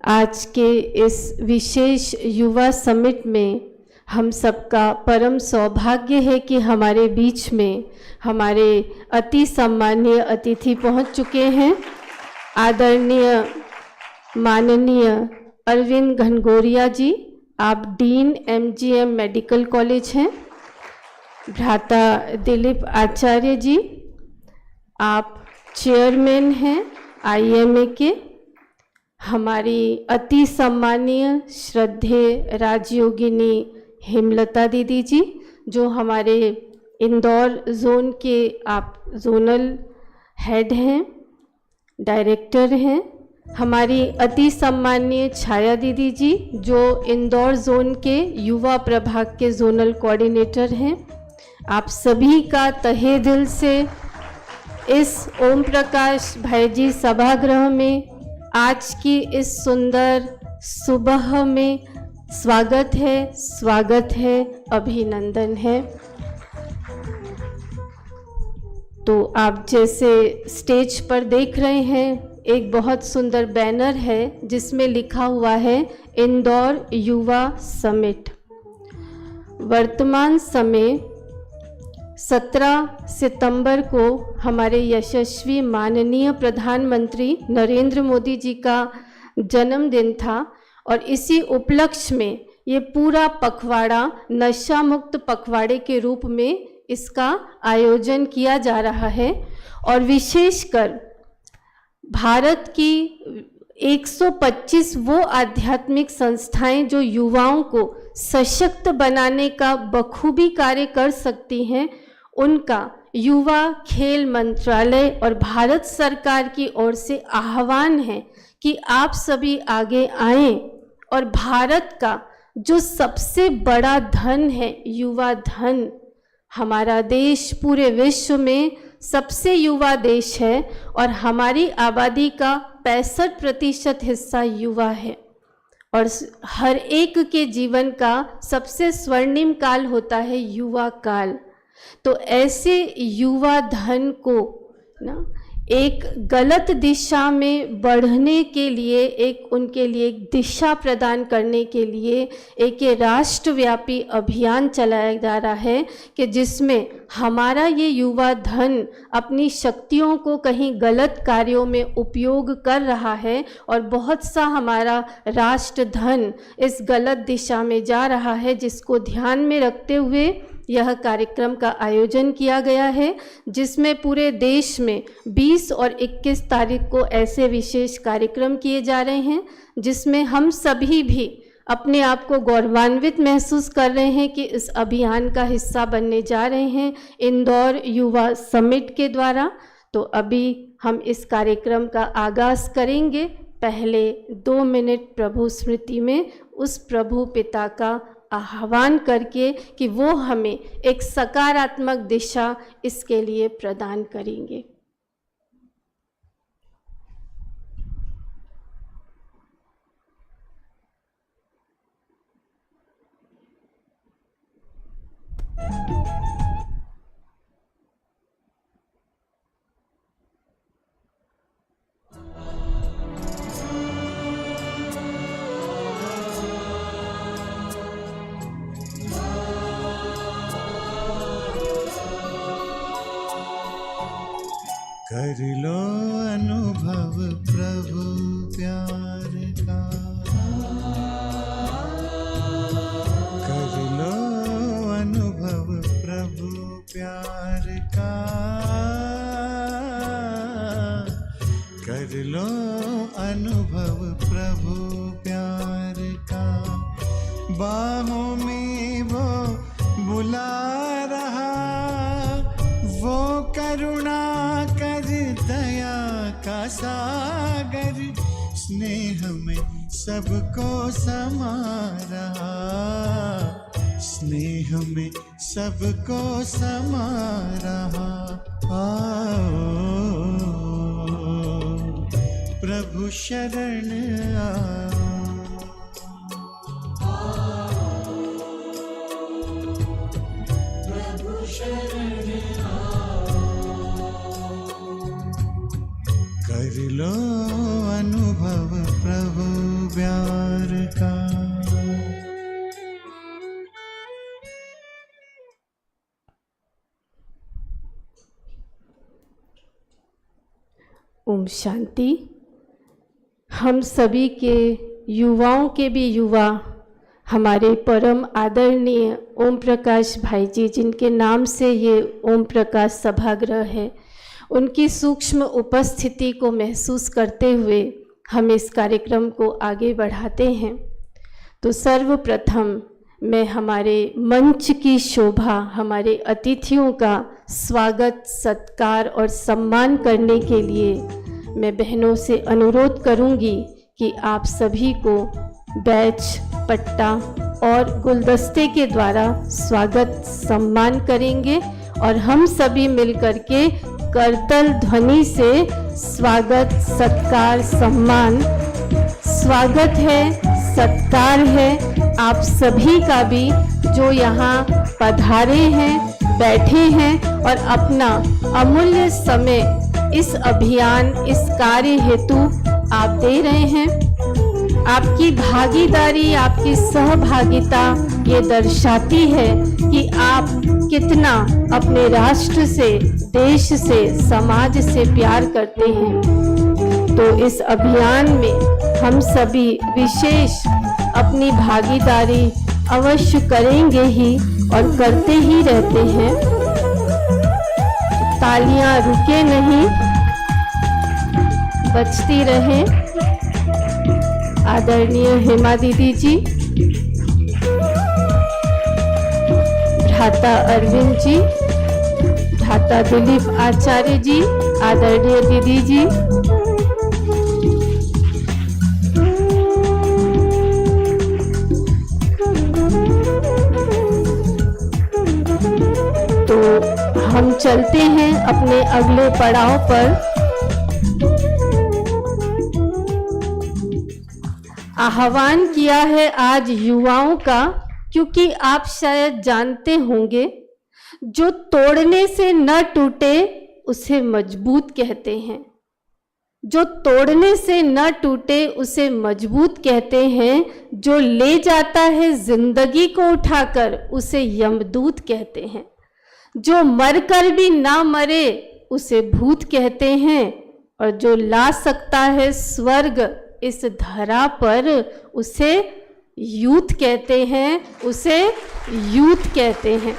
आज के इस विशेष युवा समिट में हम सबका परम सौभाग्य है कि हमारे बीच में हमारे अति सम्माननीय अतिथि पहुंच चुके हैं। आदरणीय माननीय अरविंद घनघोरिया जी, आप डीन MGM मेडिकल कॉलेज हैं। भ्राता दिलीप आचार्य जी, आप चेयरमैन हैं IMA के। हमारी अति सम्मानीय श्रद्धेय राजयोगिनी हेमलता दीदी जी, जो हमारे इंदौर जोन के आप जोनल हेड हैं, डायरेक्टर हैं। हमारी अति सम्मानीय छाया दीदी जी, जो इंदौर जोन के युवा प्रभाग के जोनल कोऑर्डिनेटर हैं। आप सभी का तहे दिल से इस ओम प्रकाश भाई जी सभागृह में आज की इस सुंदर सुबह में स्वागत है, अभिनंदन है। तो आप जैसे स्टेज पर देख रहे हैं, एक बहुत सुंदर बैनर है जिसमें लिखा हुआ है इंदौर युवा समिट। वर्तमान समय 17 सितंबर को हमारे यशस्वी माननीय प्रधानमंत्री नरेंद्र मोदी जी का जन्मदिन था और इसी उपलक्ष्य में ये पूरा पखवाड़ा नशा मुक्त पखवाड़े के रूप में इसका आयोजन किया जा रहा है। और विशेषकर भारत की 125 वो आध्यात्मिक संस्थाएं जो युवाओं को सशक्त बनाने का बखूबी कार्य कर सकती हैं, उनका युवा खेल मंत्रालय और भारत सरकार की ओर से आह्वान है कि आप सभी आगे आएं और भारत का जो सबसे बड़ा धन है युवा धन, हमारा देश पूरे विश्व में सबसे युवा देश है और हमारी आबादी का 65% हिस्सा युवा है और हर एक के जीवन का सबसे स्वर्णिम काल होता है युवा काल। तो ऐसे युवा धन को ना एक गलत दिशा में बढ़ने के लिए, एक उनके लिए एक दिशा प्रदान करने के लिए एक राष्ट्रव्यापी अभियान चलाया जा रहा है कि जिसमें हमारा ये युवा धन अपनी शक्तियों को कहीं गलत कार्यों में उपयोग कर रहा है और बहुत सा हमारा राष्ट्र धन इस गलत दिशा में जा रहा है, जिसको ध्यान में रखते हुए यह कार्यक्रम का आयोजन किया गया है, जिसमें पूरे देश में 20 और 21 तारीख को ऐसे विशेष कार्यक्रम किए जा रहे हैं, जिसमें हम सभी भी अपने आप को गौरवान्वित महसूस कर रहे हैं कि इस अभियान का हिस्सा बनने जा रहे हैं इंदौर युवा समिट के द्वारा। तो अभी हम इस कार्यक्रम का आगाज़ करेंगे। पहले 2 मिनट प्रभु स्मृति में उस प्रभु पिता का आह्वान करके कि वो हमें एक सकारात्मक दिशा इसके लिए प्रदान करेंगे। कर लो अनुभव प्रभु प्यार का, कर लो अनुभव प्रभु प्यार का, कर लो अनुभव प्रभु प्यार का। बाहों में वो बुला रहा, वो करुणा दया का सागर, स्नेह में सबको समा रहा, स्नेह में सबको समा रहा। आओ प्रभु शरण आओ, प्रभु शरण कर लो अनुभव प्रभु प्यार का। ओम शांति। हम सभी के युवाओं के भी युवा हमारे परम आदरणीय ओम प्रकाश भाई जी, जिनके नाम से ये ओम प्रकाश सभागृह है, उनकी सूक्ष्म उपस्थिति को महसूस करते हुए हम इस कार्यक्रम को आगे बढ़ाते हैं। तो सर्वप्रथम मैं हमारे मंच की शोभा, हमारे अतिथियों का स्वागत, सत्कार और सम्मान करने के लिए मैं बहनों से अनुरोध करूंगी कि आप सभी को बैच, पट्टा और गुलदस्ते के द्वारा स्वागत सम्मान करेंगे और हम सभी मिलकर के करतल ध्वनि से स्वागत, सत्कार, सम्मान, स्वागत है, सत्कार है आप सभी का भी जो यहाँ पधारे हैं, बैठे हैं और अपना अमूल्य समय इस अभियान, इस कार्य हेतु आप दे रहे हैं। आपकी भागीदारी, आपकी सहभागिता ये दर्शाती है कि आप कितना अपने राष्ट्र से, देश से, समाज से प्यार करते हैं। तो इस अभियान में हम सभी विशेष अपनी भागीदारी अवश्य करेंगे ही और करते ही रहते हैं। तालियां रुके नहीं, बजती रहें। आदरणीय हेमा दीदी जी, भ्राता अरविंद जी, भ्राता दिलीप आचार्य जी, आदरणीय दीदी जी, तो हम चलते हैं अपने अगले पड़ाव पर। आह्वान किया है आज युवाओं का, क्योंकि आप शायद जानते होंगे जो तोड़ने से न टूटे उसे मजबूत कहते हैं। जो तोड़ने से न टूटे उसे मजबूत कहते हैं। जो ले जाता है जिंदगी को उठाकर उसे यमदूत कहते हैं। जो मरकर भी ना मरे उसे भूत कहते हैं। और जो ला सकता है स्वर्ग इस धरा पर उसे यूथ कहते हैं, उसे यूथ कहते हैं।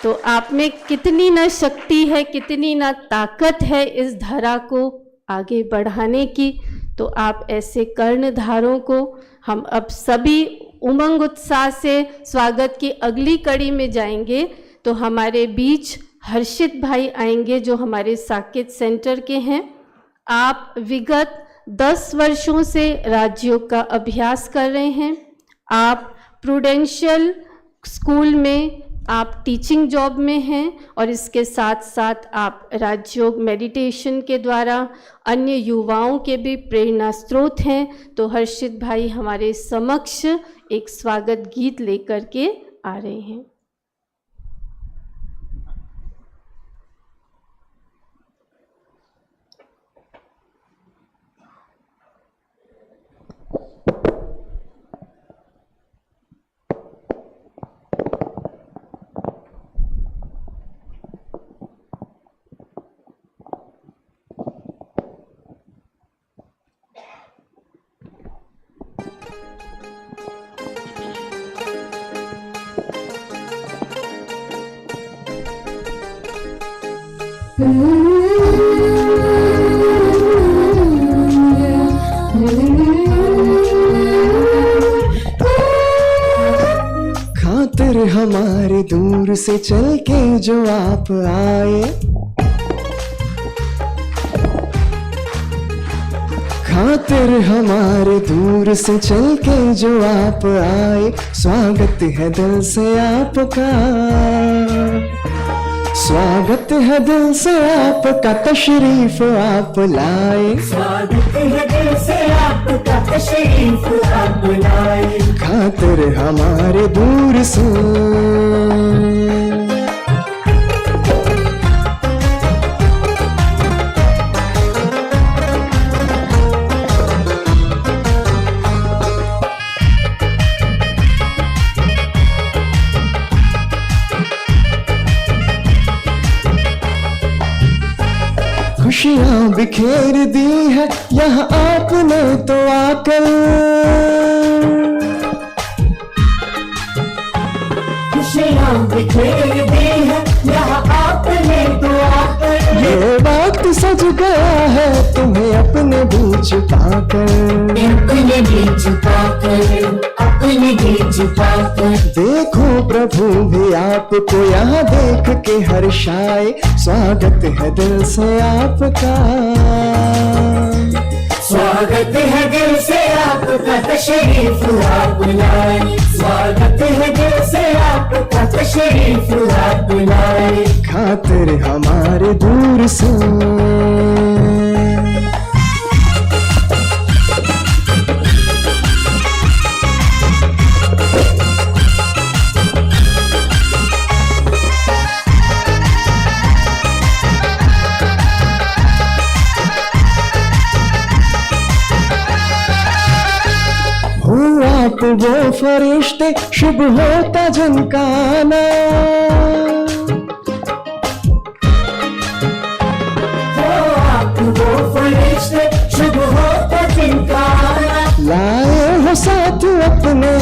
तो आप में कितनी न शक्ति है, कितनी न ताकत है इस धरा को आगे बढ़ाने की। तो आप ऐसे कर्णधारों को हम अब सभी उमंग उत्साह से स्वागत की अगली कड़ी में जाएंगे। तो हमारे बीच हर्षित भाई आएंगे जो हमारे साकेत सेंटर के हैं। आप विगत 10 वर्षों से राजयोग का अभ्यास कर रहे हैं। आप प्रूडेंशियल स्कूल में आप टीचिंग जॉब में हैं और इसके साथ साथ आप राजयोग मेडिटेशन के द्वारा अन्य युवाओं के भी प्रेरणा स्रोत हैं। तो हर्षित भाई हमारे समक्ष एक स्वागत गीत लेकर के आ रहे हैं। खातिर हमारे दूर से चल के जो आप आए, खातिर हमारे दूर से चल के जो आप आए, स्वागत है दिल से आपका, स्वागत है दिल से आपका, तशरीफ आप लाए, स्वागत है दिल से आपका, तशरीफ आप लाए। खातिर हमारे दूर से बिखेर दी है यहाँ आपने तो आकर, खुशियाँ बिखेर दी है यहाँ आपने तो आकर, ये वक्त सज गया है तुम्हें अपने बीच पाकर, अपने बीच पाकर, अपने बीच पाकर। देखो प्रभु भी आपको यहाँ देख के हर्षाए, स्वागत है दिल से आपका, स्वागत है दिल से आपका, तशरीफ आप लाए, स्वागत है दिल से आपका, तशरीफ आप लाए। खातिर हमारे दूर से आप वो फरिश्ते शुभ होता जिनका आना, आप वो फरिश्ते शुभ होता जिनका आना, लाए हो साथ अपने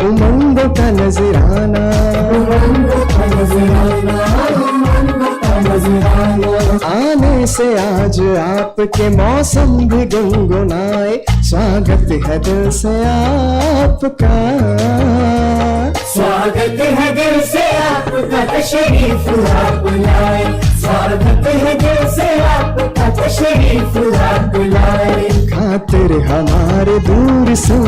उमंग का नजराना, उमंग का नजराना, उमंग का नजराना। आने से आज आपके मौसम भी गुनगुनाए, स्वागत है दिल से आपका, स्वागत है दिल से आपका, तशरीफ आप लाए, स्वागत है दिल से आपका, तशरीफ आप लाए। खातिर हमारे दूर से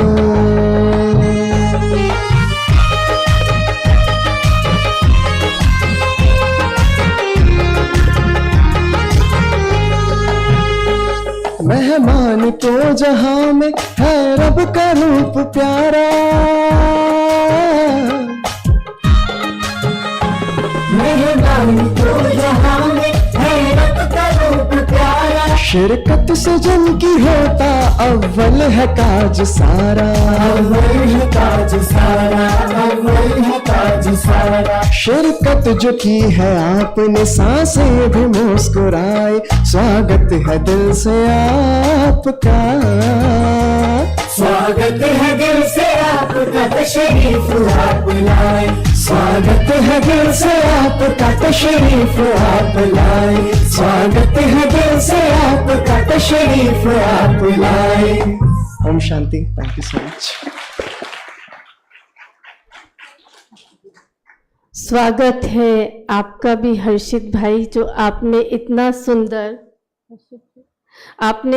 मेहमान तो जहां में है रब का रूप प्यारा, मेहमान तो जहां में है रब का रूप प्यारा, शिरकत से जिनकी होता अव्वल है काज सारा, अव्वल है ताज सारा, अव्वल है ताज सारा। शिरकत जो की है आपने सांसें भी मुस्कुराए, स्वागत है दिल से आपका, स्वागत है दिल से आपका, तशरीफ आप लाए, स्वागत है दिल से आपका, तशरीफ आप लाए, स्वागत है दिल से आपका, तशरीफ आप लाए। ओम शांति। Thank you so much. स्वागत है आपका भी हर्षित भाई, जो आपने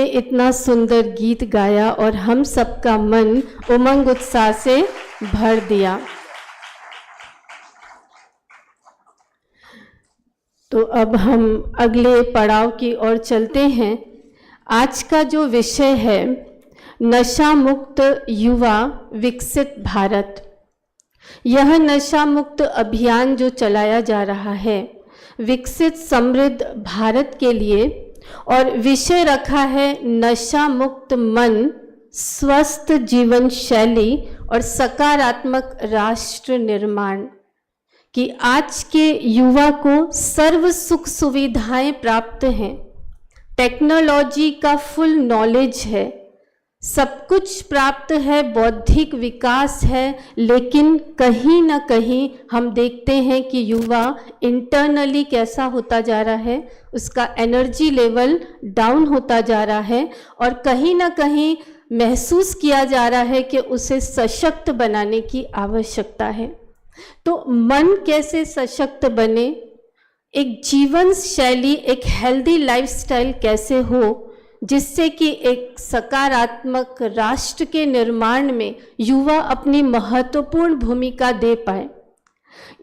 इतना सुंदर गीत गाया और हम सबका मन उमंग उत्साह से भर दिया। तो अब हम अगले पड़ाव की ओर चलते हैं। आज का जो विषय है नशा मुक्त युवा विकसित भारत। यह नशा मुक्त अभियान जो चलाया जा रहा है विकसित समृद्ध भारत के लिए, और विषय रखा है नशा मुक्त मन, स्वस्थ जीवन शैली और सकारात्मक राष्ट्र निर्माण। कि आज के युवा को सर्व सुख सुविधाएं प्राप्त हैं, टेक्नोलॉजी का फुल नॉलेज है, सब कुछ प्राप्त है, बौद्धिक विकास है, लेकिन कहीं ना कहीं हम देखते हैं कि युवा इंटरनली कैसा होता जा रहा है, उसका एनर्जी लेवल डाउन होता जा रहा है, और कहीं ना कहीं महसूस किया जा रहा है कि उसे सशक्त बनाने की आवश्यकता है। तो मन कैसे सशक्त बने, एक जीवन शैली, एक हेल्दी लाइफस्टाइल कैसे हो, जिससे कि एक सकारात्मक राष्ट्र के निर्माण में युवा अपनी महत्वपूर्ण भूमिका दे पाए।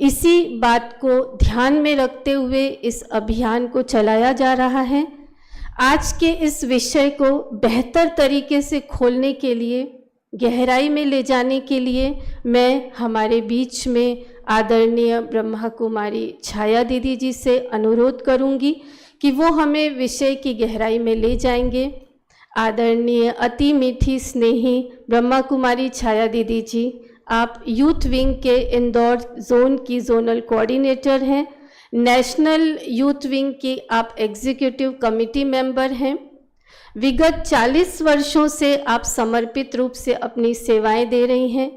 इसी बात को ध्यान में रखते हुए इस अभियान को चलाया जा रहा है। आज के इस विषय को बेहतर तरीके से खोलने के लिए, गहराई में ले जाने के लिए मैं हमारे बीच में आदरणीय ब्रह्मा कुमारी छाया दीदी जी से अनुरोध करूंगी कि वो हमें विषय की गहराई में ले जाएंगे। आदरणीय अति मीठी स्नेही ब्रह्मा कुमारी छाया दीदी जी, आप यूथ विंग के इंदौर जोन की जोनल कोऑर्डिनेटर हैं, नेशनल यूथ विंग की आप एग्जीक्यूटिव कमेटी मेंबर हैं, विगत 40 वर्षों से आप समर्पित रूप से अपनी सेवाएं दे रही हैं।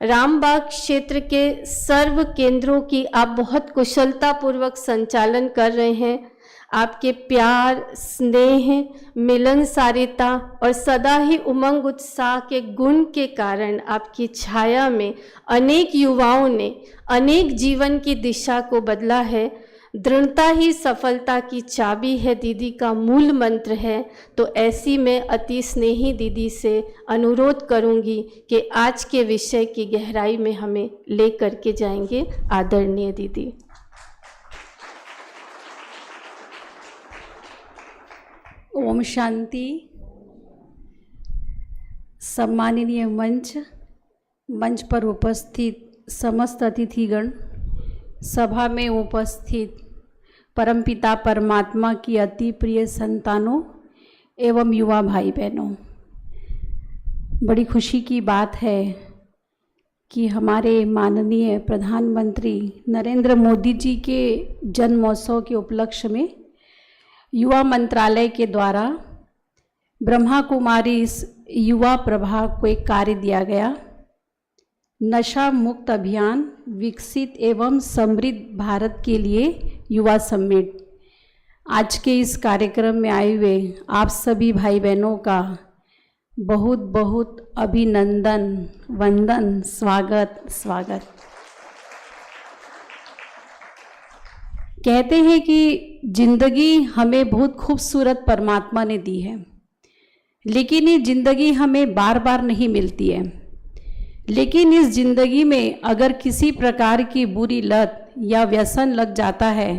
रामबाग क्षेत्र के सर्व केंद्रों की आप बहुत कुशलतापूर्वक संचालन कर रहे हैं। आपके प्यार, स्नेह, मिलनसारिता और सदा ही उमंग उत्साह के गुण के कारण आपकी छाया में अनेक युवाओं ने अनेक जीवन की दिशा को बदला है। दृढ़ता ही सफलता की चाबी है दीदी का मूल मंत्र है। तो ऐसी में अति स्नेही दीदी से अनुरोध करूंगी कि आज के विषय की गहराई में हमें ले करके जाएंगे आदरणीय दीदी। ओम शांति। सम्माननीय मंच पर उपस्थित समस्त अतिथिगण, सभा में उपस्थित परमपिता परमात्मा की अति प्रिय संतानों एवं युवा भाई बहनों, बड़ी खुशी की बात है कि हमारे माननीय प्रधानमंत्री नरेंद्र मोदी जी के जन्मोत्सव के उपलक्ष्य में युवा मंत्रालय के द्वारा ब्रह्मा कुमारी युवा प्रभाग को एक कार्य दिया गया, नशा मुक्त अभियान विकसित एवं समृद्ध भारत के लिए युवा समिट। आज के इस कार्यक्रम में आए हुए आप सभी भाई बहनों का बहुत बहुत अभिनंदन, वंदन, स्वागत। कहते हैं कि जिंदगी हमें बहुत खूबसूरत परमात्मा ने दी है, लेकिन ये जिंदगी हमें बार बार नहीं मिलती है। लेकिन इस जिंदगी में अगर किसी प्रकार की बुरी लत या व्यसन लग जाता है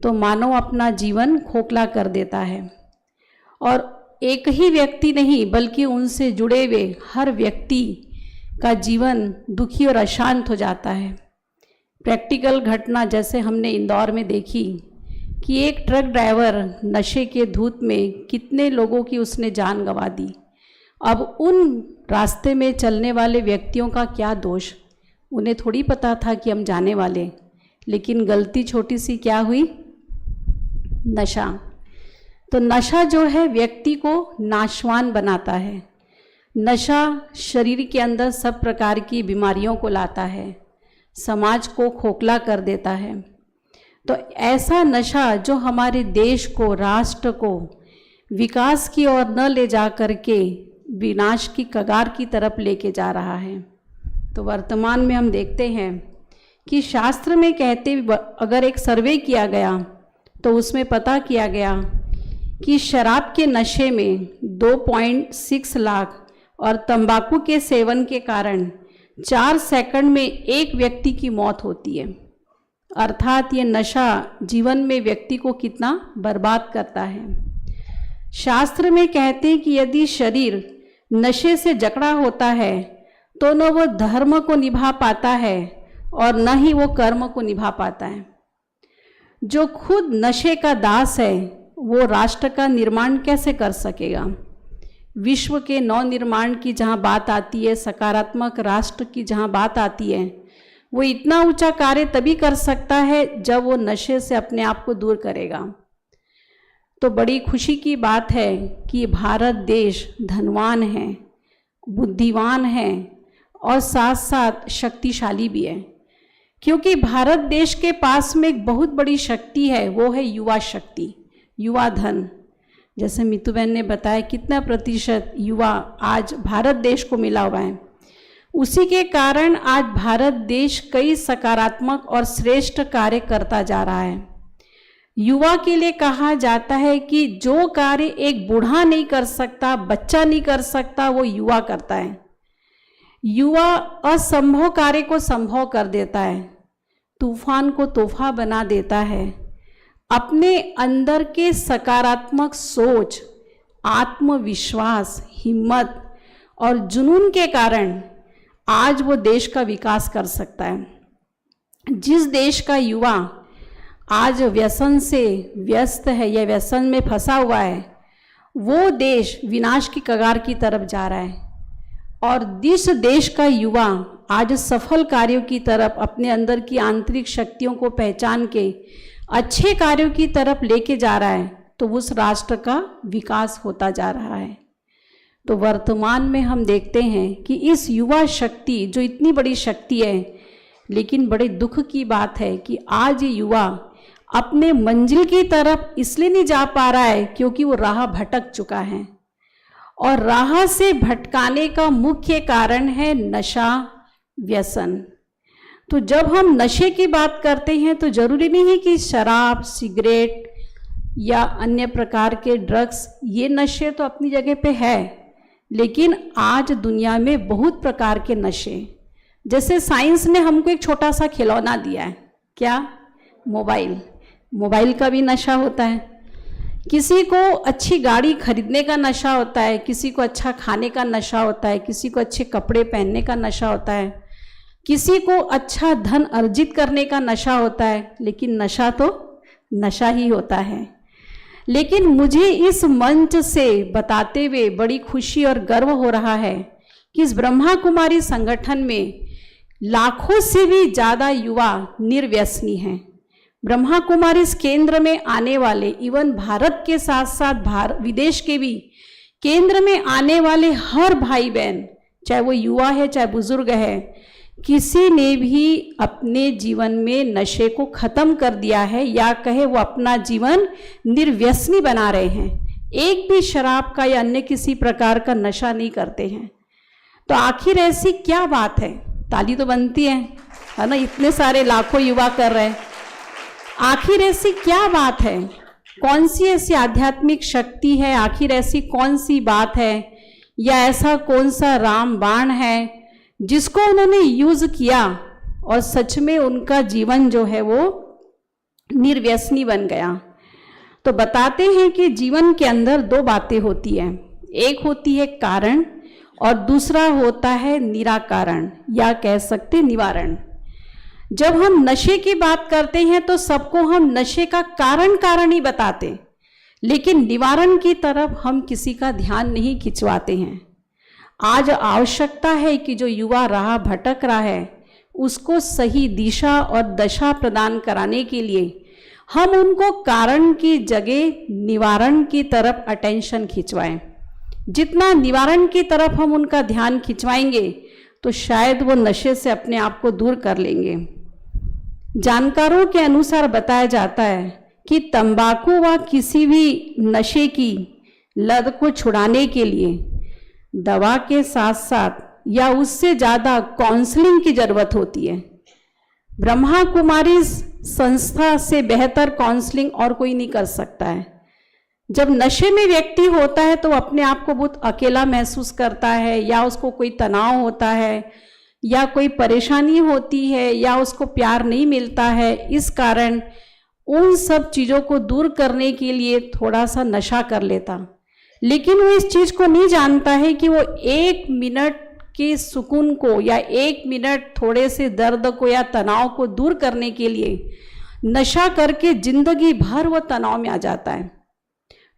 तो मानव अपना जीवन खोखला कर देता है। और एक ही व्यक्ति नहीं बल्कि उनसे जुड़े हुए हर व्यक्ति का जीवन दुखी और अशांत हो जाता है। प्रैक्टिकल घटना जैसे हमने इंदौर में देखी कि एक ट्रक ड्राइवर नशे के धूत में कितने लोगों की उसने जान गंवा दी। अब उन रास्ते में चलने वाले व्यक्तियों का क्या दोष, उन्हें थोड़ी पता था कि हम जाने वाले, लेकिन गलती छोटी सी क्या हुई, नशा। तो नशा जो है व्यक्ति को नाशवान बनाता है। नशा शरीर के अंदर सब प्रकार की बीमारियों को लाता है, समाज को खोखला कर देता है। तो ऐसा नशा जो हमारे देश को, राष्ट्र को विकास की ओर न ले जा करके विनाश की कगार की तरफ लेके जा रहा है। तो वर्तमान में हम देखते हैं कि शास्त्र में कहते अगर एक सर्वे किया गया तो उसमें पता किया गया कि शराब के नशे में 2.6 लाख और तंबाकू के सेवन के कारण 4 सेकंड में एक व्यक्ति की मौत होती है। अर्थात ये नशा जीवन में व्यक्ति को कितना बर्बाद करता है। शास्त्र में कहते हैं कि यदि शरीर नशे से जकड़ा होता है तो न वो धर्म को निभा पाता है और न ही वो कर्म को निभा पाता है। जो खुद नशे का दास है वो राष्ट्र का निर्माण कैसे कर सकेगा। विश्व के नव निर्माण की जहाँ बात आती है, सकारात्मक राष्ट्र की जहाँ बात आती है, वो इतना ऊंचा कार्य तभी कर सकता है जब वो नशे से अपने आप को दूर करेगा। तो बड़ी खुशी की बात है कि भारत देश धनवान है, बुद्धिमान है और साथ साथ शक्तिशाली भी है, क्योंकि भारत देश के पास में एक बहुत बड़ी शक्ति है, वो है युवा शक्ति, युवा धन। जैसे मीतू बहन ने बताया कितना प्रतिशत युवा आज भारत देश को मिला हुआ है। उसी के कारण आज भारत देश कई सकारात्मक और श्रेष्ठ कार्य करता जा रहा है। युवा के लिए कहा जाता है कि जो कार्य एक बूढ़ा नहीं कर सकता, बच्चा नहीं कर सकता, वो युवा करता है। युवा असंभव कार्य को संभव कर देता है, तूफान को तोहफा बना देता है। अपने अंदर के सकारात्मक सोच, आत्मविश्वास, हिम्मत और जुनून के कारण आज वो देश का विकास कर सकता है। जिस देश का युवा आज व्यसन से व्यस्त है या व्यसन में फंसा हुआ है, वो देश विनाश की कगार की तरफ जा रहा है। और जिस देश का युवा आज सफल कार्यों की तरफ अपने अंदर की आंतरिक शक्तियों को पहचान के अच्छे कार्यों की तरफ लेके जा रहा है, तो उस राष्ट्र का विकास होता जा रहा है। तो वर्तमान में हम देखते हैं कि इस युवा शक्ति जो इतनी बड़ी शक्ति है, लेकिन बड़े दुख की बात है कि आज ये युवा अपने मंजिल की तरफ इसलिए नहीं जा पा रहा है क्योंकि वो राह भटक चुका है, और राह से भटकाने का मुख्य कारण है नशा, व्यसन। तो जब हम नशे की बात करते हैं तो जरूरी नहीं है कि शराब, सिगरेट या अन्य प्रकार के ड्रग्स, ये नशे तो अपनी जगह पे है, लेकिन आज दुनिया में बहुत प्रकार के नशे, जैसे साइंस ने हमको एक छोटा सा खिलौना दिया है, क्या? मोबाइल का भी नशा होता है। किसी को अच्छी गाड़ी खरीदने का नशा होता है, किसी को अच्छा खाने का नशा होता है, किसी को अच्छे कपड़े पहनने का नशा होता है, किसी को अच्छा धन अर्जित करने का नशा होता है, लेकिन नशा तो नशा ही होता है। लेकिन मुझे इस मंच से बताते हुए बड़ी खुशी और गर्व हो रहा है कि इस ब्रह्मा कुमारी संगठन में लाखों से भी ज़्यादा युवा निर्व्यसनी हैं। ब्रह्मा कुमारी इस केंद्र में आने वाले, इवन भारत के साथ साथ विदेश के भी केंद्र में आने वाले हर भाई बहन, चाहे वो युवा है चाहे बुजुर्ग है, किसी ने भी अपने जीवन में नशे को खत्म कर दिया है, या कहे वो अपना जीवन निर्व्यसनी बना रहे हैं, एक भी शराब का या अन्य किसी प्रकार का नशा नहीं करते हैं। तो आखिर ऐसी क्या बात है? ताली तो बनती है ना, इतने सारे लाखों युवा कर रहे हैं। आखिर ऐसी क्या बात है? कौन सी ऐसी आध्यात्मिक शक्ति है? आखिर ऐसी कौन सी बात है, या ऐसा कौन सा राम बाण है जिसको उन्होंने यूज किया और सच में उनका जीवन जो है वो निर्व्यसनी बन गया? तो बताते हैं कि जीवन के अंदर दो बातें होती हैं, एक होती है कारण और दूसरा होता है निराकरण, या कह सकते निवारण। जब हम नशे की बात करते हैं तो सबको हम नशे का कारण ही बताते, लेकिन निवारण की तरफ हम किसी का ध्यान नहीं खिंचवाते हैं। आज आवश्यकता है कि जो युवा राह भटक रहा है उसको सही दिशा और दशा प्रदान कराने के लिए हम उनको कारण की जगह निवारण की तरफ अटेंशन खिंचवाएं। जितना निवारण की तरफ हम उनका ध्यान खिंचवाएंगे तो शायद वो नशे से अपने आप को दूर कर लेंगे। जानकारों के अनुसार बताया जाता है कि तंबाकू व किसी भी नशे की लत को छुड़ाने के लिए दवा के साथ साथ या उससे ज़्यादा काउंसलिंग की ज़रूरत होती है। ब्रह्मा कुमारी संस्था से बेहतर काउंसलिंग और कोई नहीं कर सकता है। जब नशे में व्यक्ति होता है तो अपने आप को बहुत अकेला महसूस करता है, या उसको कोई तनाव होता है, या कोई परेशानी होती है, या उसको प्यार नहीं मिलता है। इस कारण उन सब चीज़ों को दूर करने के लिए थोड़ा सा नशा कर लेता, लेकिन वो इस चीज़ को नहीं जानता है कि वो 1 मिनट के सुकून को या 1 मिनट थोड़े से दर्द को या तनाव को दूर करने के लिए नशा करके जिंदगी भर वो तनाव में आ जाता है।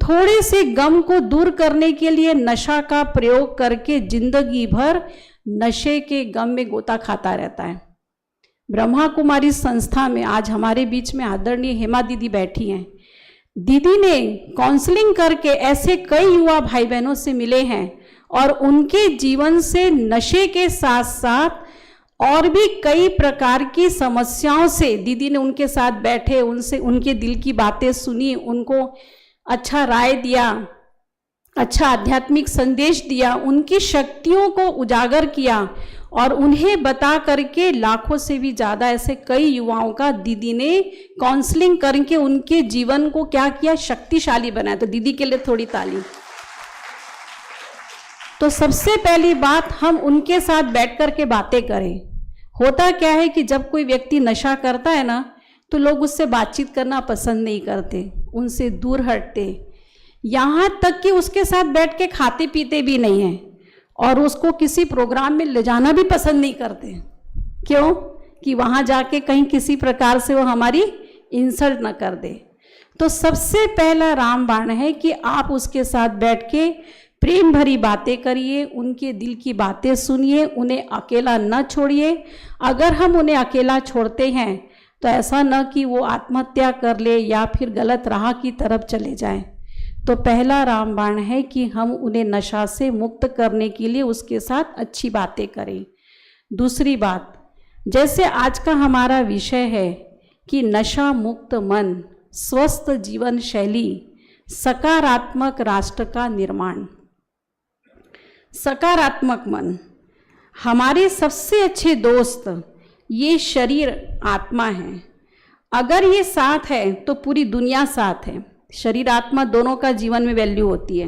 थोड़े से गम को दूर करने के लिए नशा का प्रयोग करके जिंदगी भर नशे के गम में गोता खाता रहता है। ब्रह्मा कुमारी संस्था में आज हमारे बीच में आदरणीय हेमा दीदी बैठी हैं। दीदी ने काउंसलिंग करके ऐसे कई युवा भाई बहनों से मिले हैं और उनके जीवन से नशे के साथ साथ और भी कई प्रकार की समस्याओं से दीदी ने उनके साथ बैठे, उनसे उनके दिल की बातें सुनी, उनको अच्छा राय दिया, अच्छा आध्यात्मिक संदेश दिया, उनकी शक्तियों को उजागर किया और उन्हें बता करके लाखों से भी ज़्यादा ऐसे कई युवाओं का दीदी ने काउंसलिंग करके उनके जीवन को क्या किया, शक्तिशाली बनाया। तो दीदी के लिए थोड़ी ताली। तो सबसे पहली बात, हम उनके साथ बैठ कर के बातें करें। होता क्या है कि जब कोई व्यक्ति नशा करता है ना, तो लोग उससे बातचीत करना पसंद नहीं करते, उनसे दूर हटते, यहाँ तक कि उसके साथ बैठ के खाते पीते भी नहीं हैं और उसको किसी प्रोग्राम में ले जाना भी पसंद नहीं करते। क्यों? कि वहाँ जाके कहीं किसी प्रकार से वो हमारी इंसल्ट ना कर दे। तो सबसे पहला रामबाण है कि आप उसके साथ बैठ के प्रेम भरी बातें करिए, उनके दिल की बातें सुनिए, उन्हें अकेला न छोड़िए। अगर हम उन्हें अकेला छोड़ते हैं तो ऐसा न कि वो आत्महत्या कर ले या फिर गलत राह की तरफ चले जाएं। तो पहला रामबाण है कि हम उन्हें नशा से मुक्त करने के लिए उसके साथ अच्छी बातें करें। दूसरी बात, जैसे आज का हमारा विषय है कि नशा मुक्त मन, स्वस्थ जीवन शैली, सकारात्मक राष्ट्र का निर्माण। सकारात्मक मन, हमारे सबसे अच्छे दोस्त ये शरीर आत्मा है। अगर ये साथ है तो पूरी दुनिया साथ है। शरीर आत्मा दोनों का जीवन में वैल्यू होती है,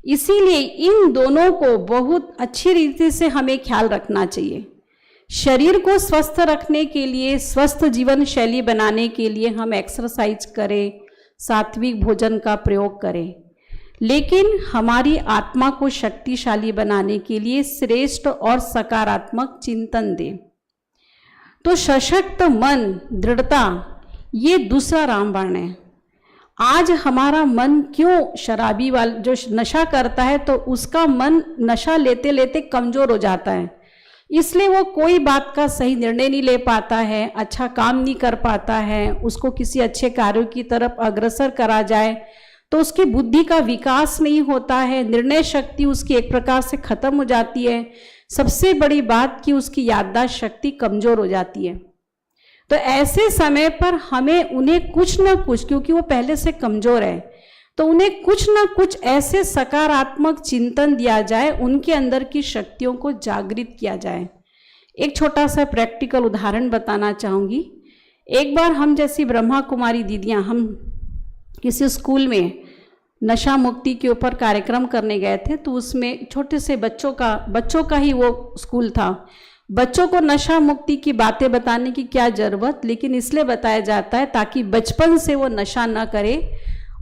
इसीलिए इन दोनों को बहुत अच्छी रीति से हमें ख्याल रखना चाहिए। शरीर को स्वस्थ रखने के लिए, स्वस्थ जीवन शैली बनाने के लिए हम एक्सरसाइज करें, सात्विक भोजन का प्रयोग करें, लेकिन हमारी आत्मा को शक्तिशाली बनाने के लिए श्रेष्ठ और सकारात्मक चिंतन दें। तो सशक्त मन, दृढ़ता, ये दूसरा रामबाण है। आज हमारा मन क्यों शराबी वाला जो नशा करता है तो उसका मन नशा लेते लेते कमज़ोर हो जाता है, इसलिए वो कोई बात का सही निर्णय नहीं ले पाता है, अच्छा काम नहीं कर पाता है। उसको किसी अच्छे कार्यों की तरफ अग्रसर करा जाए तो उसकी बुद्धि का विकास नहीं होता है, निर्णय शक्ति उसकी एक प्रकार से खत्म हो जाती है। सबसे बड़ी बात कि उसकी याददाश्त शक्ति कमज़ोर हो जाती है। तो ऐसे समय पर हमें उन्हें कुछ ना कुछ, क्योंकि वो पहले से कमज़ोर है, तो उन्हें कुछ ना कुछ ऐसे सकारात्मक चिंतन दिया जाए, उनके अंदर की शक्तियों को जागृत किया जाए। एक छोटा सा प्रैक्टिकल उदाहरण बताना चाहूँगी। एक बार हम जैसी ब्रह्मा कुमारी दीदियाँ, हम किसी स्कूल में नशा मुक्ति के ऊपर कार्यक्रम करने गए थे। तो उसमें छोटे से बच्चों का ही वो स्कूल था। बच्चों को नशा मुक्ति की बातें बताने की क्या ज़रूरत, लेकिन इसलिए बताया जाता है ताकि बचपन से वो नशा न करे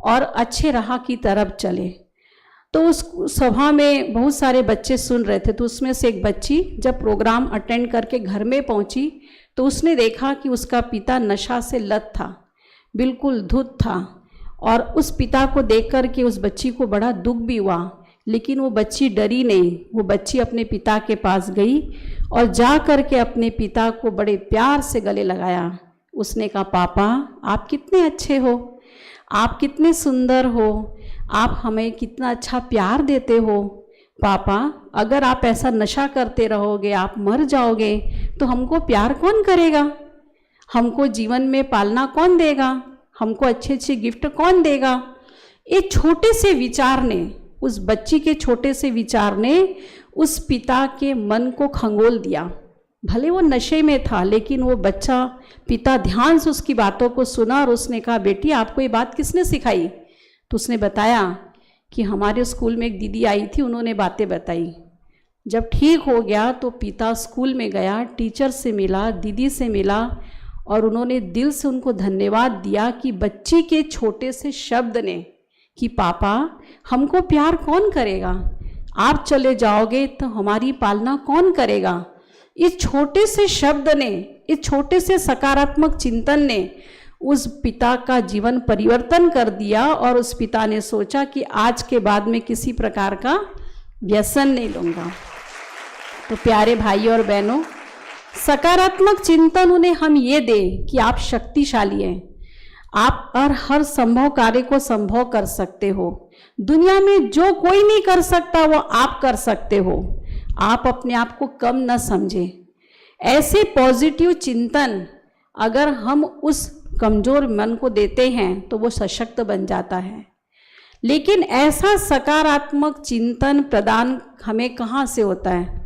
और अच्छे राह की तरफ चले। तो उस सभा में बहुत सारे बच्चे सुन रहे थे। तो उसमें से एक बच्ची जब प्रोग्राम अटेंड करके घर में पहुंची तो उसने देखा कि उसका पिता नशा से लत था, बिल्कुल धुत था, और उस पिता को देख कर के उस बच्ची को बड़ा दुख भी हुआ। लेकिन वो बच्ची डरी नहीं, वो बच्ची अपने पिता के पास गई और जा कर के अपने पिता को बड़े प्यार से गले लगाया। उसने कहा, पापा आप कितने अच्छे हो, आप कितने सुंदर हो, आप हमें कितना अच्छा प्यार देते हो। पापा अगर आप ऐसा नशा करते रहोगे, आप मर जाओगे, तो हमको प्यार कौन करेगा, हमको जीवन में पालना कौन देगा, हमको अच्छे अच्छे गिफ्ट कौन देगा। एक छोटे से विचार ने, उस बच्ची के छोटे से विचार ने उस पिता के मन को खंगोल दिया। भले वो नशे में था, लेकिन वो बच्चा, पिता ध्यान से उसकी बातों को सुना और उसने कहा, बेटी आपको ये बात किसने सिखाई। तो उसने बताया कि हमारे स्कूल में एक दीदी आई थी, उन्होंने बातें बताई। जब ठीक हो गया तो पिता स्कूल में गया, टीचर से मिला, दीदी से मिला, और उन्होंने दिल से उनको धन्यवाद दिया कि बच्ची के छोटे से शब्द ने कि पापा हमको प्यार कौन करेगा, आप चले जाओगे तो हमारी पालना कौन करेगा। इस छोटे से शब्द ने, इस छोटे से सकारात्मक चिंतन ने उस पिता का जीवन परिवर्तन कर दिया, और उस पिता ने सोचा कि आज के बाद में किसी प्रकार का व्यसन नहीं लूँगा। तो प्यारे भाइयों और बहनों, सकारात्मक चिंतन उन्हें हम ये दें कि आप शक्तिशाली हैं, आप हर संभव कार्य को संभव कर सकते हो। दुनिया में जो कोई नहीं कर सकता वो आप कर सकते हो। आप अपने आप को कम न समझें। ऐसे पॉजिटिव चिंतन अगर हम उस कमज़ोर मन को देते हैं तो वो सशक्त बन जाता है। लेकिन ऐसा सकारात्मक चिंतन प्रदान हमें कहाँ से होता है,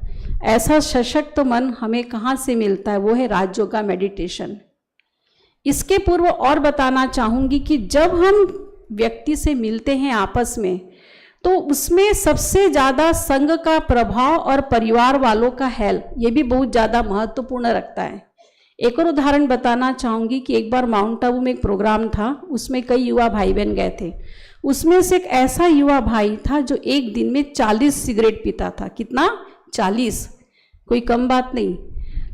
ऐसा सशक्त मन हमें कहाँ से मिलता है, वो है राजयोगा मेडिटेशन। इसके पूर्व और बताना चाहूँगी कि जब हम व्यक्ति से मिलते हैं आपस में, तो उसमें सबसे ज़्यादा संघ का प्रभाव और परिवार वालों का हेल्प, ये भी बहुत ज़्यादा महत्वपूर्ण रखता है। एक और उदाहरण बताना चाहूँगी कि एक बार माउंट आबू में एक प्रोग्राम था, उसमें कई युवा भाई बहन गए थे। उसमें से एक ऐसा युवा भाई था जो एक दिन में 40 सिगरेट पीता था। कितना? 40, कोई कम बात नहीं।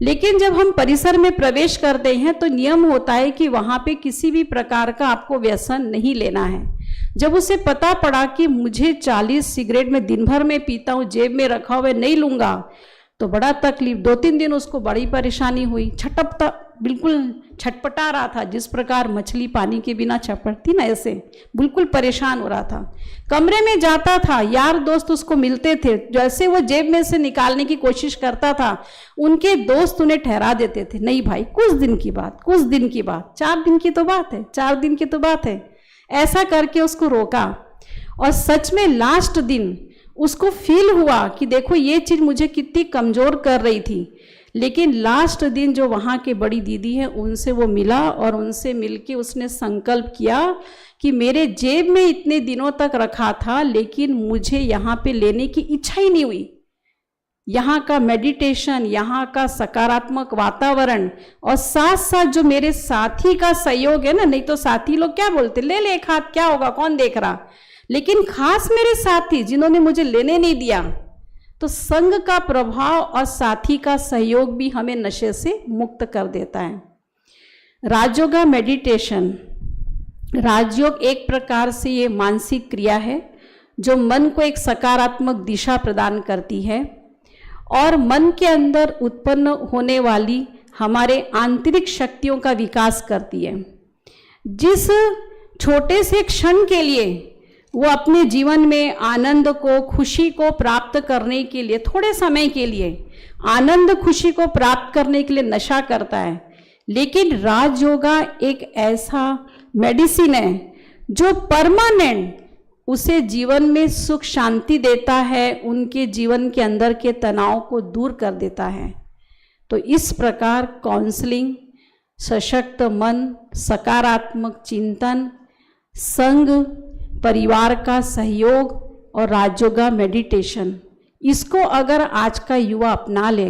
लेकिन जब हम परिसर में प्रवेश करते हैं तो नियम होता है कि वहाँ पे किसी भी प्रकार का आपको व्यसन नहीं लेना है। जब उसे पता पड़ा कि मुझे 40 सिगरेट में दिन भर में पीता हूँ, जेब में रखा हुआ नहीं लूँगा, तो बड़ा तकलीफ, 2-3 दिन उसको बड़ी परेशानी हुई, बिल्कुल छटपटा रहा था, जिस प्रकार मछली पानी के बिना छटपटती ना, ऐसे बिल्कुल परेशान हो रहा था। कमरे में जाता था, यार दोस्त उसको मिलते थे, जैसे वो जेब में से निकालने की कोशिश करता था, उनके दोस्त उन्हें ठहरा देते थे, नहीं भाई कुछ दिन की बात, कुछ दिन की बात, 4 दिन की तो बात है, 4 दिन की तो बात है, ऐसा करके उसको रोका। और सच में लास्ट दिन उसको फील हुआ कि देखो ये चीज़ मुझे कितनी कमज़ोर कर रही थी। लेकिन लास्ट दिन जो वहाँ के बड़ी दीदी हैं उनसे वो मिला, और उनसे मिलके उसने संकल्प किया कि मेरे जेब में इतने दिनों तक रखा था, लेकिन मुझे यहाँ पे लेने की इच्छा ही नहीं हुई। यहाँ का मेडिटेशन, यहाँ का सकारात्मक वातावरण, और साथ साथ जो मेरे साथी का सहयोग है ना, नहीं तो साथी लोग क्या बोलते, ले ले एक हाथ, क्या होगा, कौन देख रहा, लेकिन खास मेरे साथी जिन्होंने मुझे लेने नहीं दिया। तो संघ का प्रभाव और साथी का सहयोग भी हमें नशे से मुक्त कर देता है। राजयोगा मेडिटेशन, राजयोग एक प्रकार से ये मानसिक क्रिया है जो मन को एक सकारात्मक दिशा प्रदान करती है और मन के अंदर उत्पन्न होने वाली हमारे आंतरिक शक्तियों का विकास करती है। जिस छोटे से क्षण के लिए वो अपने जीवन में आनंद को, खुशी को प्राप्त करने के लिए, थोड़े समय के लिए आनंद खुशी को प्राप्त करने के लिए नशा करता है, लेकिन राजयोगा एक ऐसा मेडिसिन है जो परमानेंट उसे जीवन में सुख शांति देता है, उनके जीवन के अंदर के तनाव को दूर कर देता है। तो इस प्रकार काउंसलिंग, सशक्त मन, सकारात्मक चिंतन, संग, परिवार का सहयोग और राजयोगा मेडिटेशन, इसको अगर आज का युवा अपना ले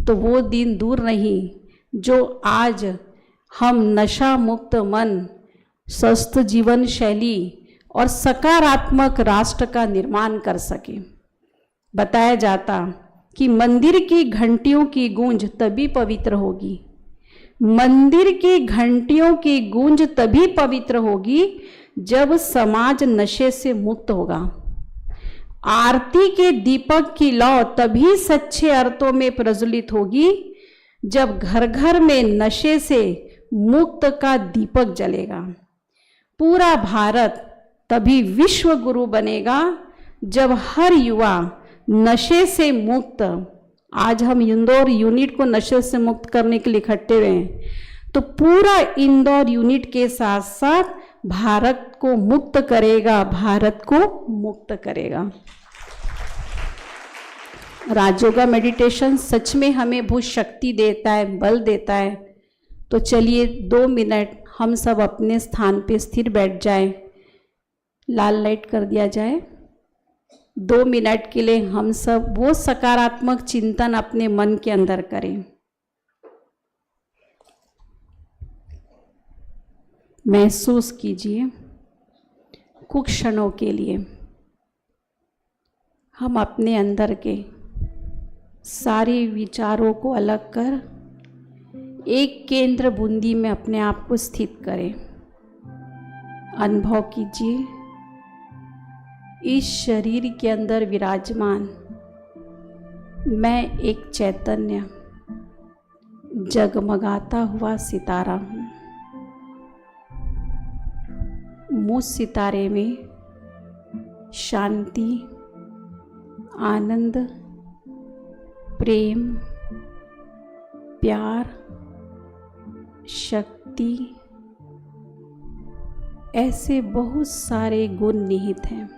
तो वो दिन दूर नहीं जो आज हम नशा मुक्त मन, स्वस्थ जीवन शैली और सकारात्मक राष्ट्र का निर्माण कर सके। बताया जाता कि मंदिर की घंटियों की गूंज तभी पवित्र होगी, मंदिर की घंटियों की गूंज तभी पवित्र होगी जब समाज नशे से मुक्त होगा। आरती के दीपक की लौ तभी सच्चे अर्थों में प्रज्वलित होगी जब घर घर में नशे से मुक्त का दीपक जलेगा। पूरा भारत तभी विश्व गुरु बनेगा जब हर युवा नशे से मुक्त, आज हम इंदौर यूनिट को नशे से मुक्त करने के लिए इकट्ठे हुए हैं, तो पूरा इंदौर यूनिट के साथ साथ भारत को मुक्त करेगा, भारत को मुक्त करेगा। राजयोगा मेडिटेशन सच में हमें बहुत शक्ति देता है, बल देता है। तो चलिए 2 मिनट हम सब अपने स्थान पे स्थिर बैठ जाएं, लाल लाइट कर दिया जाए। 2 मिनट के लिए हम सब वो सकारात्मक चिंतन अपने मन के अंदर करें। महसूस कीजिए कुछ क्षणों के लिए हम अपने अंदर के सारे विचारों को अलग कर एक केंद्र बूंदी में अपने आप को स्थित करें। अनुभव कीजिए इस शरीर के अंदर विराजमान मैं एक चैतन्य जगमगाता हुआ सितारा हूँ। मुझ सितारे में शांति, आनंद, प्रेम, प्यार, शक्ति, ऐसे बहुत सारे गुण निहित हैं।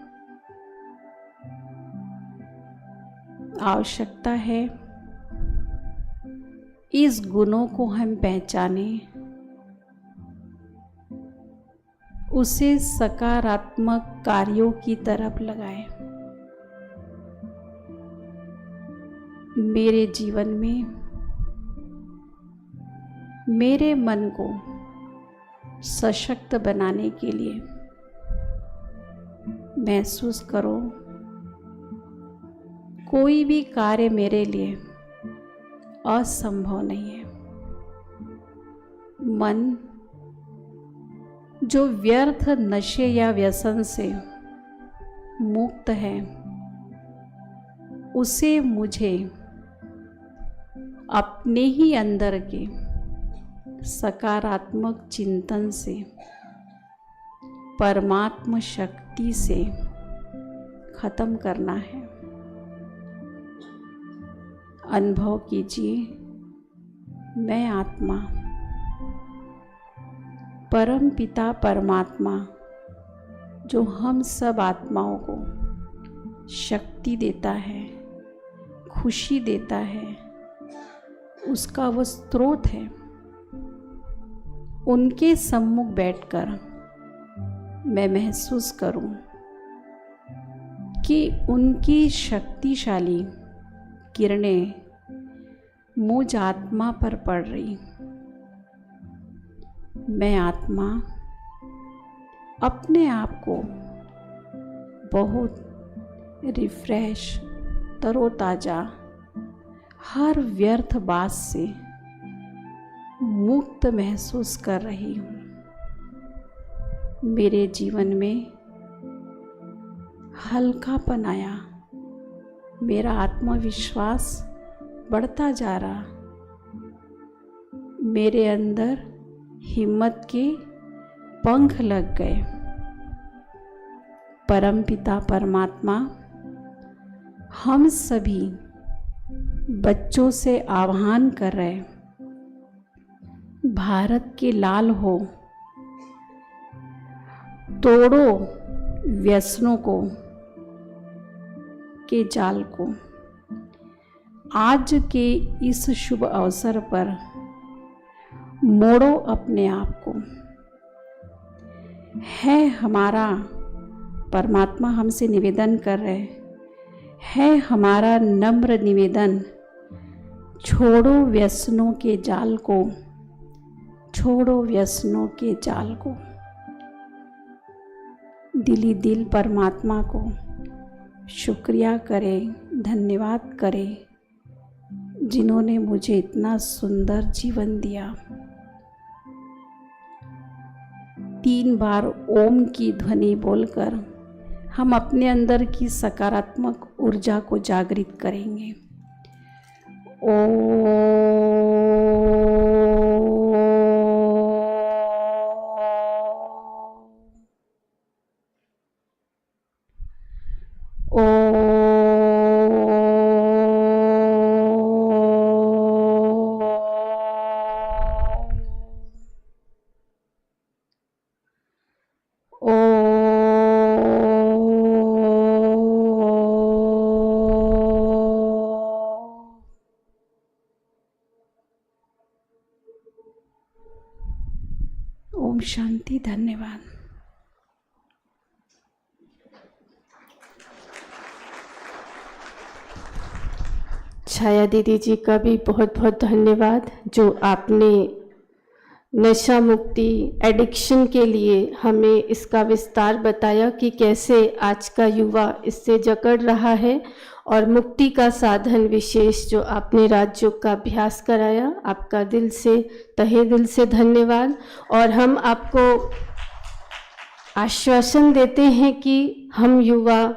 आवश्यकता है इस गुणों को हम पहचानें, उसे सकारात्मक कार्यों की तरफ लगाएं। मेरे जीवन में मेरे मन को सशक्त बनाने के लिए महसूस करो कोई भी कार्य मेरे लिए असंभव नहीं है। मन जो व्यर्थ नशे या व्यसन से मुक्त है, उसे मुझे अपने ही अंदर के सकारात्मक चिंतन से, परमात्म शक्ति से खत्म करना है। अनुभव कीजिए, मैं आत्मा, परम पिता परमात्मा जो हम सब आत्माओं को शक्ति देता है, खुशी देता है, उसका वो स्रोत है। उनके सम्मुख बैठकर मैं महसूस करूं कि उनकी शक्तिशाली किरणें मुझ आत्मा पर पड़ रही। मैं आत्मा अपने आप को बहुत रिफ्रेश, तरोताज़ा, हर व्यर्थ बात से मुक्त महसूस कर रही हूँ। मेरे जीवन में हल्कापन आया, मेरा आत्मविश्वास बढ़ता जा रहा, मेरे अंदर हिम्मत के पंख लग गए। परमपिता परमात्मा हम सभी बच्चों से आह्वान कर रहे, भारत के लाल हो, तोड़ो व्यसनों को के जाल को। आज के इस शुभ अवसर पर मोड़ो अपने आप को। है हमारा परमात्मा हमसे निवेदन कर रहे है, हमारा नम्र निवेदन, छोड़ो व्यसनों के जाल को, छोड़ो व्यसनों के जाल को। दिली दिल परमात्मा को शुक्रिया करें, धन्यवाद करें, जिन्होंने मुझे इतना सुंदर जीवन दिया। 3 बार ओम की ध्वनि बोलकर हम अपने अंदर की सकारात्मक ऊर्जा को जागृत करेंगे। ओम शांति। धन्यवाद। छाया दीदी जी का भी बहुत बहुत धन्यवाद, जो आपने नशा मुक्ति, एडिक्शन के लिए हमें इसका विस्तार बताया कि कैसे आज का युवा इससे जकड़ रहा है, और मुक्ति का साधन विशेष जो आपने राजयोग का अभ्यास कराया, आपका दिल से, तहे दिल से धन्यवाद। और हम आपको आश्वासन देते हैं कि हम युवा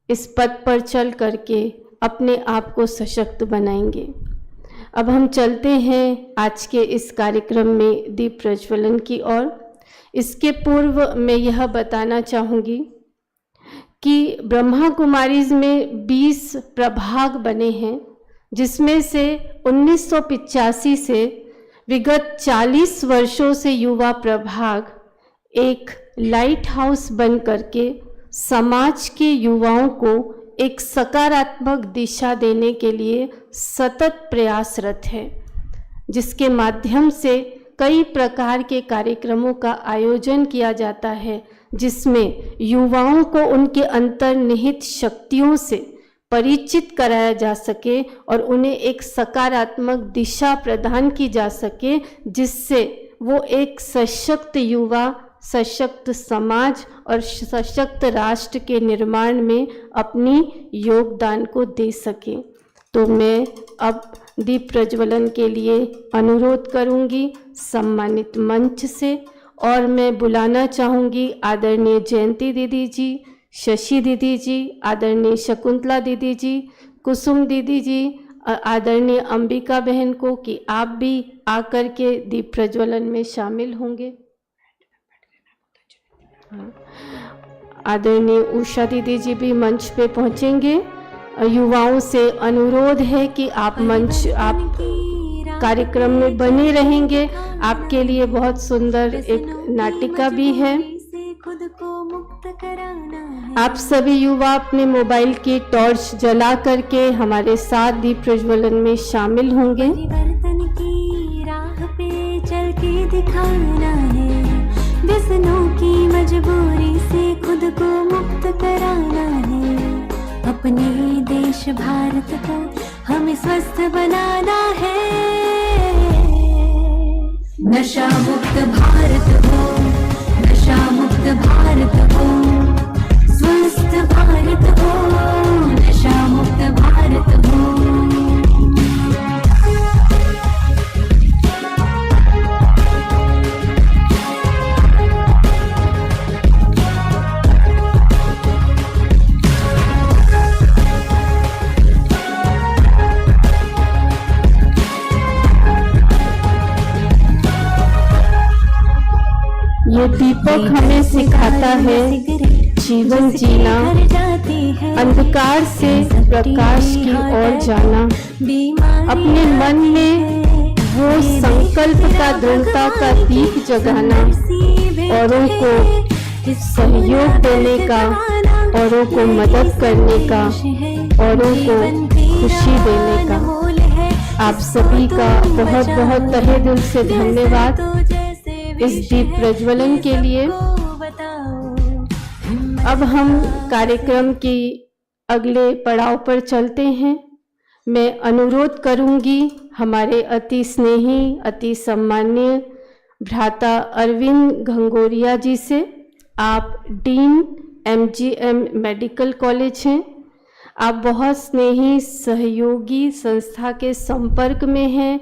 इस पथ पर चल करके अपने आप को सशक्त बनाएंगे। अब हम चलते हैं आज के इस कार्यक्रम में दीप प्रज्वलन की ओर। इसके पूर्व मैं यह बताना चाहूँगी कि ब्रह्मा कुमारीज में 20 प्रभाग बने हैं, जिसमें से 1985 से विगत 40 वर्षों से युवा प्रभाग एक लाइट हाउस बन करके समाज के युवाओं को एक सकारात्मक दिशा देने के लिए सतत प्रयासरत है, जिसके माध्यम से कई प्रकार के कार्यक्रमों का आयोजन किया जाता है, जिसमें युवाओं को उनके अंतर्निहित शक्तियों से परिचित कराया जा सके और उन्हें एक सकारात्मक दिशा प्रदान की जा सके, जिससे वो एक सशक्त युवा, सशक्त समाज और सशक्त राष्ट्र के निर्माण में अपनी योगदान को दे सके। तो मैं अब दीप प्रज्वलन के लिए अनुरोध करूंगी सम्मानित मंच से, और मैं बुलाना चाहूँगी आदरणीय जयंती दीदी जी, शशि दीदी जी, आदरणीय शकुंतला दीदी जी, कुसुम दीदी जी, आदरणीय अंबिका बहन को कि आप भी आकर के दीप प्रज्वलन में शामिल होंगे। आदरणीय उषा दीदी जी भी मंच पे पहुंचेंगे। युवाओं से अनुरोध है कि आप कार्यक्रम में बने रहेंगे। आपके लिए बहुत सुंदर एक नाटिका भी है। आप सभी युवा अपने मोबाइल की टॉर्च जला करके हमारे साथ दीप प्रज्वलन में शामिल होंगे। परिवर्तन की राह पे चल के दिखाना है, व्यसनों की मजबूरी से खुद को मुक्त कराना है। अपने देश भारत को हमें स्वस्थ बनाना है। नशा मुक्त भारत हो, नशा मुक्त भारत हो, स्वस्थ भारत हो, नशा मुक्त भारत हो। ये दीपक हमें सिखाता है जीवन जीना, अंधकार से प्रकाश की ओर जाना, अपने मन में वो संकल्प का दृढ़ता का दीप जगाना, औरों को सहयोग देने का, औरों को मदद करने का, औरों को खुशी देने का। आप सभी का बहुत बहुत तहे दिल से धन्यवाद इस दीप प्रज्वलन के लिए। अब हम कार्यक्रम की अगले पड़ाव पर चलते हैं। मैं अनुरोध करूंगी हमारे अति स्नेही, अति सम्माननीय भ्राता अरविंद घंगोरिया जी से। आप डीन MGM मेडिकल कॉलेज हैं। आप बहुत स्नेही सहयोगी संस्था के संपर्क में हैं।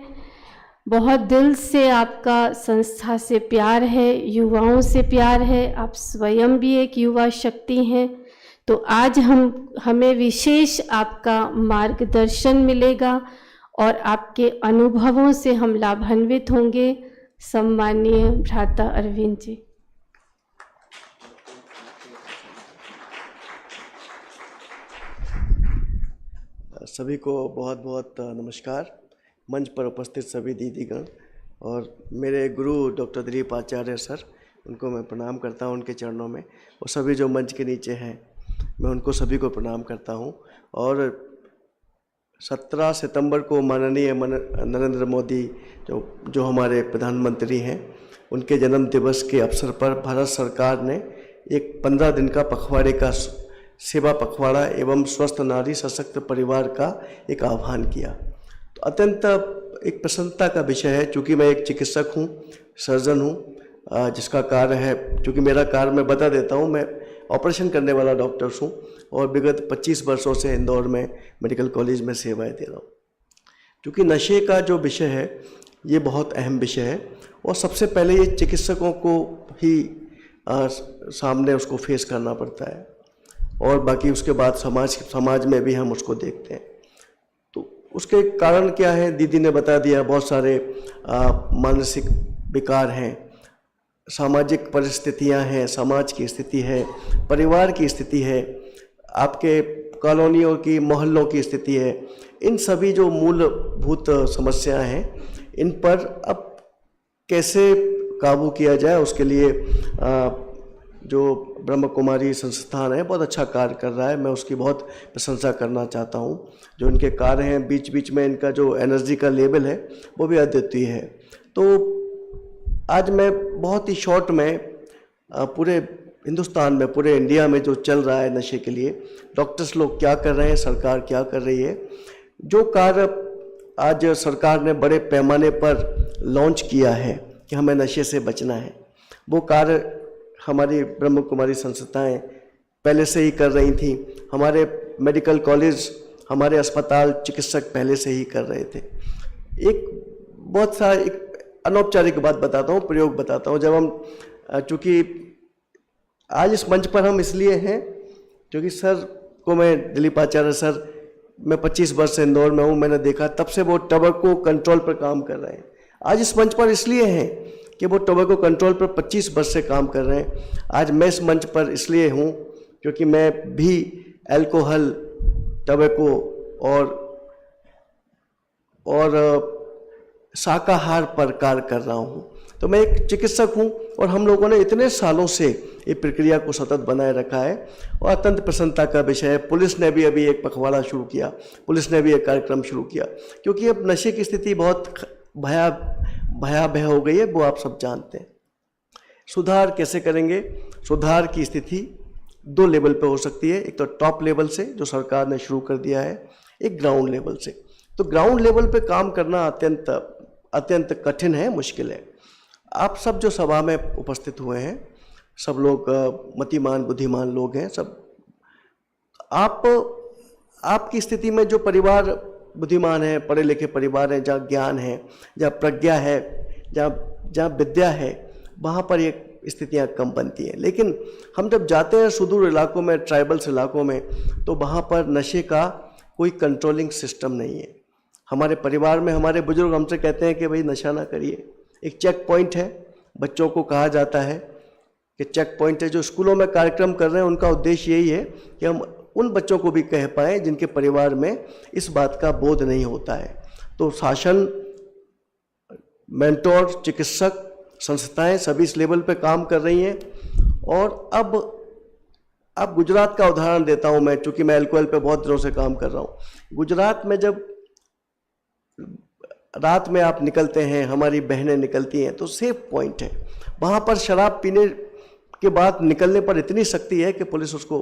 बहुत दिल से आपका संस्था से प्यार है, युवाओं से प्यार है। आप स्वयं भी एक युवा शक्ति हैं। तो आज हमें विशेष आपका मार्गदर्शन मिलेगा और आपके अनुभवों से हम लाभान्वित होंगे। सम्माननीय भ्राता अरविंद जी। सभी को बहुत बहुत नमस्कार। मंच पर उपस्थित सभी दीदीगण और मेरे गुरु डॉक्टर दिलीप आचार्य सर, उनको मैं प्रणाम करता हूं उनके चरणों में, और सभी जो मंच के नीचे हैं मैं उनको सभी को प्रणाम करता हूं। और 17 सितंबर को माननीय नरेंद्र मोदी जो हमारे प्रधानमंत्री हैं, उनके जन्म दिवस के अवसर पर भारत सरकार ने एक 15 दिन का पखवाड़े का सेवा पखवाड़ा एवं स्वस्थ नारी सशक्त परिवार का एक आह्वान किया। तो अत्यंत एक प्रसन्नता का विषय है, चूँकि मैं एक चिकित्सक हूँ, सर्जन हूँ, जिसका कार्य है, चूँकि मेरा कार्य मैं बता देता हूँ, मैं ऑपरेशन करने वाला डॉक्टर हूँ और विगत 25 वर्षों से इंदौर में मेडिकल कॉलेज में सेवाएं दे रहा हूँ। क्योंकि नशे का जो विषय है ये बहुत अहम विषय है और सबसे पहले ये चिकित्सकों को ही सामने उसको फेस करना पड़ता है और बाकी उसके बाद समाज में भी हम उसको देखते हैं। तो उसके कारण क्या है, दीदी ने बता दिया, बहुत सारे मानसिक विकार हैं, सामाजिक परिस्थितियां हैं, समाज की स्थिति है, परिवार की स्थिति है, आपके कॉलोनियों की मोहल्लों की स्थिति है। इन सभी जो मूलभूत समस्याएं हैं, इन पर अब कैसे काबू किया जाए, उसके लिए जो ब्रह्म कुमारी संस्थान है बहुत अच्छा कार्य कर रहा है। मैं उसकी बहुत प्रशंसा करना चाहता हूँ। जो इनके कार्य हैं, बीच बीच में इनका जो एनर्जी का लेवल है वो भी अद्वितीय है। तो आज मैं बहुत ही शॉर्ट में पूरे हिंदुस्तान में, पूरे इंडिया में जो चल रहा है नशे के लिए, डॉक्टर्स लोग क्या कर रहे हैं, सरकार क्या कर रही है, जो कार्य आज सरकार ने बड़े पैमाने पर लॉन्च किया है कि हमें नशे से बचना है, वो कार्य हमारी ब्रह्म कुमारी संस्थाएं पहले से ही कर रही थी। हमारे मेडिकल कॉलेज, हमारे अस्पताल, चिकित्सक पहले से ही कर रहे थे। एक बहुत सा एक अनौपचारिक बात बताता हूँ, प्रयोग बताता हूँ। जब हम, चूँकि आज इस मंच पर हम इसलिए हैं क्योंकि सर को मैं, दिलीप आचार्य सर मैं 25 वर्ष से इंदौर में हूँ, मैंने देखा तब से वो टबैको कंट्रोल पर काम कर रहे हैं। आज इस मंच पर इसलिए हैं कि वो टबैको कंट्रोल पर 25 वर्ष से काम कर रहे हैं। आज मैं इस मंच पर इसलिए हूँ क्योंकि मैं भी अल्कोहल, टबैको और शाकाहार पर कार्य कर रहा हूँ। तो मैं एक चिकित्सक हूँ और हम लोगों ने इतने सालों से ये प्रक्रिया को सतत बनाए रखा है और अत्यंत प्रसन्नता का विषय है। पुलिस ने भी अभी एक पखवाड़ा शुरू किया, पुलिस ने भी एक कार्यक्रम शुरू किया, क्योंकि अब नशे की स्थिति बहुत भयावह हो गई है, वो आप सब जानते हैं। सुधार कैसे करेंगे? सुधार की स्थिति 2 लेवल पे हो सकती है। एक तो टॉप लेवल से जो सरकार ने शुरू कर दिया है, एक ग्राउंड लेवल से। तो ग्राउंड लेवल पे काम करना अत्यंत कठिन है, मुश्किल है। आप सब जो सभा में उपस्थित हुए हैं, सब लोग मतिमान बुद्धिमान लोग हैं। सब आपकी स्थिति में जो परिवार बुद्धिमान है, पढ़े लिखे परिवार हैं, जहाँ ज्ञान है, जहाँ प्रज्ञा है, जहाँ विद्या है, वहाँ पर ये स्थितियाँ कम बनती हैं। लेकिन हम जब जाते हैं सुदूर इलाकों में, ट्राइबल्स इलाकों में, तो वहाँ पर नशे का कोई कंट्रोलिंग सिस्टम नहीं है। हमारे परिवार में हमारे बुजुर्ग हमसे कहते हैं कि भाई नशा ना करिए। एक चेक पॉइंट है, बच्चों को कहा जाता है कि चेक पॉइंट है। जो स्कूलों में कार्यक्रम कर रहे हैं उनका उद्देश्य यही है कि हम उन बच्चों को भी कह पाएँ जिनके परिवार में इस बात का बोध नहीं होता है। तो शासन, मेंटोर, चिकित्सक संस्थाएं सभी इस लेवल पे काम कर रही हैं। और अब गुजरात का उदाहरण देता हूं मैं, चूँकि मैं अल्कोहल पे बहुत दिनों से काम कर रहा हूं। गुजरात में जब रात में आप निकलते हैं, हमारी बहनें निकलती हैं, तो सेफ पॉइंट है। वहाँ पर शराब पीने के बाद निकलने पर इतनी सख्ती है कि पुलिस उसको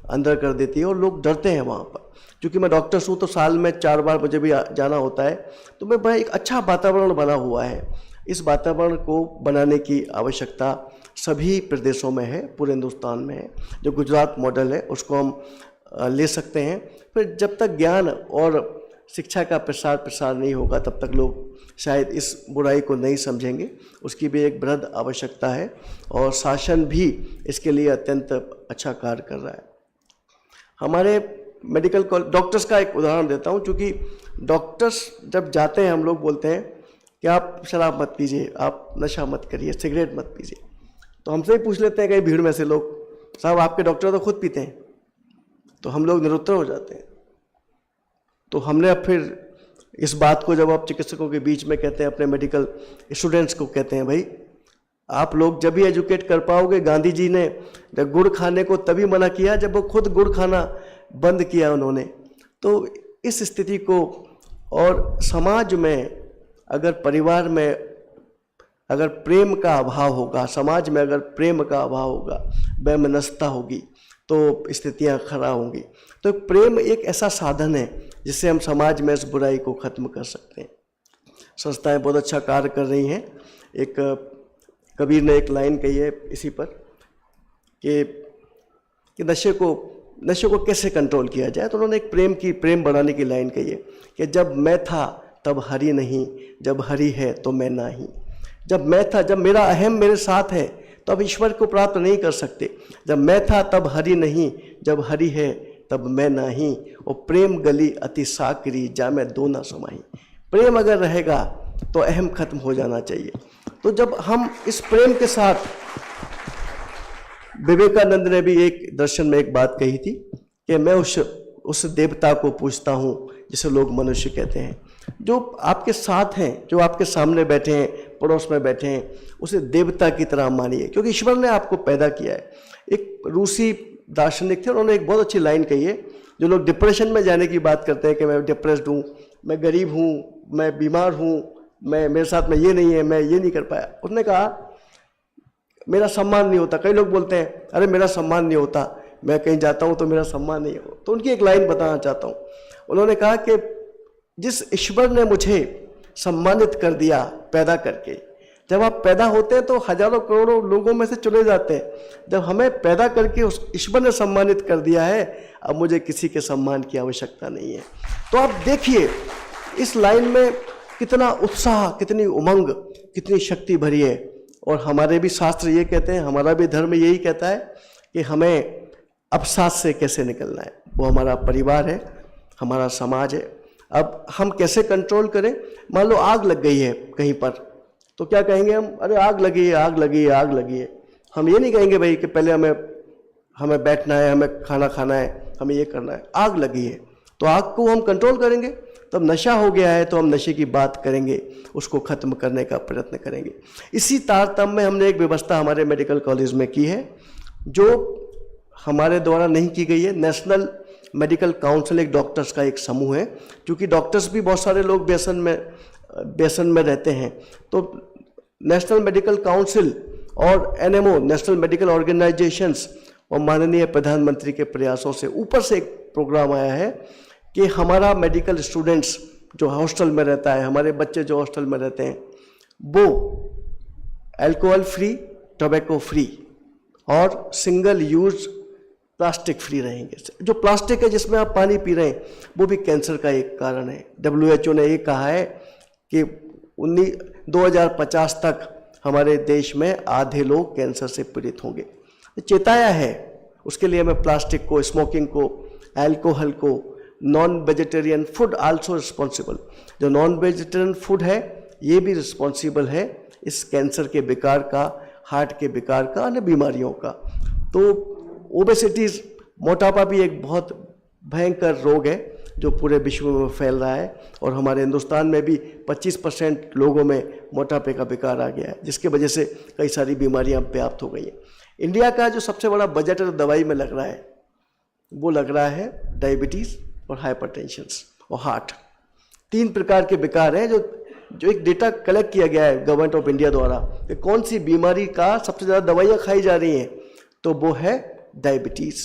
अंदर कर देती है और लोग डरते हैं वहाँ पर। क्योंकि मैं डॉक्टर हूँ तो साल में 4 बार मुझे भी जाना होता है, तो मैं बड़ा एक अच्छा वातावरण बना हुआ है। इस वातावरण को बनाने की आवश्यकता सभी प्रदेशों में है, पूरे हिंदुस्तान में है। जो गुजरात मॉडल है उसको हम ले सकते हैं। फिर जब तक ज्ञान और शिक्षा का प्रसार नहीं होगा तब तक लोग शायद इस बुराई को नहीं समझेंगे। उसकी भी एक बृहद आवश्यकता है और शासन भी इसके लिए अत्यंत अच्छा कार्य कर रहा है। हमारे मेडिकल कॉलेज, डॉक्टर्स का एक उदाहरण देता हूँ, क्योंकि डॉक्टर्स जब जाते हैं हम लोग बोलते हैं कि आप शराब मत पीजिए, आप नशा मत करिए, सिगरेट मत पीजिए। तो हमसे ही पूछ लेते हैं कई भीड़ में से लोग, साहब आपके डॉक्टर तो खुद पीते हैं। तो हम लोग निरुत्तर हो जाते हैं। तो हमने अब फिर इस बात को जब आप चिकित्सकों के बीच में कहते हैं, अपने मेडिकल स्टूडेंट्स को कहते हैं, भाई आप लोग जब भी एजुकेट कर पाओगे। गांधी जी ने जब गुड़ खाने को तभी मना किया जब वो खुद गुड़ खाना बंद किया उन्होंने। तो इस स्थिति को, और समाज में अगर परिवार में अगर प्रेम का अभाव होगा, समाज में अगर प्रेम का अभाव होगा, वैमनस्यता होगी, तो स्थितियां खराब होंगी। तो प्रेम एक ऐसा साधन है जिससे हम समाज में इस बुराई को ख़त्म कर सकते हैं। संस्थाएं बहुत अच्छा कार्य कर रही हैं। एक कबीर ने एक लाइन कही है इसी पर कि नशे को कैसे कंट्रोल किया जाए। तो उन्होंने एक प्रेम बढ़ाने की लाइन कही है कि जब मैं था तब हरि नहीं, जब हरि है तो मैं नहीं। जब मैं था, जब मेरा अहम मेरे साथ है तो अब ईश्वर को प्राप्त नहीं कर सकते। जब मैं था तब हरि नहीं, जब हरि है तब मैं नहीं। और प्रेम गली अति साकरी, जा मैं दो ना समाही। प्रेम अगर रहेगा तो अहम खत्म हो जाना चाहिए। तो जब हम इस प्रेम के साथ, विवेकानंद ने भी एक दर्शन में एक बात कही थी कि मैं उस देवता को पूछता हूँ जिसे लोग मनुष्य कहते हैं। जो आपके साथ हैं, जो आपके सामने बैठे हैं, पड़ोस में बैठे हैं, उसे देवता की तरह मानिए, क्योंकि ईश्वर ने आपको पैदा किया है। एक रूसी दार्शनिक थे, उन्होंने एक बहुत अच्छी लाइन कही है। जो लोग डिप्रेशन में जाने की बात करते हैं कि मैं डिप्रेस्ड हूँ, मैं गरीब हूँ, मैं बीमार हूँ, मेरे साथ में ये नहीं है, मैं ये नहीं कर पाया, उसने कहा मेरा सम्मान नहीं होता। कई लोग बोलते हैं अरे मेरा सम्मान नहीं होता, मैं कहीं जाता हूँ तो मेरा सम्मान नहीं हो। तो उनकी एक लाइन बताना चाहता हूँ। उन्होंने कहा कि जिस ईश्वर ने मुझे सम्मानित कर दिया पैदा करके, जब आप पैदा होते हैं तो हजारों करोड़ों लोगों में से चुने जाते हैं। जब हमें पैदा करके उस ईश्वर ने सम्मानित कर दिया है, अब मुझे किसी के सम्मान की आवश्यकता नहीं है। तो आप देखिए इस लाइन में कितना उत्साह, कितनी उमंग, कितनी शक्ति भरी है। और हमारे भी शास्त्र ये कहते हैं, हमारा भी धर्म यही कहता है कि हमें अवसाद से कैसे निकलना है। वो हमारा परिवार है, हमारा समाज है। अब हम कैसे कंट्रोल करें? मान लो आग लग गई है कहीं पर, तो क्या कहेंगे हम? अरे आग लगी है, आग लगी है, आग लगी है। हम ये नहीं कहेंगे भाई कि पहले हमें बैठना है, हमें खाना खाना है, हमें ये करना है। आग लगी है तो आग को हम कंट्रोल करेंगे। तब नशा हो गया है तो हम नशे की बात करेंगे, उसको ख़त्म करने का प्रयत्न करेंगे। इसी तारतम्य में हमने एक व्यवस्था हमारे मेडिकल कॉलेज में की है जो हमारे द्वारा नहीं की गई है। नेशनल मेडिकल काउंसिल एक डॉक्टर्स का एक समूह है, क्योंकि डॉक्टर्स भी बहुत सारे लोग व्यसन में रहते हैं। तो नेशनल मेडिकल काउंसिल और एनएमओ, नेशनल मेडिकल ऑर्गेनाइजेशंस, और माननीय प्रधानमंत्री के प्रयासों से ऊपर से एक प्रोग्राम आया है कि हमारा मेडिकल स्टूडेंट्स जो हॉस्टल में रहता है, हमारे बच्चे जो हॉस्टल में रहते हैं, वो अल्कोहल फ्री, टोबैको फ्री और सिंगल यूज प्लास्टिक फ्री रहेंगे। जो प्लास्टिक है जिसमें आप पानी पी रहे हैं वो भी कैंसर का एक कारण है। WHO ने ये कहा है कि 2050 तक हमारे देश में आधे लोग कैंसर से पीड़ित होंगे। चेताया है, उसके लिए हमें प्लास्टिक को, स्मोकिंग को, अल्कोहल को, non vegetarian food also responsible. जो नॉन वेजिटेरियन फूड है ये भी रिस्पॉन्सिबल है इस कैंसर के विकार का, हार्ट के विकार का, अन्य बीमारियों का। तो ओबेसिटी, मोटापा भी एक बहुत भयंकर रोग है जो पूरे विश्व में फैल रहा है, और हमारे हिंदुस्तान में भी 25% लोगों में मोटापे का विकार आ गया है, जिसकी वजह से कई सारी बीमारियां व्याप्त हो गई हैं। इंडिया का जो सबसे बड़ा बजट दवाई में लग रहा है वो लग रहा है डायबिटीज़ और हाइपरटेंशन और हार्ट। 3 प्रकार के विकार हैं जो एक डेटा कलेक्ट किया गया है गवर्नमेंट ऑफ इंडिया द्वारा कि कौन सी बीमारी का सबसे ज़्यादा दवाइयाँ खाई जा रही हैं, तो वो है डायबिटीज़।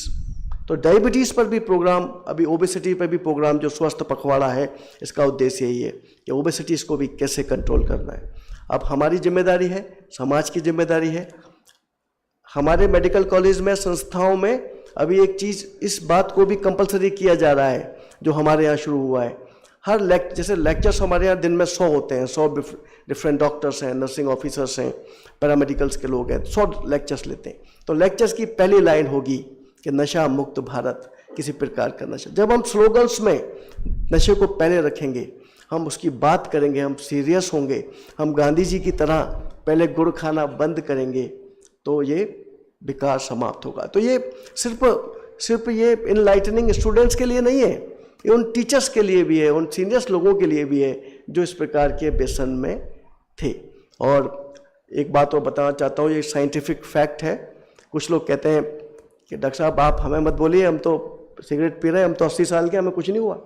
तो डायबिटीज़ पर भी प्रोग्राम, अभी ओबेसिटी पर भी प्रोग्राम जो स्वस्थ पखवाड़ा है, इसका उद्देश्य यही है कि ओबेसिटीज़ को भी कैसे कंट्रोल करना है। अब हमारी जिम्मेदारी है, समाज की जिम्मेदारी है। हमारे मेडिकल कॉलेज में, संस्थाओं में अभी एक चीज़, इस बात को भी कंपलसरी किया जा रहा है जो हमारे यहाँ शुरू हुआ है। हर जैसे लेक्चर्स हमारे यहाँ दिन में 100 होते हैं, 100 डिफरेंट डॉक्टर्स हैं, नर्सिंग ऑफिसर्स हैं, पैरामेडिकल्स के लोग हैं, 100 लेक्चर्स लेते हैं। तो लेक्चर्स की पहली लाइन होगी कि नशा मुक्त भारत, किसी प्रकार का नशा। जब हम स्लोगन्स में नशे को पहले रखेंगे, हम उसकी बात करेंगे, हम सीरियस होंगे, हम गांधी जी की तरह पहले गुड़ खाना बंद करेंगे, तो ये विकार समाप्त होगा। तो ये सिर्फ ये इनलाइटनिंग स्टूडेंट्स के लिए नहीं है, ये उन टीचर्स के लिए भी है, उन सीनियर्स लोगों के लिए भी है जो इस प्रकार के व्यसन में थे। और एक बात और बताना चाहता हूँ, ये साइंटिफिक फैक्ट है। कुछ लोग कहते हैं कि डॉक्टर साहब आप हमें मत बोलिए, हम तो सिगरेट पी रहे हैं, हम तो 80 साल के, हमें कुछ नहीं हुआ।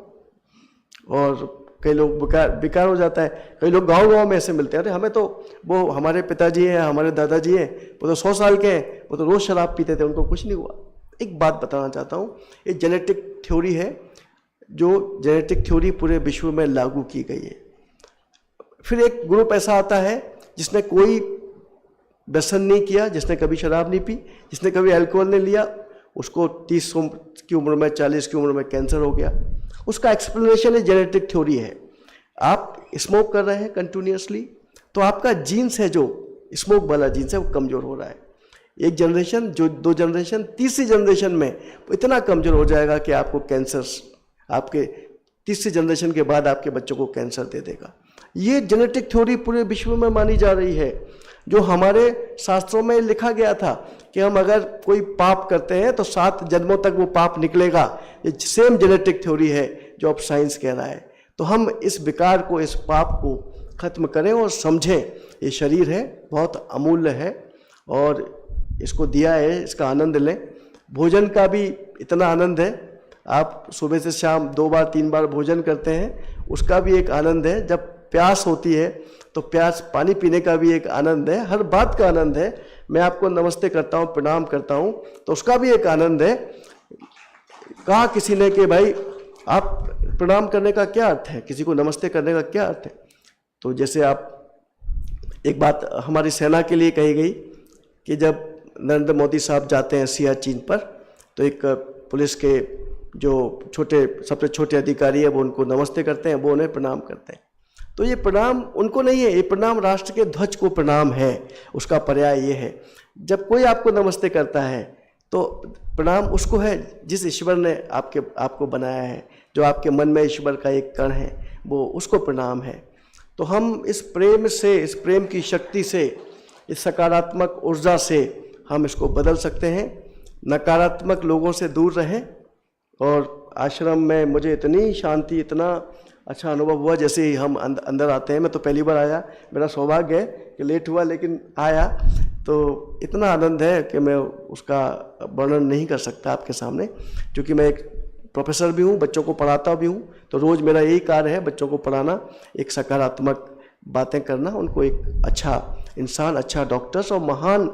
और कई लोग बेकार हो जाता है। कई लोग गांव में ऐसे मिलते हैं, अरे हमें तो, वो हमारे पिताजी हैं, हमारे दादाजी हैं, वो तो 100 साल के हैं, वो तो रोज़ शराब पीते थे, उनको कुछ नहीं हुआ। एक बात बताना चाहता हूँ, ये जेनेटिक थ्योरी है, जो जेनेटिक थ्योरी पूरे विश्व में लागू की गई है। फिर एक ग्रुप ऐसा आता है जिसने कोई व्यसन नहीं किया, जिसने कभी शराब नहीं पी, जिसने कभी अल्कोहल नहीं लिया, उसको 30 की उम्र में, 40 की उम्र में कैंसर हो गया। उसका एक्सप्लेनेशन है जेनेटिक थ्योरी है। आप स्मोक कर रहे हैं कंटिन्यूसली, तो आपका जीन्स है, जो स्मोक वाला जीन्स है, वो कमज़ोर हो रहा है। एक जनरेशन, जो 2 जनरेशन, तीसरी जनरेशन में वो इतना कमज़ोर हो जाएगा कि आपको कैंसर, आपके तीसरी जनरेशन के बाद आपके बच्चों को कैंसर दे देगा। ये जेनेटिक थ्योरी पूरे विश्व में मानी जा रही है। जो हमारे शास्त्रों में लिखा गया था कि हम अगर कोई पाप करते हैं तो 7 जन्मों तक वो पाप निकलेगा, ये सेम जेनेटिक थ्योरी है जो अब साइंस कह रहा है। तो हम इस विकार को, इस पाप को ख़त्म करें और समझें, ये शरीर है, बहुत अमूल्य है और इसको दिया है, इसका आनंद लें। भोजन का भी इतना आनंद है, आप सुबह से शाम 2 बार 3 बार भोजन करते हैं, उसका भी एक आनंद है। जब प्यास होती है तो पानी पीने का भी एक आनंद है, हर बात का आनंद है। मैं आपको नमस्ते करता हूँ, प्रणाम करता हूँ, तो उसका भी एक आनंद है। कहा किसी ने कि भाई आप प्रणाम करने का क्या अर्थ है, किसी को नमस्ते करने का क्या अर्थ है? तो जैसे आप, एक बात हमारी सेना के लिए कही गई कि जब नरेंद्र मोदी साहब जाते हैं सियाचिन पर, तो एक पुलिस के जो सबसे छोटे अधिकारी है वो उनको नमस्ते करते हैं, वो उन्हें प्रणाम करते हैं। तो ये प्रणाम उनको नहीं है, ये प्रणाम राष्ट्र के ध्वज को प्रणाम है। उसका पर्याय ये है, जब कोई आपको नमस्ते करता है तो प्रणाम उसको है जिस ईश्वर ने आपको बनाया है, जो आपके मन में ईश्वर का एक कण है, वो उसको प्रणाम है। तो हम इस प्रेम से, इस प्रेम की शक्ति से, इस सकारात्मक ऊर्जा से हम इसको बदल सकते हैं। नकारात्मक लोगों से दूर रहें। और आश्रम में मुझे इतनी शांति, इतना अच्छा अनुभव हुआ। जैसे ही हम अंदर आते हैं, मैं तो पहली बार आया, मेरा सौभाग्य है कि लेट हुआ लेकिन आया, तो इतना आनंद है कि मैं उसका वर्णन नहीं कर सकता आपके सामने। क्योंकि मैं एक प्रोफेसर भी हूँ, बच्चों को पढ़ाता भी हूँ, तो रोज़ मेरा यही कार्य है, बच्चों को पढ़ाना, एक सकारात्मक बातें करना, उनको एक अच्छा इंसान, अच्छा डॉक्टर्स और महान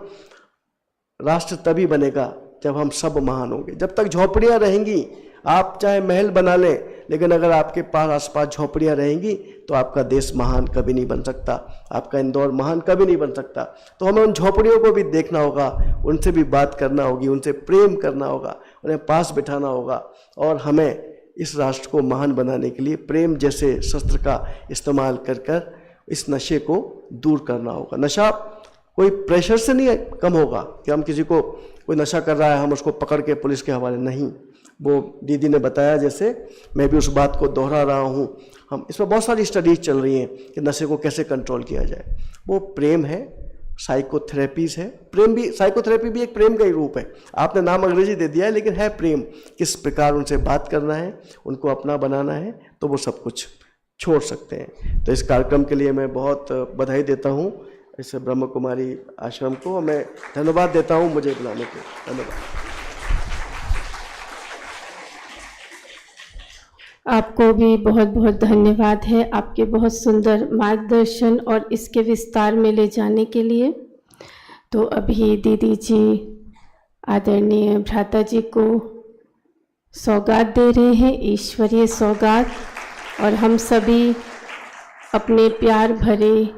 राष्ट्र तभी बनेगा जब हम सब महान होंगे। जब तक झोपड़ियाँ रहेंगी, आप चाहे महल बना लें, लेकिन अगर आपके पास आसपास झोपड़ियाँ रहेंगी तो आपका देश महान कभी नहीं बन सकता, आपका इंदौर महान कभी नहीं बन सकता। तो हमें उन झोपड़ियों को भी देखना होगा, उनसे भी बात करना होगी, उनसे प्रेम करना होगा, उन्हें पास बिठाना होगा, और हमें इस राष्ट्र को महान बनाने के लिए प्रेम जैसे शस्त्र का इस्तेमाल कर कर इस नशे को दूर करना होगा। नशा कोई प्रेशर से नहीं कम होगा कि हम किसी को, कोई नशा कर रहा है हम उसको पकड़ के पुलिस के हवाले, नहीं। वो दीदी ने बताया, जैसे मैं भी उस बात को दोहरा रहा हूँ, हम इसमें बहुत सारी स्टडीज चल रही हैं कि नशे को कैसे कंट्रोल किया जाए। वो प्रेम है, साइकोथेरेपीज है, प्रेम भी, साइकोथेरेपी भी एक प्रेम का ही रूप है। आपने नाम अंग्रेजी दे दिया है, लेकिन है प्रेम। किस प्रकार उनसे बात करना है, उनको अपना बनाना है, तो वो सब कुछ छोड़ सकते हैं। तो इस कार्यक्रम के लिए मैं बहुत बधाई देता हूँ इस ब्रह्म कुमारी आश्रम को, मैं धन्यवाद देता हूँ मुझे बुलाने के। धन्यवाद। आपको भी बहुत बहुत धन्यवाद है, आपके बहुत सुंदर मार्गदर्शन और इसके विस्तार में ले जाने के लिए। तो अभी दीदी जी आदरणीय भ्राता जी को सौगात दे रहे हैं, ईश्वरीय सौगात, और हम सभी अपने प्यार भरे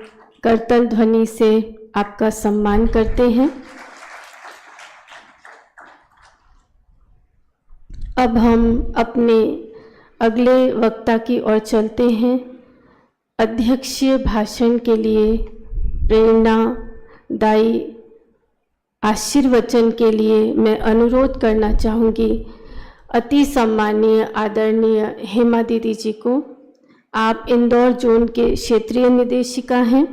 करतल ध्वनि से आपका सम्मान करते हैं। अब हम अपने अगले वक्ता की ओर चलते हैं। अध्यक्षीय भाषण के लिए, प्रेरणादायी आशीर्वचन के लिए मैं अनुरोध करना चाहूँगी अति सम्मानीय आदरणीय हेमा दीदी जी को। आप इंदौर जोन के क्षेत्रीय निदेशिका हैं।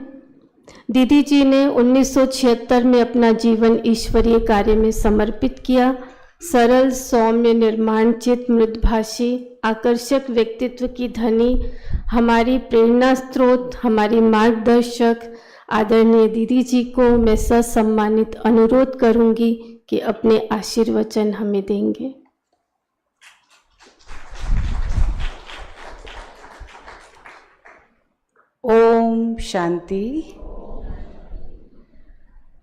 दीदी जी ने 1976 में अपना जीवन ईश्वरीय कार्य में समर्पित किया। सरल, सौम्य, निर्माणचित, मृदभाषी, आकर्षक व्यक्तित्व की धनी, हमारी प्रेरणा स्रोत, हमारी मार्गदर्शक आदरणीय दीदी जी को मैं ससम्मानित अनुरोध करूंगी कि अपने आशीर्वचन हमें देंगे। ओम शांति।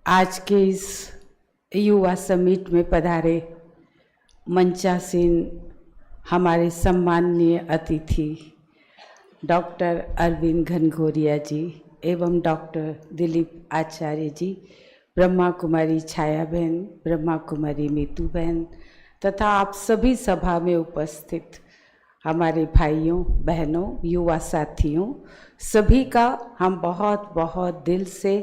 आज के इस युवा समिट में पधारे मंचासीन हमारे सम्माननीय अतिथि डॉक्टर अरविंद घनघोरिया जी एवं डॉक्टर दिलीप आचार्य जी, ब्रह्मा कुमारी छाया बहन, ब्रह्मा कुमारी मीतू बहन तथा आप सभी सभा में उपस्थित हमारे भाइयों बहनों, युवा साथियों, सभी का हम बहुत बहुत दिल से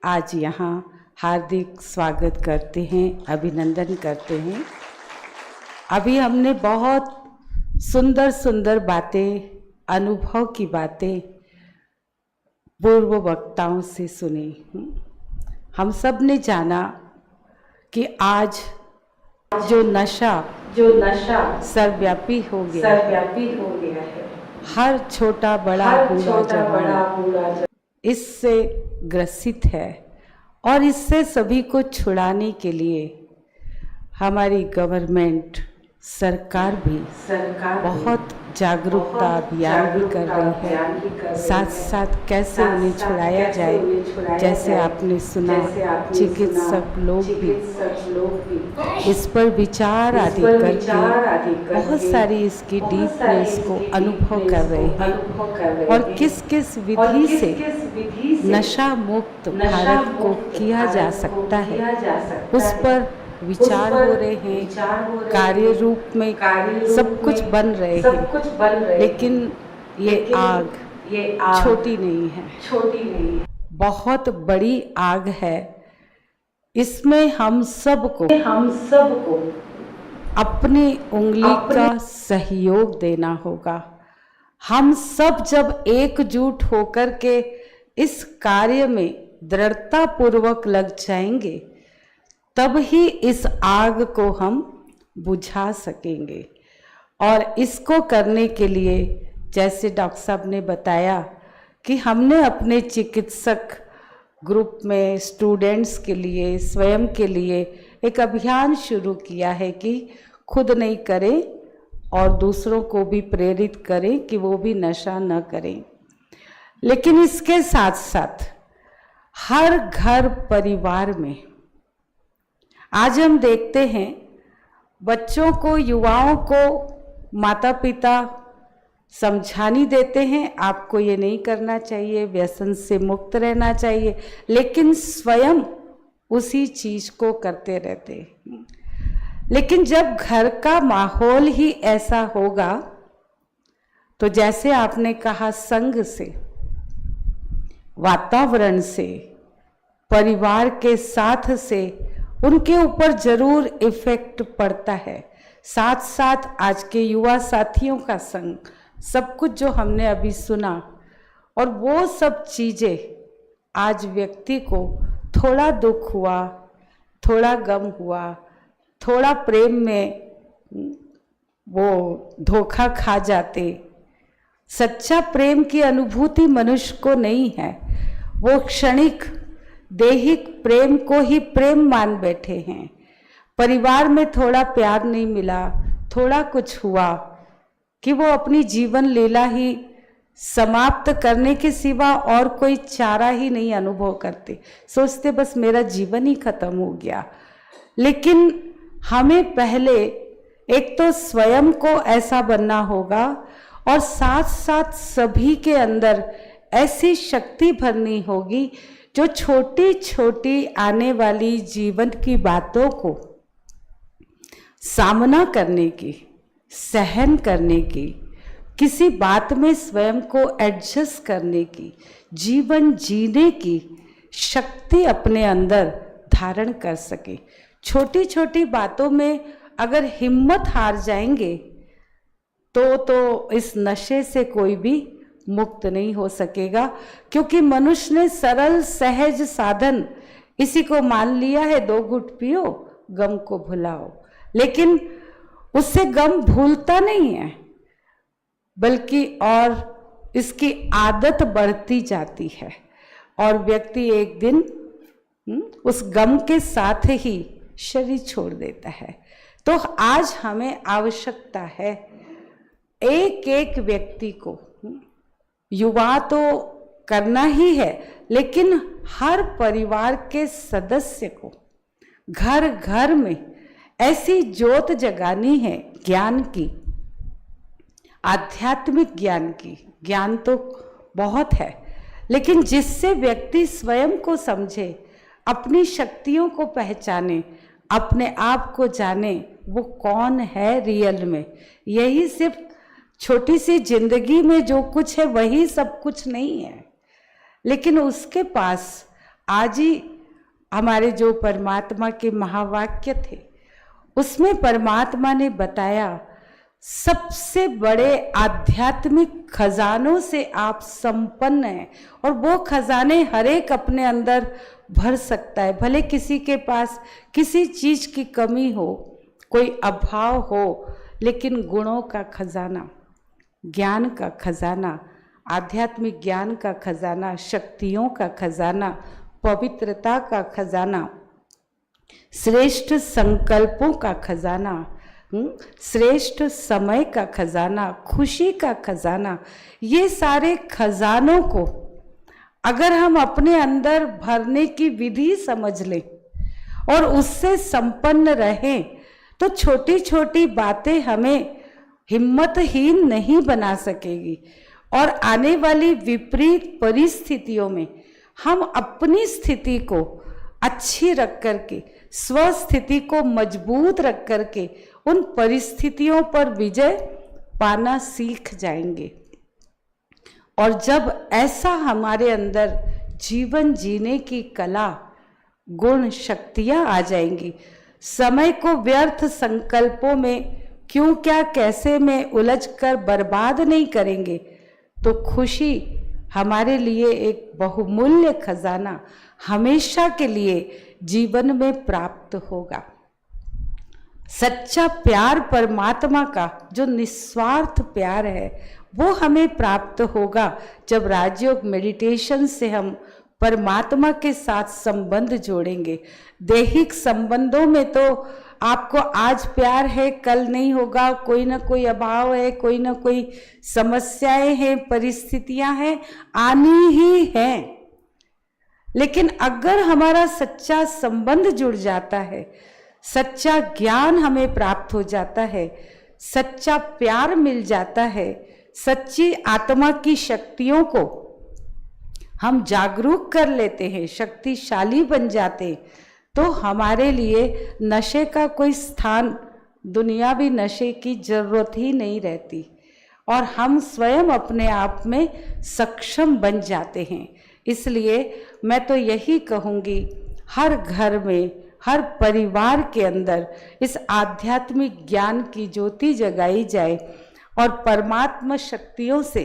आज यहाँ हार्दिक स्वागत करते हैं, अभिनंदन करते हैं। अभी हमने बहुत सुंदर सुंदर बातें, अनुभव की बातें पूर्व वक्ताओं से सुनी। हम सब ने जाना कि आज जो नशा सर्वव्यापी हो गया है, हर छोटा बड़ा बूढ़ा इससे ग्रसित है, और इससे सभी को छुड़ाने के लिए हमारी गवर्नमेंट सरकार भी बहुत जागरूकता अभियान भी कर रही है। साथ साथ कैसे उन्हें छुड़ाया जाए, जैसे आपने सुना चिकित्सक लोग भी इस पर विचार आदि करके बहुत सारी इसकी डीपनेस को अनुभव कर रहे हैं, और किस किस विधि से नशा मुक्त भारत को किया जा सकता है उस पर विचार हो रहे हैं, कार्य रूप में सब कुछ बन रहे हैं। लेकिन ये आग छोटी नहीं है, बहुत बड़ी आग है, इसमें हम सबको अपनी उंगली का सहयोग देना होगा। हम सब जब एकजुट होकर के इस कार्य में दृढ़ता पूर्वक लग जाएंगे, तब ही इस आग को हम बुझा सकेंगे। और इसको करने के लिए जैसे डॉक्टर साहब ने बताया कि हमने अपने चिकित्सक ग्रुप में स्टूडेंट्स के लिए, स्वयं के लिए एक अभियान शुरू किया है कि खुद नहीं करें और दूसरों को भी प्रेरित करें कि वो भी नशा न करें। लेकिन इसके साथ साथ हर घर परिवार में आज हम देखते हैं बच्चों को, युवाओं को माता पिता समझानी देते हैं आपको ये नहीं करना चाहिए, व्यसन से मुक्त रहना चाहिए, लेकिन स्वयं उसी चीज को करते रहते हैं। लेकिन जब घर का माहौल ही ऐसा होगा तो जैसे आपने कहा, संग से, वातावरण से, परिवार के साथ से उनके ऊपर जरूर इफेक्ट पड़ता है। साथ साथ आज के युवा साथियों का संग, सब कुछ जो हमने अभी सुना, और वो सब चीज़ें आज व्यक्ति को थोड़ा दुख हुआ, थोड़ा गम हुआ, थोड़ा प्रेम में वो धोखा खा जाते। सच्चा प्रेम की अनुभूति मनुष्य को नहीं है, वो क्षणिक दैहिक प्रेम को ही प्रेम मान बैठे हैं। परिवार में थोड़ा प्यार नहीं मिला, थोड़ा कुछ हुआ कि वो अपनी जीवन लीला ही समाप्त करने के सिवा और कोई चारा ही नहीं अनुभव करते, सोचते बस मेरा जीवन ही खत्म हो गया। लेकिन हमें पहले एक तो स्वयं को ऐसा बनना होगा और साथ साथ सभी के अंदर ऐसी शक्ति भरनी होगी जो छोटी छोटी आने वाली जीवन की बातों को सामना करने की, सहन करने की, किसी बात में स्वयं को एडजस्ट करने की, जीवन जीने की शक्ति अपने अंदर धारण कर सके। छोटी छोटी बातों में अगर हिम्मत हार जाएंगे तो इस नशे से कोई भी मुक्त नहीं हो सकेगा, क्योंकि मनुष्य ने सरल सहज साधन इसी को मान लिया है, 2 घूंट पियो गम को भुलाओ। लेकिन उससे गम भूलता नहीं है, बल्कि और इसकी आदत बढ़ती जाती है और व्यक्ति एक दिन उस गम के साथ ही शरीर छोड़ देता है। तो आज हमें आवश्यकता है एक एक व्यक्ति को, युवा तो करना ही है, लेकिन हर परिवार के सदस्य को घर घर में ऐसी ज्योत जगानी है ज्ञान की, आध्यात्मिक ज्ञान की। ज्ञान तो बहुत है, लेकिन जिससे व्यक्ति स्वयं को समझे, अपनी शक्तियों को पहचाने, अपने आप को जाने, वो कौन है रियल में। यही सिर्फ छोटी सी जिंदगी में जो कुछ है वही सब कुछ नहीं है, लेकिन उसके पास आज ही हमारे जो परमात्मा के महावाक्य थे उसमें परमात्मा ने बताया सबसे बड़े आध्यात्मिक खजानों से आप संपन्न हैं, और वो खजाने हर एक अपने अंदर भर सकता है। भले किसी के पास किसी चीज की कमी हो, कोई अभाव हो, लेकिन गुणों का खजाना, ज्ञान का खजाना, आध्यात्मिक ज्ञान का खजाना, शक्तियों का खजाना, पवित्रता का खजाना, श्रेष्ठ संकल्पों का खजाना, श्रेष्ठ समय का खजाना, खुशी का खजाना, ये सारे खजानों को अगर हम अपने अंदर भरने की विधि समझ लें और उससे संपन्न रहें, तो छोटी छोटी बातें हमें हिम्मतहीन नहीं बना सकेगी। और आने वाली विपरीत परिस्थितियों में हम अपनी स्थिति को अच्छी रख करके, स्वस्थिति को मजबूत रख करके उन परिस्थितियों पर विजय पाना सीख जाएंगे। और जब ऐसा हमारे अंदर जीवन जीने की कला गुण शक्तियां आ जाएंगी। समय को व्यर्थ संकल्पों में क्यों क्या कैसे में उलझकर बर्बाद नहीं करेंगे तो खुशी हमारे लिए एक बहुमूल्य खजाना हमेशा के लिए जीवन में प्राप्त होगा। सच्चा प्यार परमात्मा का जो निस्वार्थ प्यार है वो हमें प्राप्त होगा जब राजयोग मेडिटेशन से हम परमात्मा के साथ संबंध जोड़ेंगे। दैहिक संबंधों में तो आपको आज प्यार है कल नहीं होगा, कोई ना कोई अभाव है, कोई ना कोई समस्याएं हैं, परिस्थितियां हैं, आनी ही हैं। लेकिन अगर हमारा सच्चा संबंध जुड़ जाता है, सच्चा ज्ञान हमें प्राप्त हो जाता है, सच्चा प्यार मिल जाता है, सच्ची आत्मा की शक्तियों को हम जागरूक कर लेते हैं, शक्तिशाली बन जाते, तो हमारे लिए नशे का कोई स्थान, दुनियावी नशे की जरूरत ही नहीं रहती और हम स्वयं अपने आप में सक्षम बन जाते हैं। इसलिए मैं तो यही कहूँगी, हर घर में, हर परिवार के अंदर इस आध्यात्मिक ज्ञान की ज्योति जगाई जाए और परमात्मा शक्तियों से,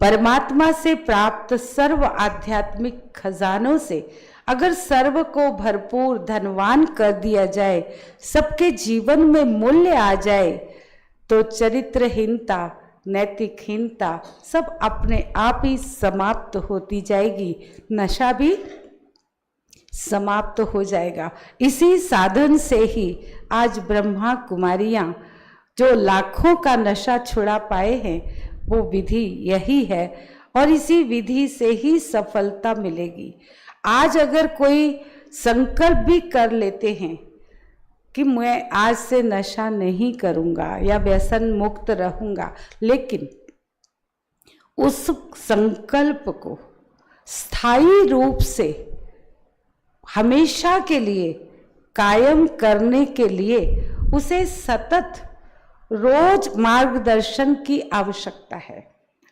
परमात्मा से प्राप्त सर्व आध्यात्मिक खजानों से अगर सर्व को भरपूर धनवान कर दिया जाए, सबके जीवन में मूल्य आ जाए, तो चरित्रहीनता, नैतिकहीनता सब अपने आप ही समाप्त होती जाएगी, नशा भी समाप्त हो जाएगा। इसी साधन से ही आज ब्रह्मा कुमारियां जो लाखों का नशा छुड़ा पाए हैं, वो विधि यही है और इसी विधि से ही सफलता मिलेगी। आज अगर कोई संकल्प भी कर लेते हैं कि मैं आज से नशा नहीं करूंगा या व्यसन मुक्त रहूंगा, लेकिन उस संकल्प को स्थायी रूप से हमेशा के लिए कायम करने के लिए उसे सतत रोज मार्गदर्शन की आवश्यकता है,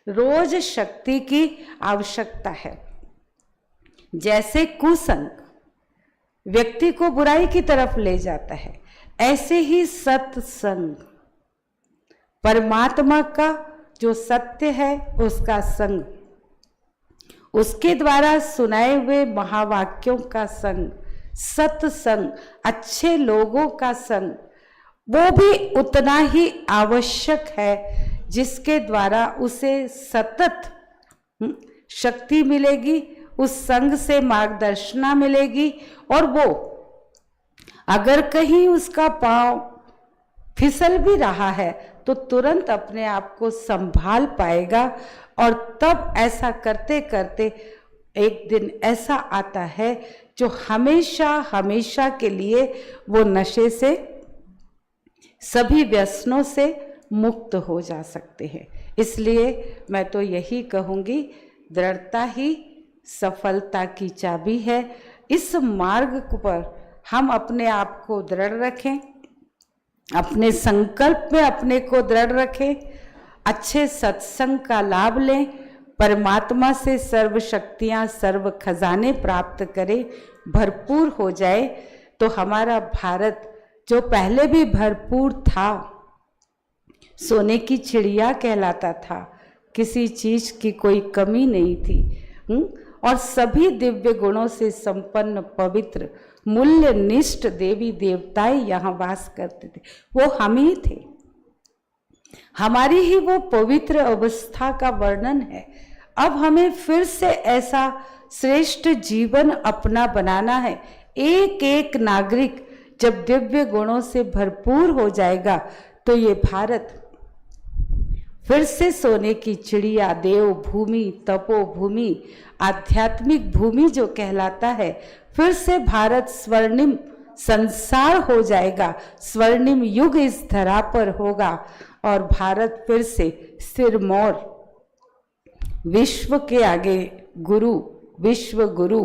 रोज शक्ति की आवश्यकता है। जैसे कुसंग व्यक्ति को बुराई की तरफ ले जाता है, ऐसे ही सत्संग परमात्मा का जो सत्य है उसका संग, उसके द्वारा सुनाए हुए महावाक्यों का संग, सत्संग, अच्छे लोगों का संग, वो भी उतना ही आवश्यक है जिसके द्वारा उसे सतत शक्ति मिलेगी, उस संग से मार्गदर्शना मिलेगी और वो अगर कहीं उसका पांव फिसल भी रहा है तो तुरंत अपने आप को संभाल पाएगा और तब ऐसा करते करते एक दिन ऐसा आता है जो हमेशा हमेशा के लिए वो नशे से, सभी व्यसनों से मुक्त हो जा सकते हैं। इसलिए मैं तो यही कहूँगी, दृढ़ता ही सफलता की चाबी है। इस मार्ग पर हम अपने आप को दृढ़ रखें, अपने संकल्प में अपने को दृढ़ रखें, अच्छे सत्संग का लाभ लें, परमात्मा से सर्व शक्तियाँ, सर्व खजाने प्राप्त करें, भरपूर हो जाए तो हमारा भारत जो पहले भी भरपूर था, सोने की चिड़िया कहलाता था, किसी चीज की कोई कमी नहीं थी और सभी दिव्य गुणों से संपन्न पवित्र मूल्यनिष्ठ देवी देवताएं यहाँ वास करते थे, वो हम ही थे। हमारी ही वो पवित्र अवस्था का वर्णन है। अब हमें फिर से ऐसा श्रेष्ठ जीवन अपना बनाना है। एक एक नागरिक जब दिव्य गुणों से भरपूर हो जाएगा तो ये भारत फिर से सोने की चिड़िया, देव भूमि, तपोभूमि, आध्यात्मिक भूमि जो कहलाता है, फिर से भारत स्वर्णिम संसार हो जाएगा, स्वर्णिम युग इस धरा पर होगा और भारत फिर से सिरमौर, विश्व के आगे गुरु, विश्व गुरु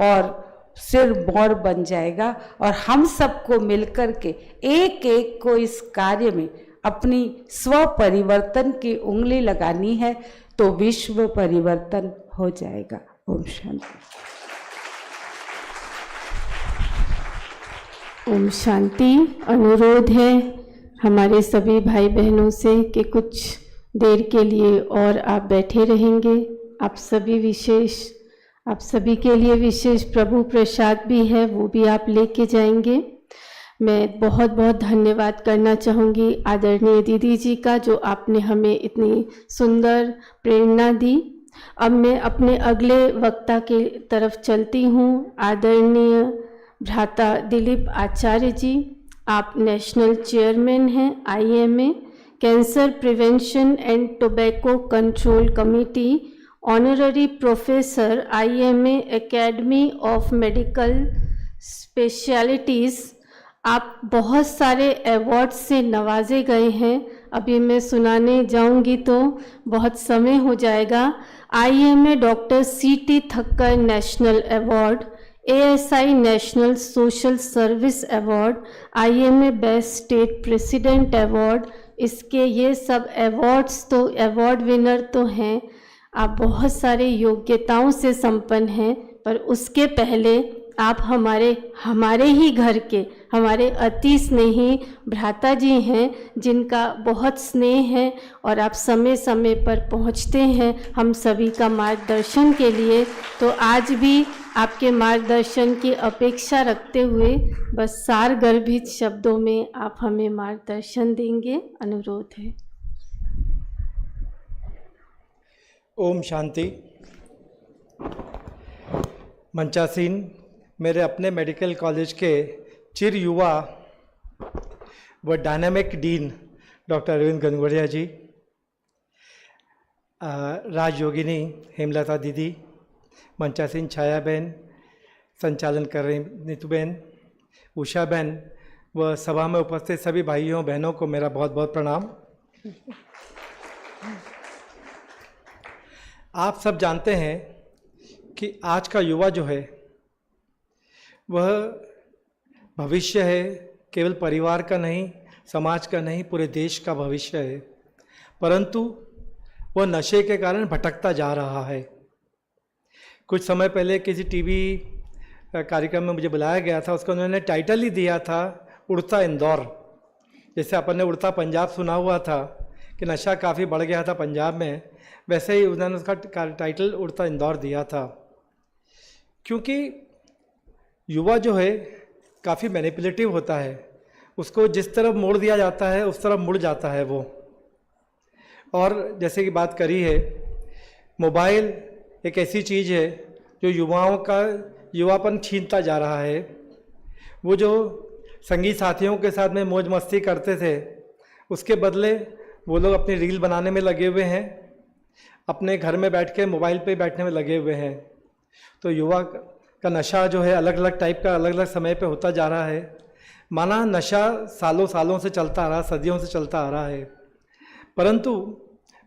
और सिरमौर बन जाएगा। और हम सबको मिलकर के एक एक को इस कार्य में अपनी स्व परिवर्तन की उंगली लगानी है तो विश्व परिवर्तन हो जाएगा। ओम शांति। ओम शांति। अनुरोध है हमारे सभी भाई बहनों से कि कुछ देर के लिए और आप बैठे रहेंगे। आप सभी के लिए विशेष प्रभु प्रसाद भी है, वो भी आप लेके जाएंगे। मैं बहुत बहुत धन्यवाद करना चाहूँगी आदरणीय दीदी जी का, जो आपने हमें इतनी सुंदर प्रेरणा दी। अब मैं अपने अगले वक्ता के तरफ चलती हूँ। आदरणीय भ्राता दिलीप आचार्य जी, आप नेशनल चेयरमैन हैं IMA cancer prevention and tobacco control committee, honorary professor IMA academy of medical specialities. आप बहुत सारे अवार्ड से नवाजे गए हैं। अभी मैं सुनाने जाऊंगी तो बहुत समय हो जाएगा। IMA doctor CT Thakkar national award, ASI national social service award, IMA best state president award. इसके ये सब अवार्ड्स तो अवार्ड विनर तो हैं। आप बहुत सारे योग्यताओं से संपन्न हैं, पर उसके पहले आप हमारे ही घर के हमारे अति स्नेही भ्राता जी हैं, जिनका बहुत स्नेह है और आप समय समय पर पहुंचते हैं हम सभी का मार्गदर्शन के लिए। तो आज भी आपके मार्गदर्शन की अपेक्षा रखते हुए बस सारगर्भित शब्दों में आप हमें मार्गदर्शन देंगे, अनुरोध है। ओम शांति। मंचासीन मेरे अपने मेडिकल कॉलेज के चिर युवा व डायनामिक डीन डॉक्टर अरविंद गंगोरिया जी, राजयोगिनी हेमलता दीदी, मंचासीन छाया बहन, संचालन कर रही नीतू बहन, उषा बहन व सभा में उपस्थित सभी भाइयों बहनों को मेरा बहुत बहुत प्रणाम। आप सब जानते हैं कि आज का युवा जो है वह भविष्य है, केवल परिवार का नहीं, समाज का नहीं, पूरे देश का भविष्य है। परंतु वह नशे के कारण भटकता जा रहा है। कुछ समय पहले किसी टीवी कार्यक्रम में मुझे बुलाया गया था, उसका उन्होंने टाइटल ही दिया था उड़ता इंदौर। जैसे अपन ने उड़ता पंजाब सुना हुआ था कि नशा काफ़ी बढ़ गया था पंजाब में, वैसे ही उन्होंने उसका टाइटल उड़ता इंदौर दिया था। क्योंकि युवा जो है काफ़ी मैनिपुलेटिव होता है, उसको जिस तरफ मोड़ दिया जाता है उस तरफ मुड़ जाता है वो। और जैसे कि बात करी है, मोबाइल एक ऐसी चीज़ है जो युवाओं का युवापन छीनता जा रहा है। वो जो संगी साथियों के साथ में मौज मस्ती करते थे, उसके बदले वो लोग अपनी रील बनाने में लगे हुए हैं, अपने घर में बैठ के मोबाइल पे बैठने में लगे हुए हैं। तो युवा का नशा जो है अलग अलग टाइप का अलग अलग समय पे होता जा रहा है। माना नशा सालों सालों से चलता आ रहा, सदियों से चलता आ रहा है। परंतु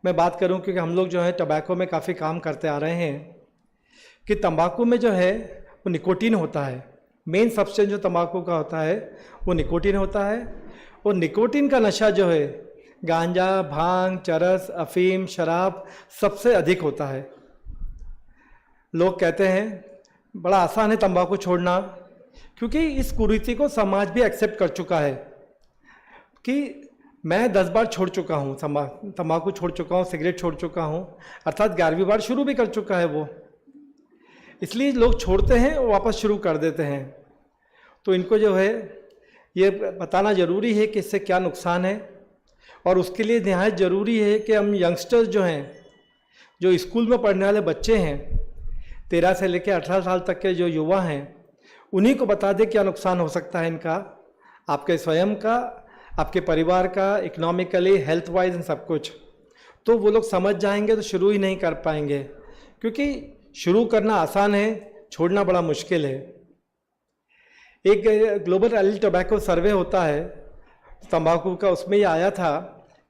मैं बात करूं, क्योंकि हम लोग जो है टबैको में काफ़ी काम करते आ रहे हैं, कि तंबाकू में जो है वो निकोटीन होता है। मेन सब्सटेंस जो तंबाकू का होता है वो निकोटीन होता है। और निकोटीन का नशा जो है गांजा, भांग, चरस, अफीम, शराब सबसे अधिक होता है। लोग कहते हैं बड़ा आसान है तंबाकू छोड़ना, क्योंकि इस कुरीति को समाज भी एक्सेप्ट कर चुका है कि मैं 10 बार छोड़ चुका हूँ, तंबाकू छोड़ चुका हूँ, सिगरेट छोड़ चुका हूँ, अर्थात 11वीं बार शुरू भी कर चुका है वो। इसलिए लोग छोड़ते हैं और वापस शुरू कर देते हैं। तो इनको जो है ये बताना ज़रूरी है कि इससे क्या नुकसान है, और उसके लिए निहायत ज़रूरी है कि हम यंगस्टर्स जो हैं, जो स्कूल में पढ़ने वाले बच्चे हैं, 13 से लेकर 18 साल तक के जो युवा हैं, उन्हीं को बता दें क्या नुकसान हो सकता है इनका, आपके स्वयं का, आपके परिवार का, इकोनॉमिकली, हेल्थ वाइज, इन सब कुछ। तो वो लोग समझ जाएंगे तो शुरू ही नहीं कर पाएंगे, क्योंकि शुरू करना आसान है, छोड़ना बड़ा मुश्किल है। एक ग्लोबल एडल्ट टोबैको सर्वे होता है तंबाकू का, उसमें ये आया था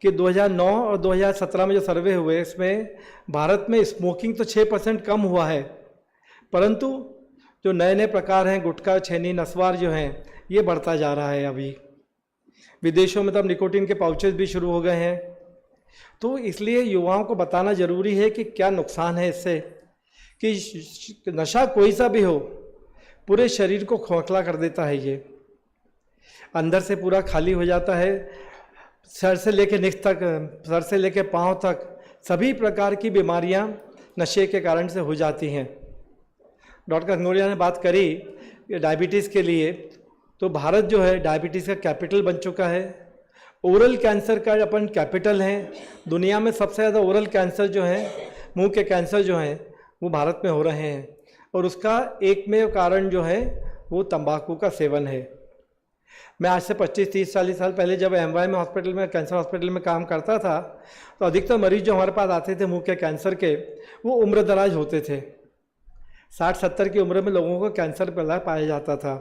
कि 2009 और 2017 में जो सर्वे हुए, इसमें भारत में स्मोकिंग तो 6% कम हुआ है, परंतु जो नए नए प्रकार हैं, गुटखा, छेनी, नस्वार जो हैं, ये बढ़ता जा रहा है। अभी विदेशों में तो अब निकोटीन के पाउचेस भी शुरू हो गए हैं। तो इसलिए युवाओं को बताना ज़रूरी है कि क्या नुकसान है इससे, कि नशा कोई सा भी हो पूरे शरीर को खोखला कर देता है ये। अंदर से पूरा खाली हो जाता है। सर से लेके निच तक, सर से लेके पाँव तक सभी प्रकार की बीमारियां नशे के कारण से हो जाती हैं। डॉक्टर घनघोरिया ने बात करी डायबिटीज़ के लिए, तो भारत जो है डायबिटीज़ का कैपिटल बन चुका है। ओरल कैंसर का अपन कैपिटल हैं। दुनिया में सबसे ज़्यादा ओरल कैंसर जो है, मुंह के कैंसर जो हैं, वो भारत में हो रहे हैं। और उसका एकमेव कारण जो है वो तंबाकू का सेवन है। मैं आज से 25-30-40 साल पहले जब एमवाई में हॉस्पिटल में, कैंसर हॉस्पिटल में काम करता था, तो अधिकतर मरीज जो हमारे पास आते थे मुंह के कैंसर के, वो उम्र दराज होते थे। 60-70 की उम्र में लोगों को कैंसर पाया जाता था।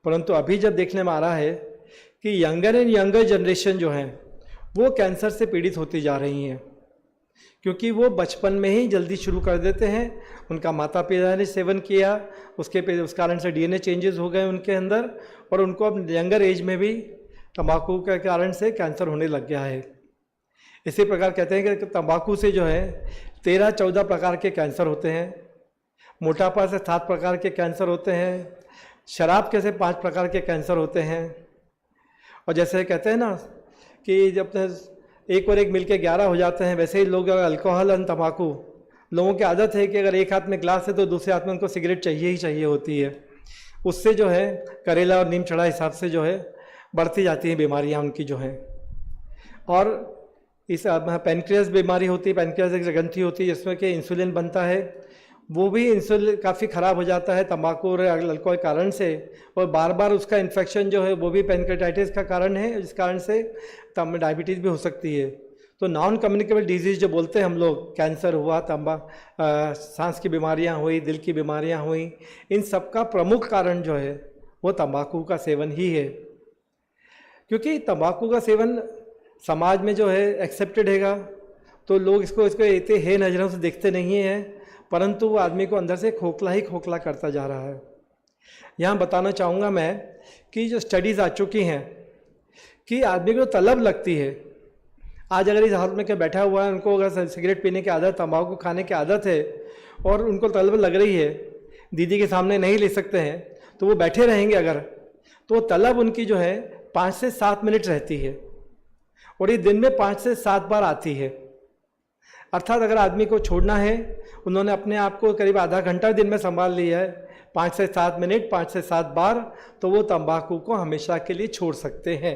परंतु अभी जब देखने में आ रहा है कि यंगर एंड यंगर जनरेशन जो है वो कैंसर से पीड़ित होती जा रही हैं, क्योंकि वो बचपन में ही जल्दी शुरू कर देते हैं। उनका माता पिता ने सेवन किया, उस कारण से डीएनए चेंजेस हो गए उनके अंदर, और उनको अब यंगर एज में भी तंबाकू के कारण से कैंसर होने लग गया है। इसी प्रकार कहते हैं कि तंबाकू से जो है 13-14 प्रकार के कैंसर होते हैं। मोटापा से 7 प्रकार के कैंसर होते हैं। शराब के से 5 प्रकार के कैंसर होते हैं। और जैसे कहते हैं ना कि जब एक और एक मिलके 11 हो जाते हैं, वैसे ही लोग अल्कोहल और तंबाकू, लोगों की आदत है कि अगर एक हाथ में ग्लास है तो दूसरे हाथ में उनको सिगरेट चाहिए ही चाहिए होती है। उससे जो है करेला और नीम चढ़ा हिसाब से जो है बढ़ती जाती हैं बीमारियां उनकी जो हैं। और इस पेनक्रियास बीमारी होती है, पेनक्रियास एक ग्रंथि होती है जिसमें कि इंसुलिन बनता है, वो भी इंसुलिन काफ़ी ख़राब हो जाता है तंबाकू और अल्कोहल के कारण से। और बार बार उसका इन्फेक्शन जो है वो भी पेनक्रेटाइटिस का कारण है, जिस कारण से डायबिटीज़ भी हो सकती है। तो नॉन कम्युनिकेबल डिजीज़ जो बोलते हैं हम लोग, कैंसर हुआ, सांस की बीमारियां हुई, दिल की बीमारियां हुई, इन सब का प्रमुख कारण जो है वो तंबाकू का सेवन ही है। क्योंकि तंबाकू का सेवन समाज में जो है एक्सेप्टेड हैगा, तो लोग इसको इतने हे नज़रों से देखते नहीं हैं, परंतु वो आदमी को अंदर से खोखला ही खोखला करता जा रहा है। यहाँ बताना चाहूँगा मैं कि जो स्टडीज़ आ चुकी हैं कि आदमी को तलब लगती है। आज अगर इस हालत में क्या बैठा हुआ है, उनको अगर सिगरेट पीने की आदत, तंबाकू खाने की आदत है और उनको तलब लग रही है, दीदी के सामने नहीं ले सकते हैं, तो वो बैठे रहेंगे अगर, तो तलब उनकी जो है 5 से 7 मिनट रहती है और ये दिन में 5 से 7 बार आती है। अर्थात अगर आदमी को छोड़ना है, उन्होंने अपने आप को करीब आधा घंटा दिन में संभाल लिया है, 5 से 7 मिनट, 5 से 7 बार, तो वो तंबाकू को हमेशा के लिए छोड़ सकते हैं।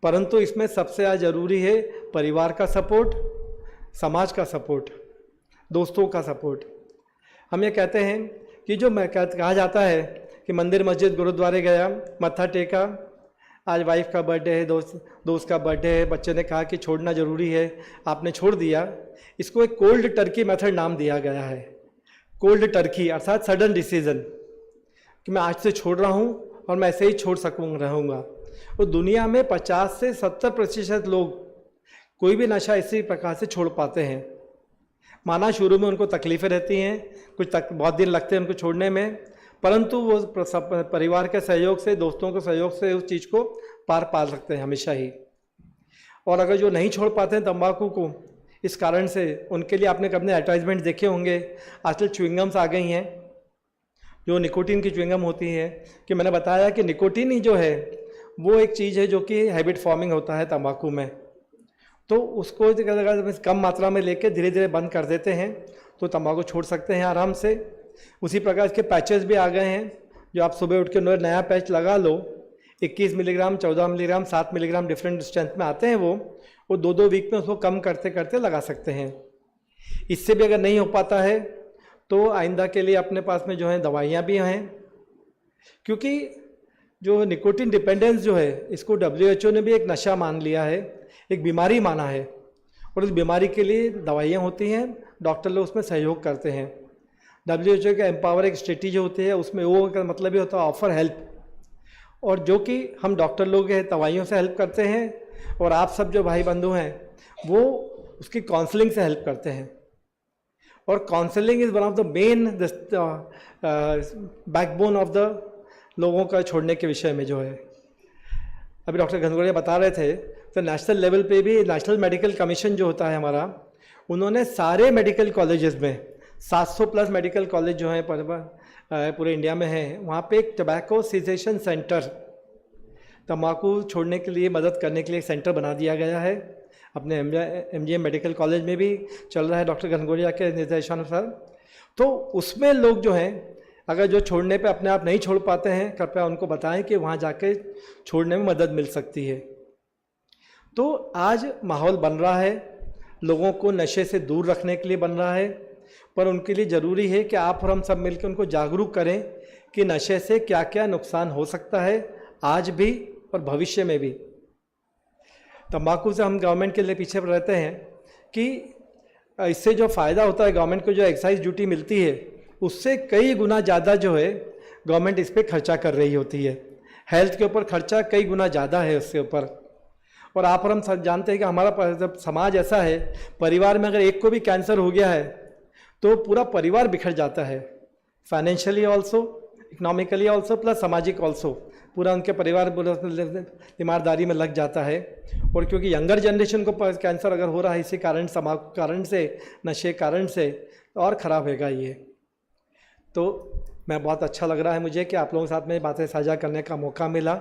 परंतु इसमें सबसे ज़्यादा ज़रूरी है परिवार का सपोर्ट, समाज का सपोर्ट, दोस्तों का सपोर्ट। हम ये कहते हैं कि जो कहा जाता है कि मंदिर मस्जिद गुरुद्वारे गया, मत्था टेका, आज वाइफ का बर्थडे है, दोस्त का बर्थडे है, बच्चे ने कहा कि छोड़ना ज़रूरी है, आपने छोड़ दिया। इसको एक कोल्ड टर्की मेथड नाम दिया गया है। कोल्ड टर्की अर्थात सडन डिसीजन, कि मैं आज से छोड़ रहा हूँ और मैं ऐसे ही छोड़ रहूँगा। और दुनिया में 50 से 70% लोग कोई भी नशा इसी प्रकार से छोड़ पाते हैं। माना शुरू में उनको तकलीफ़ें रहती हैं, बहुत दिन लगते हैं उनको छोड़ने में, परंतु वो परिवार के सहयोग से, दोस्तों के सहयोग से उस चीज़ को पार पा सकते हैं हमेशा ही। और अगर जो नहीं छोड़ पाते हैं तंबाकू को, इस कारण से उनके लिए आपने कभी एडवर्टाइजमेंट देखे होंगे, आजकल च्युइंगम्स आ गई हैं जो निकोटीन की च्युइंगम होती है, कि मैंने बताया कि निकोटीन ही जो है वो एक चीज़ है जो कि हैबिट फॉर्मिंग होता है तंबाकू में। तो उसको अगर कम मात्रा में लेके धीरे धीरे बंद कर देते हैं तो तंबाकू छोड़ सकते हैं आराम से। उसी प्रकार इसके पैचेस भी आ गए हैं, जो आप सुबह उठ के नया पैच लगा लो, 21 milligram, 14 milligram, 7 milligram different strength में आते हैं वो 2-2 वीक में उसको कम करते करते लगा सकते हैं। इससे भी अगर नहीं हो पाता है तो आइंदा के लिए अपने पास में जो है दवाइयाँ भी हैं, क्योंकि जो निकोटीन डिपेंडेंस जो है इसको WHO ने भी एक नशा मान लिया है, एक बीमारी माना है, और इस बीमारी के लिए दवाइयाँ होती हैं, डॉक्टर लोग उसमें सहयोग करते हैं। WHO का एम्पावर एक स्ट्रेटेजी होती है, उसमें वो का मतलब ही होता है ऑफर हेल्प, और जो कि हम डॉक्टर लोग हैं दवाइयों से हेल्प करते हैं, और आप सब जो भाई बंधु हैं वो उसकी काउंसलिंग से हेल्प करते हैं। और counselling is one of the main backbone of the लोगों का छोड़ने के विषय में जो है। अभी डॉक्टर घनघोरिया बता रहे थे, तो नेशनल लेवल पे भी नेशनल मेडिकल कमीशन जो होता है हमारा, उन्होंने सारे मेडिकल कॉलेजेस में 700+ मेडिकल कॉलेज जो हैं पूरे इंडिया में हैं, वहाँ पे एक टबैको सीजेशन सेंटर तंबाकू छोड़ने के लिए मदद करने के लिए एक सेंटर बना दिया गया है। अपने MGM मेडिकल कॉलेज में भी चल रहा है डॉक्टर घनघोरिया के निर्देशानुसार। तो उसमें लोग जो हैं अगर जो छोड़ने पे अपने आप नहीं छोड़ पाते हैं, कृपया उनको बताएं कि वहाँ जाके छोड़ने में मदद मिल सकती है। तो आज माहौल बन रहा है, लोगों को नशे से दूर रखने के लिए बन रहा है, पर उनके लिए ज़रूरी है कि आप और हम सब मिलकर उनको जागरूक करें कि नशे से क्या क्या नुकसान हो सकता है आज भी और भविष्य में भी। तंबाकू से हम गवर्नमेंट के लिए पीछे रहते हैं कि इससे जो फ़ायदा होता है, गवर्नमेंट को जो एक्साइज ड्यूटी मिलती है उससे कई गुना ज़्यादा जो है गवर्नमेंट इस पर खर्चा कर रही होती है। हेल्थ के ऊपर खर्चा कई गुना ज़्यादा है उसके ऊपर। और आप और हम सब जानते हैं कि हमारा जब समाज ऐसा है, परिवार में अगर एक को भी कैंसर हो गया है तो पूरा परिवार बिखर जाता है, financially also, economically also, plus सामाजिक ऑल्सो। पूरा उनके परिवार तीमारदारी में लग जाता है। और क्योंकि यंगर जनरेशन को कैंसर अगर हो रहा है इसी कारण से, नशे कारण से, तो और ख़राब होगा ये। तो मैं बहुत अच्छा लग रहा है मुझे कि आप लोगों के साथ में बातें साझा करने का मौका मिला।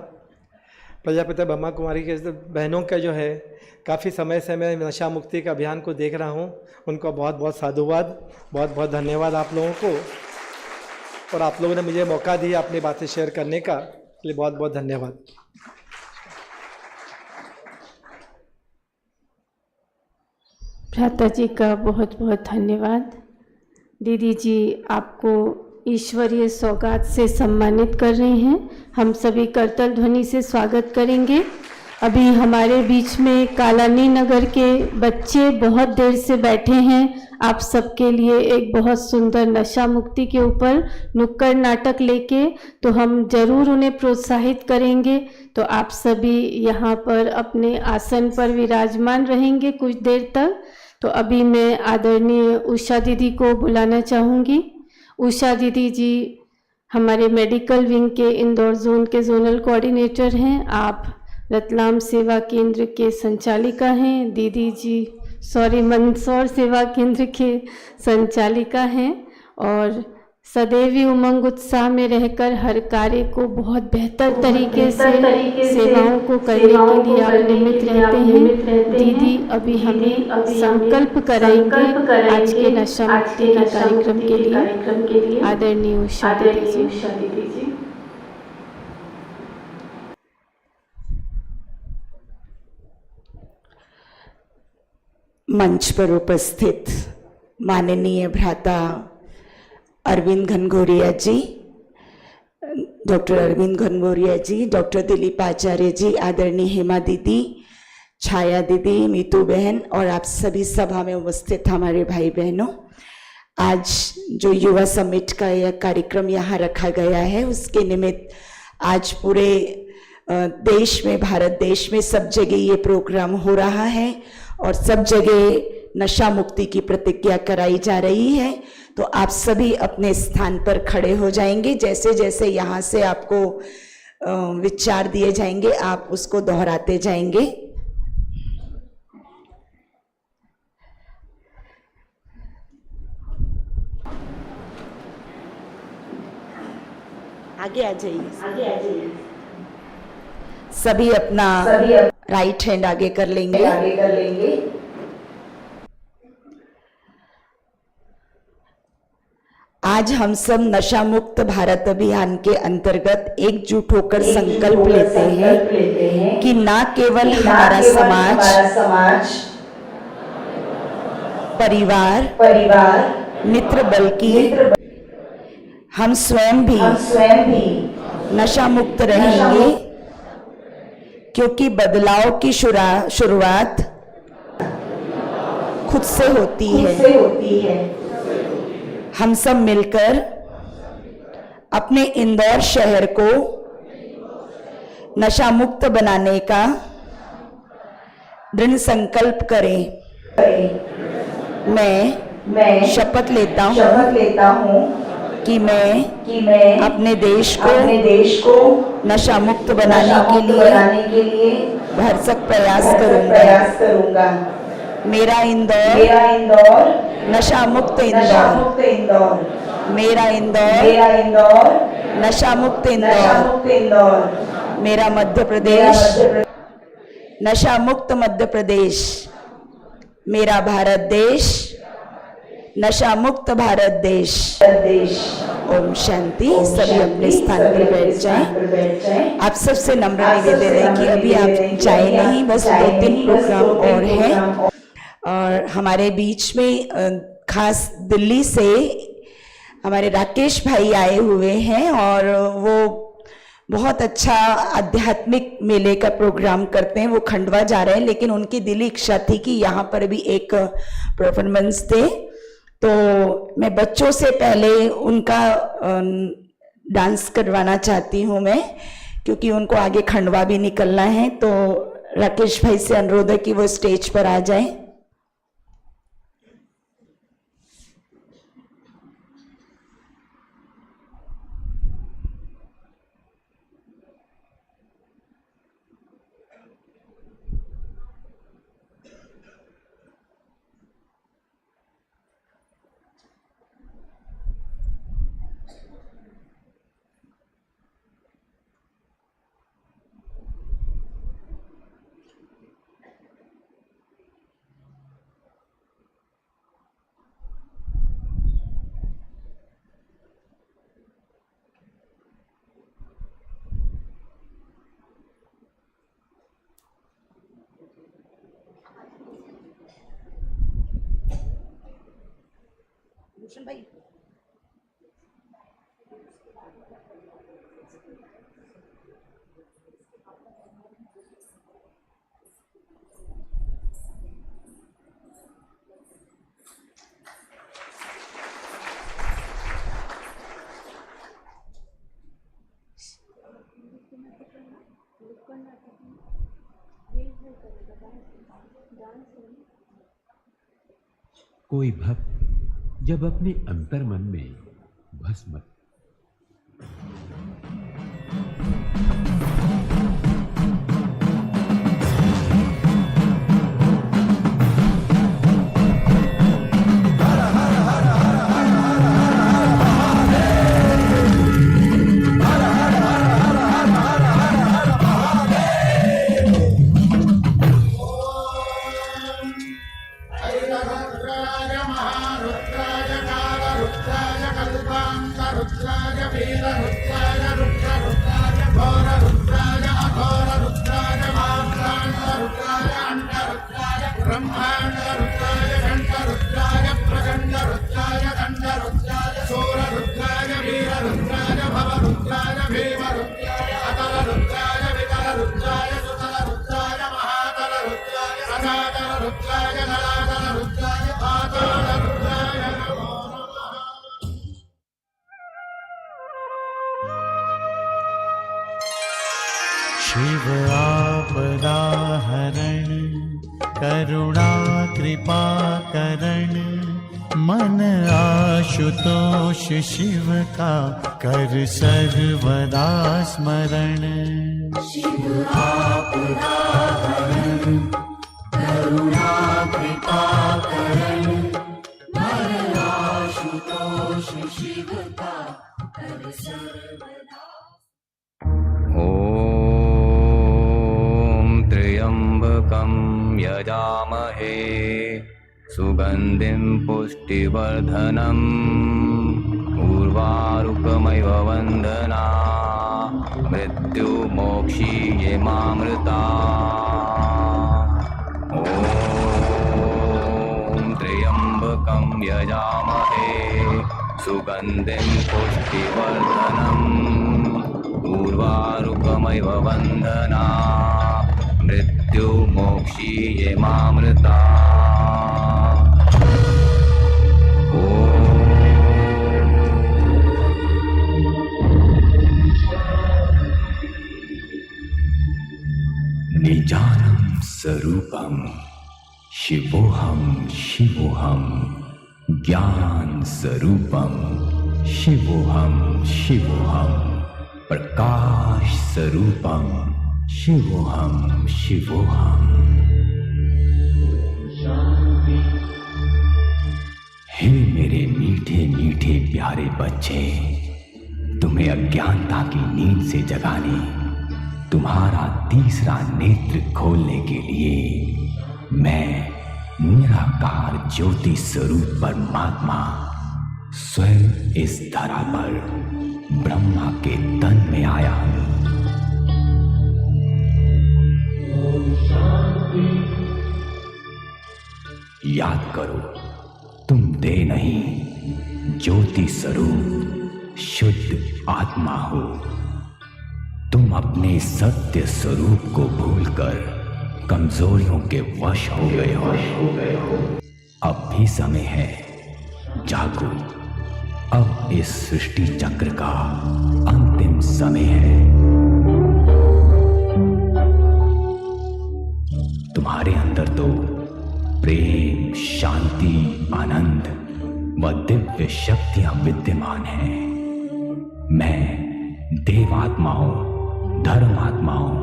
प्रजापिता ब्रह्मा कुमारी के बहनों का जो है काफ़ी समय से मैं नशा मुक्ति के अभियान को देख रहा हूँ, उनको बहुत बहुत साधुवाद, बहुत बहुत धन्यवाद आप लोगों को। और आप लोगों ने मुझे मौका दिया अपनी बातें शेयर करने का, इसलिए बहुत बहुत धन्यवाद। भ्राता जी का बहुत बहुत धन्यवाद। दीदी जी आपको ईश्वरीय सौगात से सम्मानित कर रहे हैं। हम सभी करतल ध्वनि से स्वागत करेंगे। अभी हमारे बीच में कालानी नगर के बच्चे बहुत देर से बैठे हैं। आप सबके लिए एक बहुत सुंदर नशा मुक्ति के ऊपर नुक्कड़ नाटक लेके, तो हम ज़रूर उन्हें प्रोत्साहित करेंगे। तो आप सभी यहाँ पर अपने आसन पर विराजमान रहेंगे कुछ देर तक। तो अभी मैं आदरणीय उषा दीदी को बुलाना चाहूँगी। उषा दीदी जी हमारे मेडिकल विंग के इंदौर जोन के जोनल कोऑर्डिनेटर हैं। आप रतलाम सेवा केंद्र के संचालिका हैं। दीदी जी मंदसौर सेवा केंद्र के संचालिका हैं और सदैव ही उमंग उत्साह में रहकर हर कार्य को बहुत बेहतर तरीके से सेवाओं को करने के लिए आप निमित्त रहते हैं। दीदी अभी हमें संकल्प कराएंगे आज के नशा मुक्ति के कार्यक्रम के लिए। आदरणीय उषा दीदी जी। मंच पर उपस्थित माननीय भ्राता अरविंद घनघोरिया जी, डॉक्टर अरविंद घनघोरिया जी, डॉक्टर दिलीप आचार्य जी, आदरणीय हेमा दीदी, छाया दीदी, मीतू बहन और आप सभी सभा में उपस्थित हमारे भाई बहनों, आज जो युवा समिट का यह कार्यक्रम यहाँ रखा गया है उसके निमित्त आज पूरे देश में, भारत देश में सब जगह ये प्रोग्राम हो रहा है और सब जगह नशा मुक्ति की प्रतिज्ञा कराई जा रही है। तो आप सभी अपने स्थान पर खड़े हो जाएंगे। जैसे जैसे यहाँ से आपको विचार दिए जाएंगे आप उसको दोहराते जाएंगे। आगे आ जाइए। सभी अपना राइट हैंड आगे कर लेंगे। आज हम सब नशा मुक्त भारत अभियान के अंतर्गत एकजुट होकर संकल्प लेते हैं कि ना केवल हमारा समाज, परिवार, मित्र बल्कि हम स्वयं भी नशा मुक्त रहेंगे, क्योंकि बदलाव की शुरुआत खुद से होती है। हम सब मिलकर अपने इंदौर शहर को नशा मुक्त बनाने का दृढ़ संकल्प करें। मैं शपथ लेता हूँ कि मैं अपने देश को नशा मुक्त बनाने के लिए भरसक प्रयास करूंगा। मेरा इंदौर नशा मुक्त इंदौर, मेरा इंदौर नशा मुक्त इंदौर, मेरा मध्य प्रदेश नशा मुक्त मध्य प्रदेश, मेरा भारत देश नशा मुक्त भारत देश। ओम शांति। सभी अपने स्थान पर बैठ जाएं। आप सबसे नम्र निवेदन है कि अभी आप जाए नहीं, बस 2-3 प्रोग्राम और हैं। और हमारे बीच में खास दिल्ली से हमारे राकेश भाई आए हुए हैं और वो बहुत अच्छा आध्यात्मिक मेले का प्रोग्राम करते हैं। वो खंडवा जा रहे हैं, लेकिन उनकी दिली इच्छा थी कि यहाँ पर भी एक परफॉर्मेंस दे। तो मैं बच्चों से पहले उनका डांस करवाना चाहती हूँ मैं, क्योंकि उनको आगे खंडवा भी निकलना है। तो राकेश भाई से अनुरोध है कि वो स्टेज पर आ जाएं। भाई कोई भक्त जब अपने अंतर मन में भस्म शिव आपदा हरण करुणा कृपा करण मन आशुतोष शिव का कर सर्वदा स्मरण। शिव आपदा हरण करुणा कृपा करण मन आशुतोष शिव का कर सर्वदा। त्र्यंबकं यजामहे सुगंधिं पुष्टिवर्धनम् उर्वारुकमिव वन्दना मृत्युमोक्षीये मामृता। ॐ त्र्यंबकं यजामहे सुगंधिं पुष्टिवर्धनम् उर्वारुकमिव वन्दना मृत्युमोक्षीये मामृता। निजानं स्वरूपं शिवोहं शिवोहं ज्ञान स्वरूपं शिवोहं शिवोहं प्रकाश स्वरूपं शिवोहं शिवोहं। हे मेरे मीठे मीठे प्यारे बच्चे, तुम्हें अज्ञानता की नींद से जगाने तुम्हारा तीसरा नेत्र खोलने के लिए मैं निराकार ज्योति स्वरूप परमात्मा स्वयं इस धरा पर ब्रह्मा के तन में आया हूं। याद करो, तुम देह नहीं, ज्योति स्वरूप शुद्ध आत्मा हो। तुम अपने सत्य स्वरूप को भूलकर कमजोरियों के वश हो गए हो। अब भी समय है, जागो। अब इस सृष्टि चक्र का अंतिम समय है। तुम्हारे अंदर तो प्रेम, शांति, आनंद व दिव्य शक्तियां विद्यमान हैं। मैं देवात्माओं, धर्मात्माओं,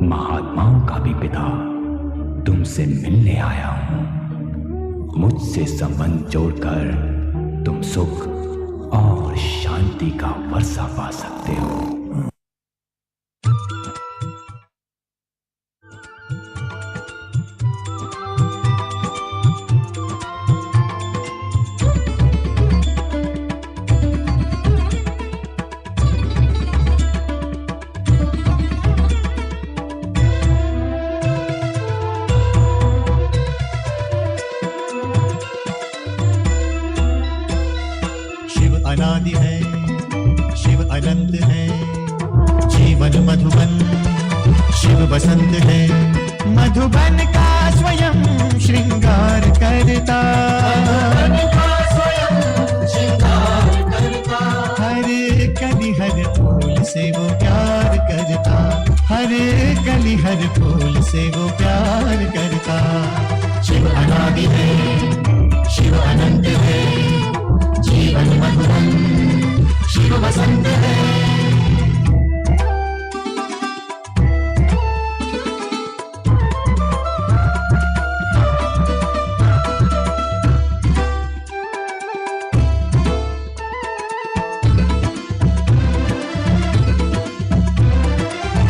महात्माओं का भी पिता तुमसे मिलने आया हूं। मुझसे संबंध जोड़कर तुम सुख और शांति का वर्षा पा सकते हो। अनादि है, शिव अनंत है, जीवन मधुबन, शिव बसंत है। मधुबन का स्वयं श्रृंगार करता, हर कली हर फूल से वो प्यार करता, हर कली हर फूल से वो प्यार करता। शिव अनादि है, शिव अनंत है, जीवन मधुबन, शिव बसंत है।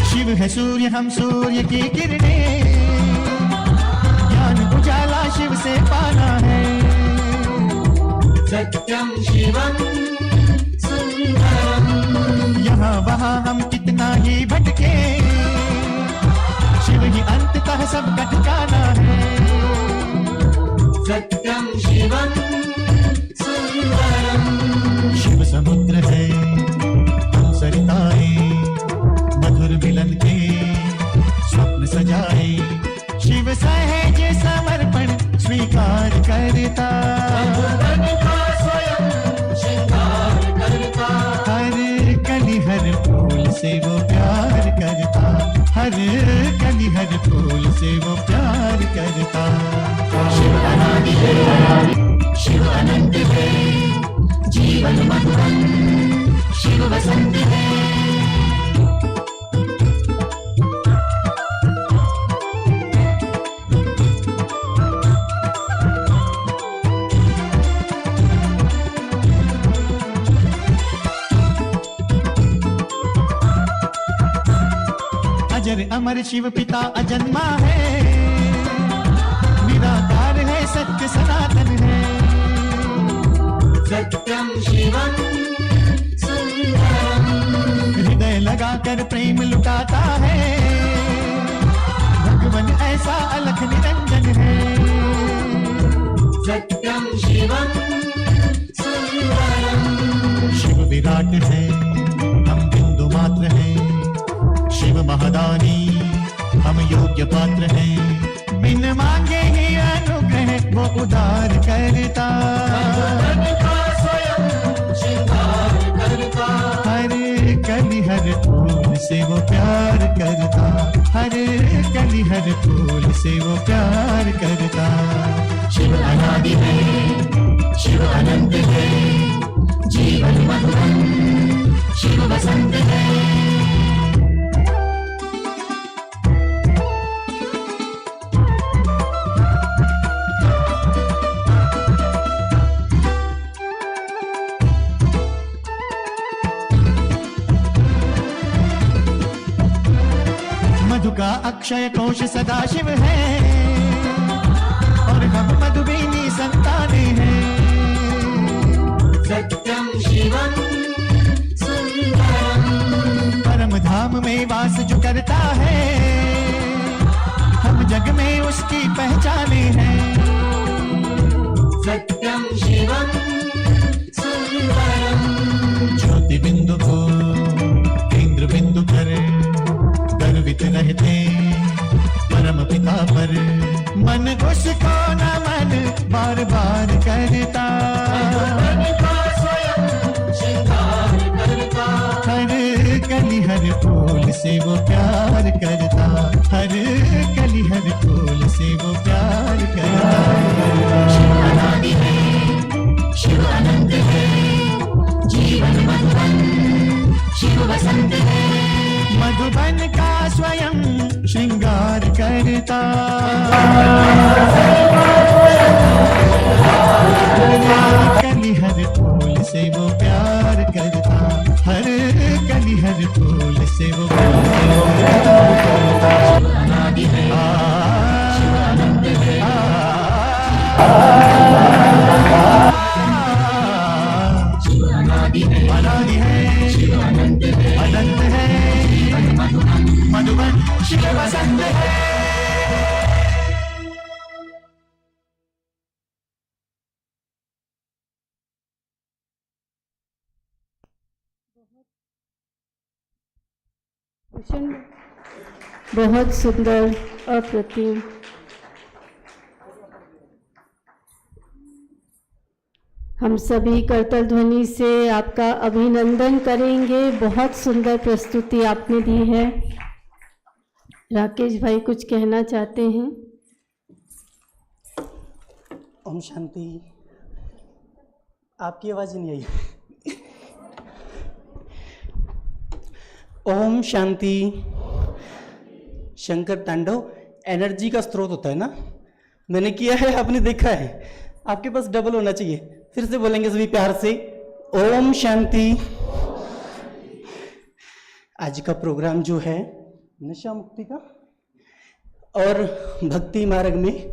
शिव है सूर्य, हम सूर्य की किरणें, ज्ञान उजाला शिव से पाना है। सत्यम शिवम सुंदरम, यहाँ वहाँ हम कितना ही भटके, शिव ही अंततः सबका ठिकाना है। सत्यम शिवम सुंदरम, शिव समुद्र है, हम सरिताएं, मधुर मिलन के स्वप्न सजाए। शिव सहज समर्पण स्वीकार करता, हर कली हर फूल से वो प्यार करता, हर कली हर फूल से वो प्यार करता। शिव अनादि है, शिव अनंत है, जीवन मधुबन, शिव बसंत है। अमर शिव पिता अजन्मा है, निराकार है, सत्य सनातन है। सत्यम शिवम सुंदरम, हृदय लगाकर प्रेम लुटाता है, भगवान ऐसा अलख निरंजन है। सत्यम शिवम सुंदरम, शिव विराट है, हम बिंदु मात्र हैं। शिव महादानी, हम योग्य पात्र हैं। बिन मांगे ही अनुग्रह वो उदार करता, हर कली हर फूल से वो प्यार करता, हर कली हर फूल से वो प्यार करता। शिव अनादि है, शिव अनंत है, जीवन मधुबन, शिव बसंत है। का अक्षय कोश सदाशिव है और हम मधुबेनी संताने हैं। सत्यम शिवम सुंदरम, परम धाम में वास जो करता है, हम जग में उसकी पहचाने हैं। सत्यम शिवम सुंदरम, ज्योति बिंदु को केंद्र बिंदु कर गर्वित रहते परम पिता पर, मन उसको नमन बार बार करता, हर कली हर फूल से वो प्यार करता, हर कली हर फूल से वो प्यार करता। शिव अनादि है, शिव अनंत है, जीवन मधुबन शिव वसंत है। मधुबन का स्वयं श्रृंगार करता, कली हर फूल से वो प्यार करता, हर कली हर फूल से वो प्यार करता। शिव अनादि है, शिव अनंत है, शिव अनादि है, अनादि है, शिव अनंत है, अनंत है, मधुबन शिव वसंत है। भूषण बहुत सुंदर, अप्रतिम। हम सभी करतल ध्वनि से आपका अभिनंदन करेंगे। बहुत सुंदर प्रस्तुति आपने दी है। राकेश भाई कुछ कहना चाहते हैं? ओम शांति। आपकी आवाज नहीं आई। ओम शांति। शंकर तांडव एनर्जी का स्रोत होता है ना, मैंने किया है, आपने देखा है। आपके पास डबल होना चाहिए। फिर से बोलेंगे सभी प्यार से, ओम शांति। आज का प्रोग्राम जो है नशा मुक्ति का और भक्ति मार्ग में,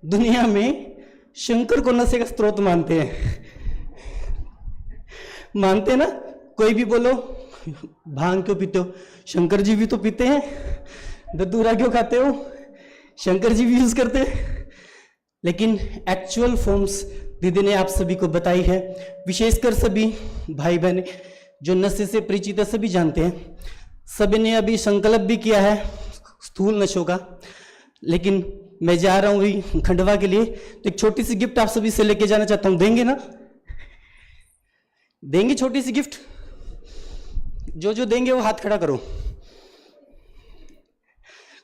दुनिया में शंकर को नशे का स्रोत मानते हैं। मानते हैं ना? कोई भी बोलो भांग क्यों पीते हो, शंकर जी भी तो पीते हैं। धतूरा क्यों खाते हो, शंकर जी भी यूज करते हैं। लेकिन एक्चुअल फॉर्म्स दीदी ने आप सभी को बताई है, विशेषकर सभी भाई बहन जो नशे से परिचित है सभी जानते हैं। सभी ने अभी संकल्प भी किया है स्थूल नशों का। लेकिन मैं जा रहा हूँ अभी खंडवा के लिए, तो एक छोटी सी गिफ्ट आप सभी से लेके जाना चाहता हूँ। देंगे ना? देंगे छोटी सी गिफ्ट? जो जो देंगे वो हाथ खड़ा करो।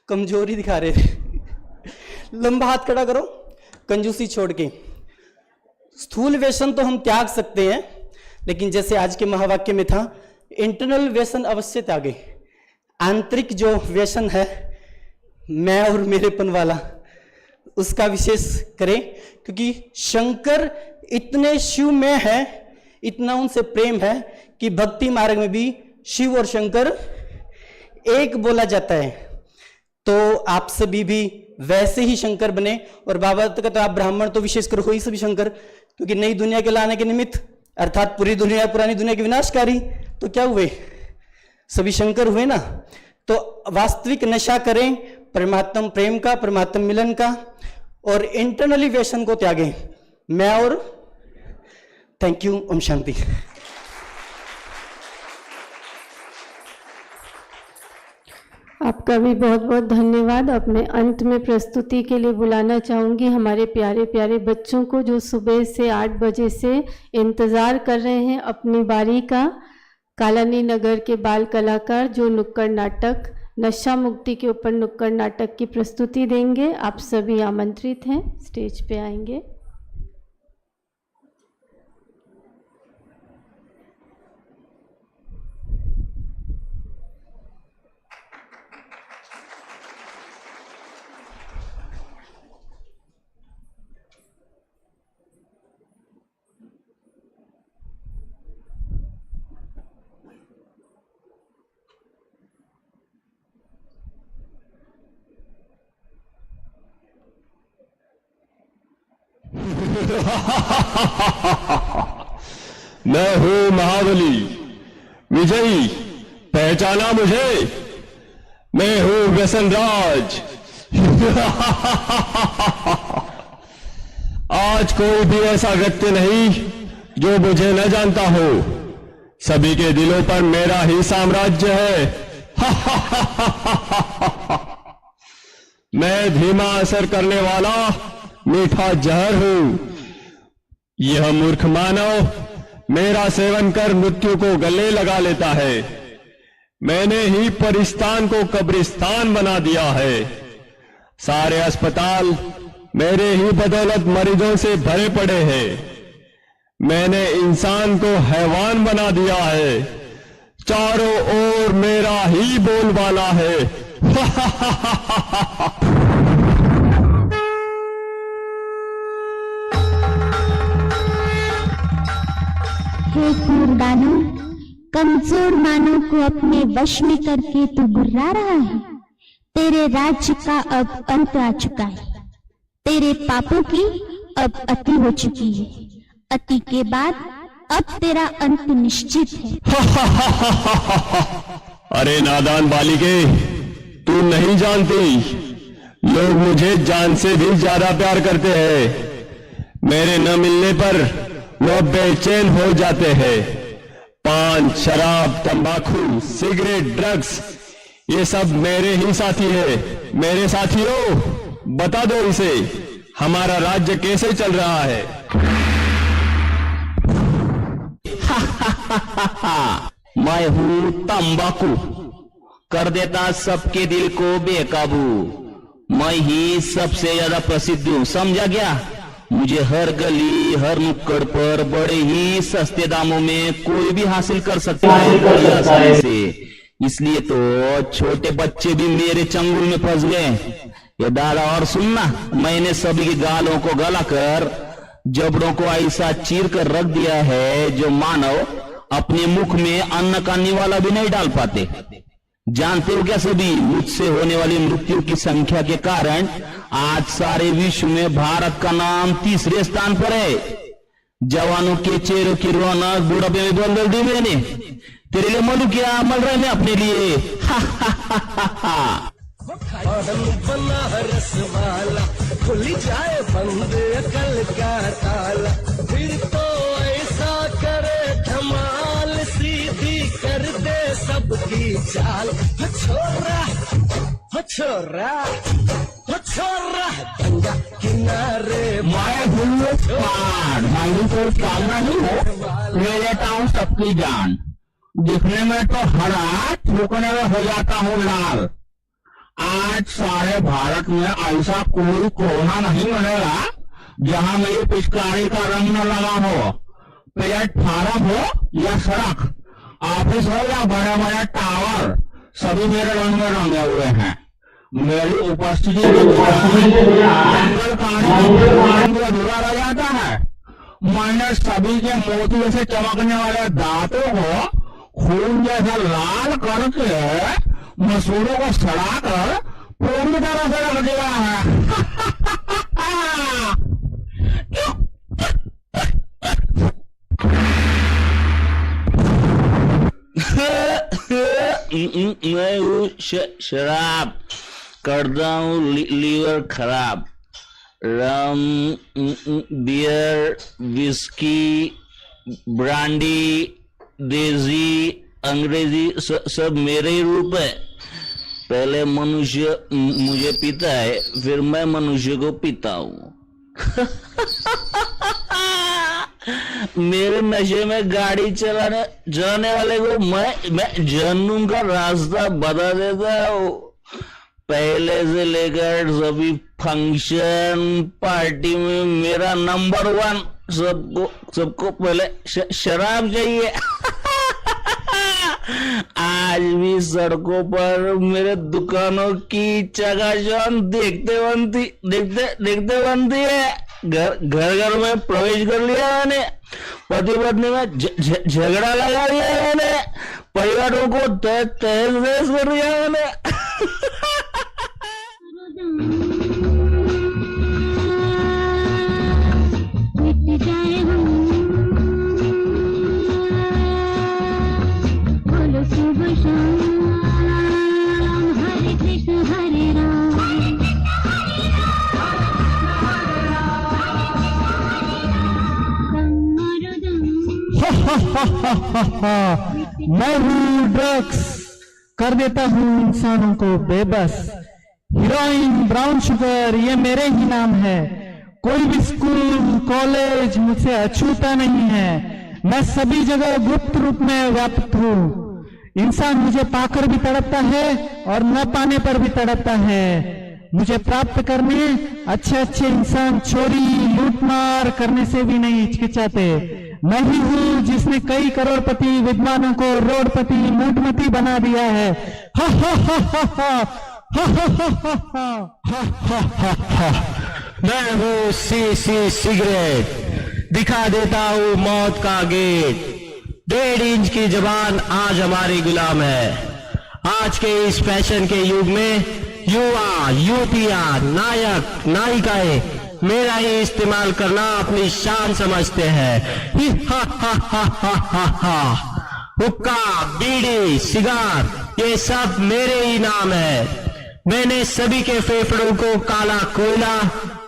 कमजोरी दिखा रहे थे, लंबा हाथ खड़ा करो, कंजूसी छोड़ के। स्थूल व्यसन तो हम त्याग सकते हैं, लेकिन जैसे आज के महावाक्य में था, इंटरनल व्यसन अवश्य त्यागे। आंतरिक जो व्यसन है मैं और मेरेपन वाला, उसका विशेष करें, क्योंकि शंकर इतने शिव में है, इतना उनसे प्रेम है कि भक्ति मार्ग में भी शिव और शंकर एक बोला जाता है। तो आप सभी भी वैसे ही शंकर बने। और बाबा का तो आप ब्राह्मण तो विशेषकर हो ही सभी शंकर, क्योंकि नई दुनिया के लाने के निमित्त, अर्थात पूरी दुनिया पुरानी दुनिया के विनाशकारी, तो क्या हुए? सभी शंकर हुए ना। तो वास्तविक नशा करें परमात्म प्रेम का, परमात्म मिलन का, और इंटरनली व्यसन को त्यागें। मैं और थैंक यू। ओम शांति। आपका भी बहुत बहुत धन्यवाद। अपने अंत में प्रस्तुति के लिए बुलाना चाहूँगी हमारे प्यारे प्यारे बच्चों को, जो सुबह से 8 बजे से इंतज़ार कर रहे हैं अपनी बारी का। कालानी नगर के बाल कलाकार जो नुक्कड़ नाटक नशा मुक्ति के ऊपर नुक्कड़ नाटक की प्रस्तुति देंगे। आप सभी आमंत्रित हैं, स्टेज पे आएंगे। मैं हूं महाबली विजयी, पहचाना मुझे? मैं हूं व्यसनराज। आज कोई भी ऐसा व्यक्ति नहीं जो मुझे न जानता हो। सभी के दिलों पर मेरा ही साम्राज्य है। मैं धीमा असर करने वाला मीठा जहर हूं। यह मूर्ख मानव मेरा सेवन कर मृत्यु को गले लगा लेता है। मैंने ही परिस्तान को कब्रिस्तान बना दिया है। सारे अस्पताल मेरे ही बदौलत मरीजों से भरे पड़े हैं। मैंने इंसान को हैवान बना दिया है। चारों ओर मेरा ही बोलबाला है। हे क्रूरदानव, कमजोर मानव को अपने वश में करके तू गुर्रा रहा है। तेरे राज्य का अब अंत आ चुका है। तेरे पापों की अब अति हो चुकी है। अति के बाद अब तेरा अंत निश्चित है। अरे नादान बालिके, तू नहीं जानती, लोग मुझे जान से भी ज्यादा प्यार करते हैं। मेरे न मिलने पर वो बेचैन हो जाते हैं। पान, शराब, तंबाकू, सिगरेट, ड्रग्स, ये सब मेरे ही साथी है। मेरे साथियों, बता दो इसे, हमारा राज्य कैसे चल रहा है? मैं हूँ तंबाकू, कर देता सबके दिल को बेकाबू। मैं ही सबसे ज्यादा प्रसिद्ध हूँ, समझा क्या? मुझे हर गली हर नुक्कड़ पर बड़े ही सस्ते दामों में कोई भी हासिल कर सकता है बड़ी आसानी से। इसलिए तो छोटे बच्चे भी मेरे चंगुल में फंस गए। ये दादा, और सुनना, मैंने सभी की गालों को गलाकर जबड़ों को ऐसा चीर कर रख दिया है जो मानव अपने मुख में अन्न का निवाला भी नहीं डाल पाते। जानते हो क्या सभी, मुझसे होने वाली मृत्यु की संख्या के कारण आज सारे विश्व में भारत का नाम तीसरे स्थान पर है। जवानों के चेहरों की रौनक बुढ़ापे में बदल दी मैंने। तेरे लिए मलू क्या मल रहे मैं अपने लिए। बना रसवाला, खुल जाए बंद अकल का ताला, फिर तो ऐसा करे धमाल, सीधी कर दे सबकी चाल। छोरा छोरा छोरा गंगा किनारे मैं हूँ पान, मैं कोई काम नहीं हो, ले लेता हूँ सबकी जान। दिखने में तो हरा, थूकने में हो जाता हूँ लाल। आज सारे भारत में ऐसा कोई कोना नहीं मिलेगा जहां मेरी पिचकारी का रंग न लगा हो। प्लेटफार्म हो या सड़क, ऑफिस हो या बड़े बड़े टावर, सभी मेरे रंग में रंगे हुए हैं। मेरी उपस्थिति अधूरा रह जाता है। मैंने सभी के मोती जैसे चमकने वाले दांतों को खून जैसा लाल करके मसूरों को सड़ाकर पूरी तरह से रख दिया है। मैं हूँ शराब, करता हूँ लीवर खराब। रम, बियर, विस्की, ब्रांडी, देसी, अंग्रेजी सब मेरे ही रूप है। पहले मनुष्य मुझे पीता है, फिर मैं मनुष्य को पीता हूँ। मेरे नशे में गाड़ी चलाने वाले को मैं जहन्नुम का रास्ता बता देता हूँ। पहले से लेकर सभी फंक्शन पार्टी में मेरा नंबर 1। सबको पहले शराब चाहिए। आज भी सड़कों पर मेरे दुकानों की चकाचौंध देखते बनती है। घर में प्रवेश कर लिया मैंने, पति पत्नी में झगड़ा लगा लिया मैंने, परिवारों को तहस कर दिया मैंने। मैं हूँ ड्रग्स, कर देता हूँ इंसानों को बेबस। हीरोइन, ब्राउन शुगर, ये मेरे ही नाम है। कोई भी स्कूल कॉलेज मुझसे अछूता नहीं है। मैं सभी जगह गुप्त रूप में व्याप्त हूँ। इंसान मुझे पाकर भी तड़पता है और न पाने पर भी तड़पता है। मुझे प्राप्त करने अच्छे अच्छे इंसान चोरी लूटमार करने से भी नहीं हिचकिचाते। मैं ही हूँ जिसने कई करोड़पति विद्वानों को रोडपति मूठमती बना दिया है। हा हा हा हा हा हा हा हा हा हा हा। मैं हूँ सी सिगरेट, दिखा देता हूँ मौत का गेट। 1.5 इंच की जबान आज हमारी गुलाम है। आज के इस फैशन के युग में युवा युवतियां नायक नायिकाएं मेरा ही इस्तेमाल करना अपनी शान समझते हैं। हा हा हा हा हा हा। हुक्का, बीड़ी, सिगार, ये सब मेरे ही नाम है। मैंने सभी के फेफड़ों को काला कोयला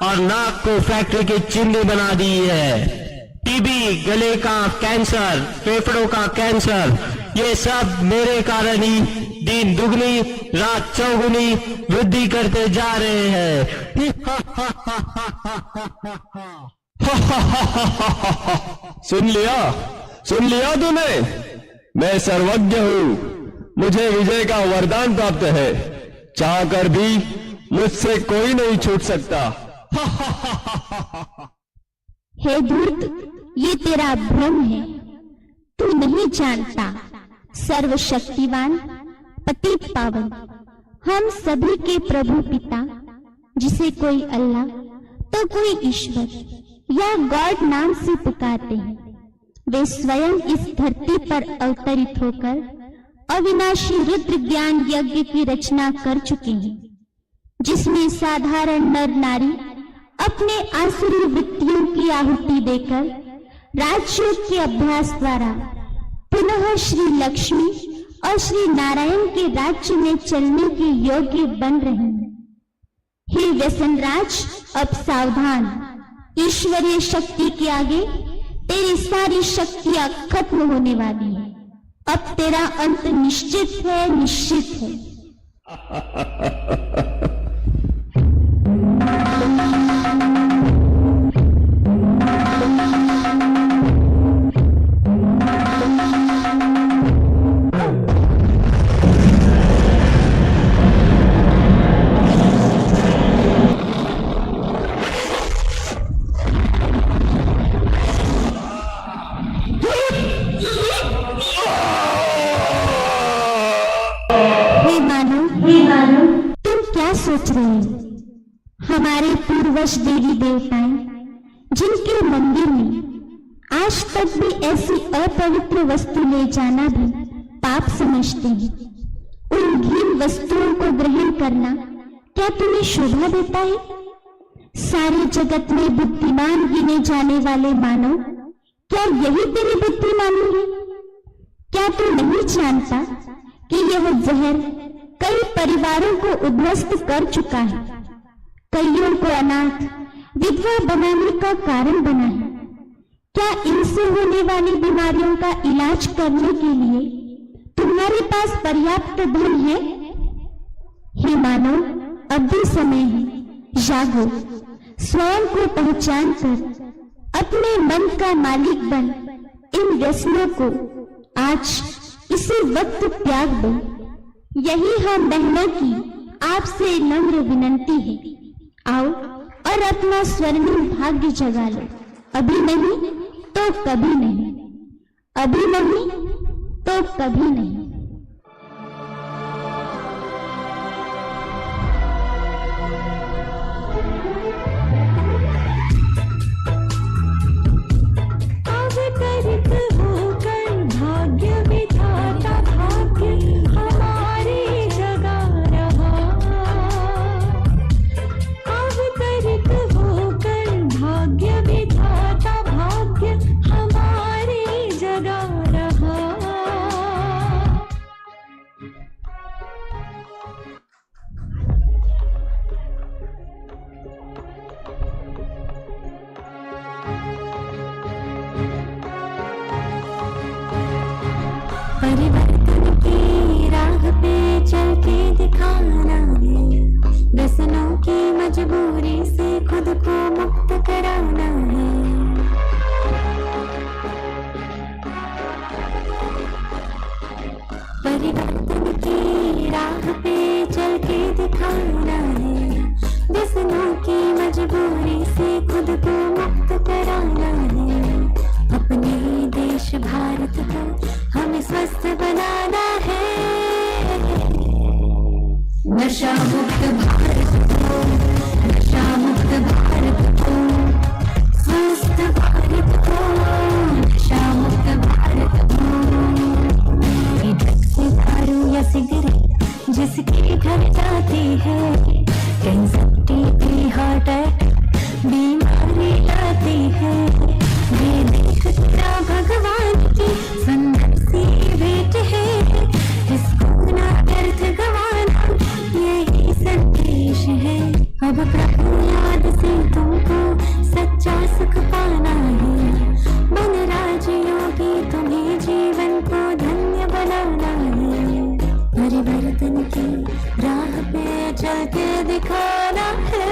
और नाक को फैक्ट्री की चिमनी बना दी है। टीबी, गले का कैंसर, फेफड़ों का कैंसर, ये सब मेरे कारण ही दिन दुगनी रात चौगुनी वृद्धि करते जा रहे हैं। सुन लिया तूने? मैं सर्वज्ञ हूँ, मुझे विजय का वरदान प्राप्त है। चाहकर भी मुझसे कोई नहीं छूट सकता। हे धूर्त, ये तेरा भ्रम है। तू नहीं जानता सर्वशक्तिवान पतित पावन हम सभी के प्रभु पिता, जिसे कोई अल्लाह तो कोई ईश्वर या गॉड नाम से पुकारते हैं, वे स्वयं इस धरती पर अवतरित होकर अविनाशी रुद्र ज्ञान यज्ञ की रचना कर चुके हैं, जिसमें साधारण नर नारी अपने आसुरी वृत्तियों की आहुति देकर राजयोग के अभ्यास द्वारा पुनः श्री लक्ष्मी और श्री नारायण के राज्य में चलने के योग्य बन रहे हैं। हे व्यसनराज, अब सावधान। ईश्वरीय शक्ति के आगे तेरी सारी शक्तियां खत्म होने वाली है। अब तेरा अंत निश्चित है, निश्चित है। सोच रहे हैं हमारे पूर्वज देवी देवताएं, जिनके मंदिर में आज तक भी ऐसी अपवित्र वस्तु ले जाना भी पाप समझते हैं, उन घृण वस्तुओं को ग्रहण करना क्या तुम्हें शोभा देता है? सारे जगत में बुद्धिमान गिने जाने वाले मानव, क्या यही तेरी बुद्धिमानी है? क्या तू नहीं जानता कि यह जहर कई परिवारों को उद्ध्वस्त कर चुका है, कईयों को अनाथ विधवा बनाने का कारण बना है? क्या इनसे होने वाली बीमारियों का इलाज करने के लिए तुम्हारे पास पर्याप्त धन है? हे मानव, अब भी समय है, जागो, स्वयं को पहचान कर अपने मन का मालिक बन इन व्यसनों को आज इसी वक्त त्याग दो। यही हम बहनों की आपसे नम्र विनंती है। आओ और अपना स्वर्णिम भाग्य जगा लो। अभी नहीं तो कभी नहीं, अभी नहीं तो कभी नहीं। के दिखाना है, व्यसनों की मजबूरी से खुद को मुक्त कराना है। परिवर्तन की राह पे चल के दिखाना है, व्यसनों की मजबूरी से खुद को मुक्त कराना है। अपने देश भारत को हमें स्वस्थ बनाना है। नशा मुक्त भारत को, नशा मुक्त भारत को, स्वस्थ भारत को, नशा मुक्त भारत को। दारू या सिगरेट जिसके घर जाती है, कैंसर टीबी हार्ट अटैक बीमारी लाती है। ये देख तेरा भगवान की सुंदर सी भेंट है, इसको ना व्यर्थ गवाना, यही संदेश है। अब प्रभु याद से तुमको सच्चा सुख पाना है, बन राजयोगी तुम्हें जीवन को धन्य बनाना है। परिवर्तन की राह पे चल के दिखाना है।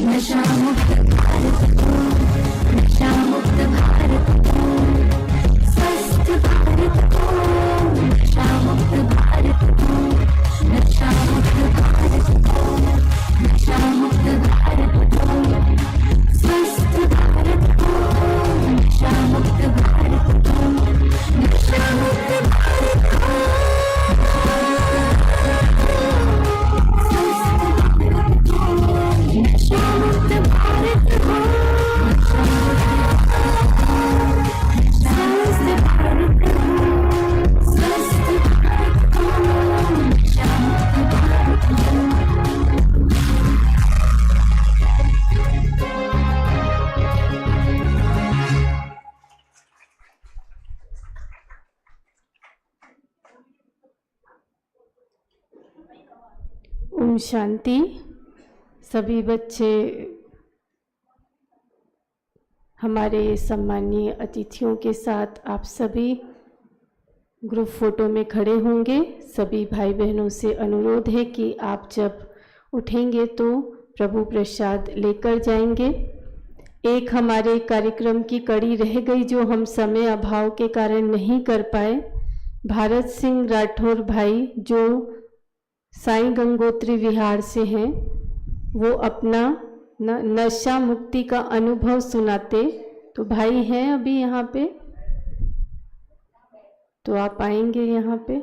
नशा मुक्त भारत को, नशा मुक्त भारत को, स्वस्थ भारत को, नशा मुक्त भारत को, नशा मुक्त भारत को, नशा मुक्त भारत को, स्वस्थ भारत को, नशा मुक्त भारत को, नशा मुक्त भारत को, नशा मुक्त भारत को, स्वस्थ भारत को, स्वस्थ भारत को, नशा मुक्त भारत को। ओम शांति। सभी बच्चे हमारे सम्मानीय अतिथियों के साथ आप सभी ग्रुप फोटो में खड़े होंगे। सभी भाई बहनों से अनुरोध है कि आप जब उठेंगे तो प्रभु प्रसाद लेकर जाएंगे। एक हमारे कार्यक्रम की कड़ी रह गई जो हम समय अभाव के कारण नहीं कर पाए। भारत सिंह राठौर भाई जो साईं गंगोत्री विहार से हैं, वो अपना नशा मुक्ति का अनुभव सुनाते। तो भाई हैं अभी यहाँ पे, तो आप आएंगे यहाँ पे।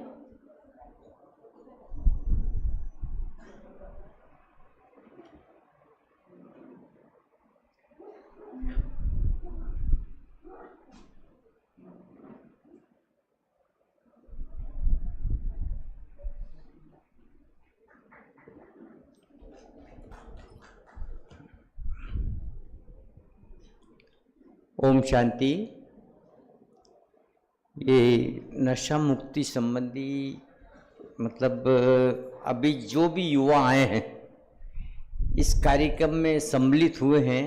ओम शांति। ये नशा मुक्ति संबंधी मतलब अभी जो भी युवा आए हैं इस कार्यक्रम में सम्मिलित हुए हैं,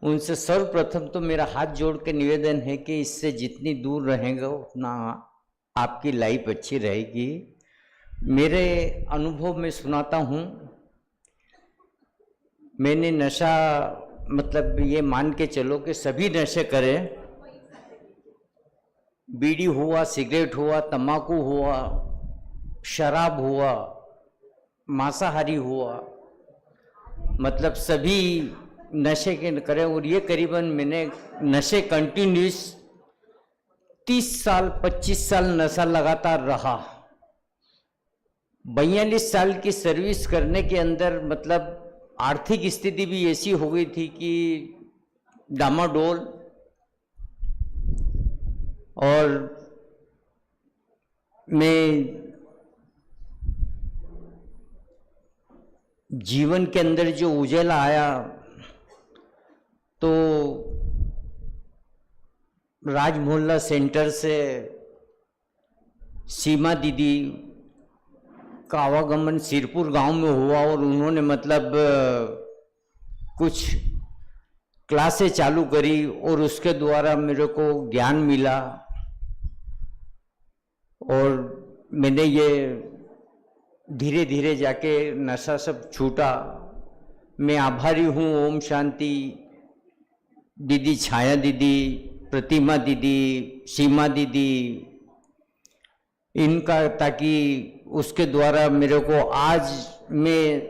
उनसे सर्वप्रथम तो मेरा हाथ जोड़ के निवेदन है कि इससे जितनी दूर रहेंगे उतना आपकी लाइफ अच्छी रहेगी। मेरे अनुभव में सुनाता हूँ। मैंने नशा मतलब ये मान के चलो कि सभी नशे करें, बीड़ी हुआ, सिगरेट हुआ, तंबाकू हुआ, शराब हुआ, मांसाहारी हुआ, मतलब सभी नशे के करें। और ये करीबन मैंने नशे कंटिन्यूस 30 साल 25 साल नशा लगातार रहा। 42 साल की सर्विस करने के अंदर मतलब आर्थिक स्थिति भी ऐसी हो गई थी कि डामाडोल, और मैं जीवन के अंदर जो उजेला आया तो राज मोहल्ला सेंटर से सीमा दीदी का आवागमन सिरपुर गांव में हुआ और उन्होंने मतलब कुछ क्लासें चालू करी और उसके द्वारा मेरे को ज्ञान मिला। और मैंने ये धीरे धीरे जाके नशा सब छूटा। मैं आभारी हूँ ओम शांति दीदी, छाया दीदी, प्रतिमा दीदी, सीमा दीदी, इनका, ताकि उसके द्वारा मेरे को आज मैं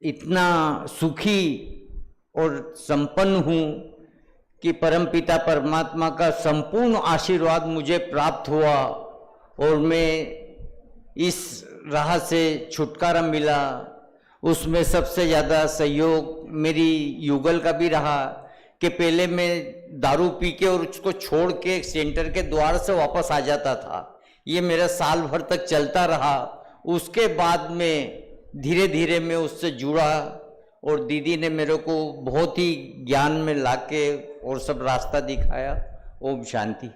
इतना सुखी और संपन्न हूँ कि परमपिता परमात्मा का संपूर्ण आशीर्वाद मुझे प्राप्त हुआ और मैं इस राह से छुटकारा मिला। उसमें सबसे ज़्यादा सहयोग मेरी युगल का भी रहा कि पहले मैं दारू पी के और उसको छोड़ के सेंटर के द्वार से वापस आ जाता था। ये मेरा साल भर तक चलता रहा। उसके बाद में धीरे धीरे मैं उससे जुड़ा और दीदी ने मेरे को बहुत ही ज्ञान में लाके और सब रास्ता दिखाया। ओम शांति।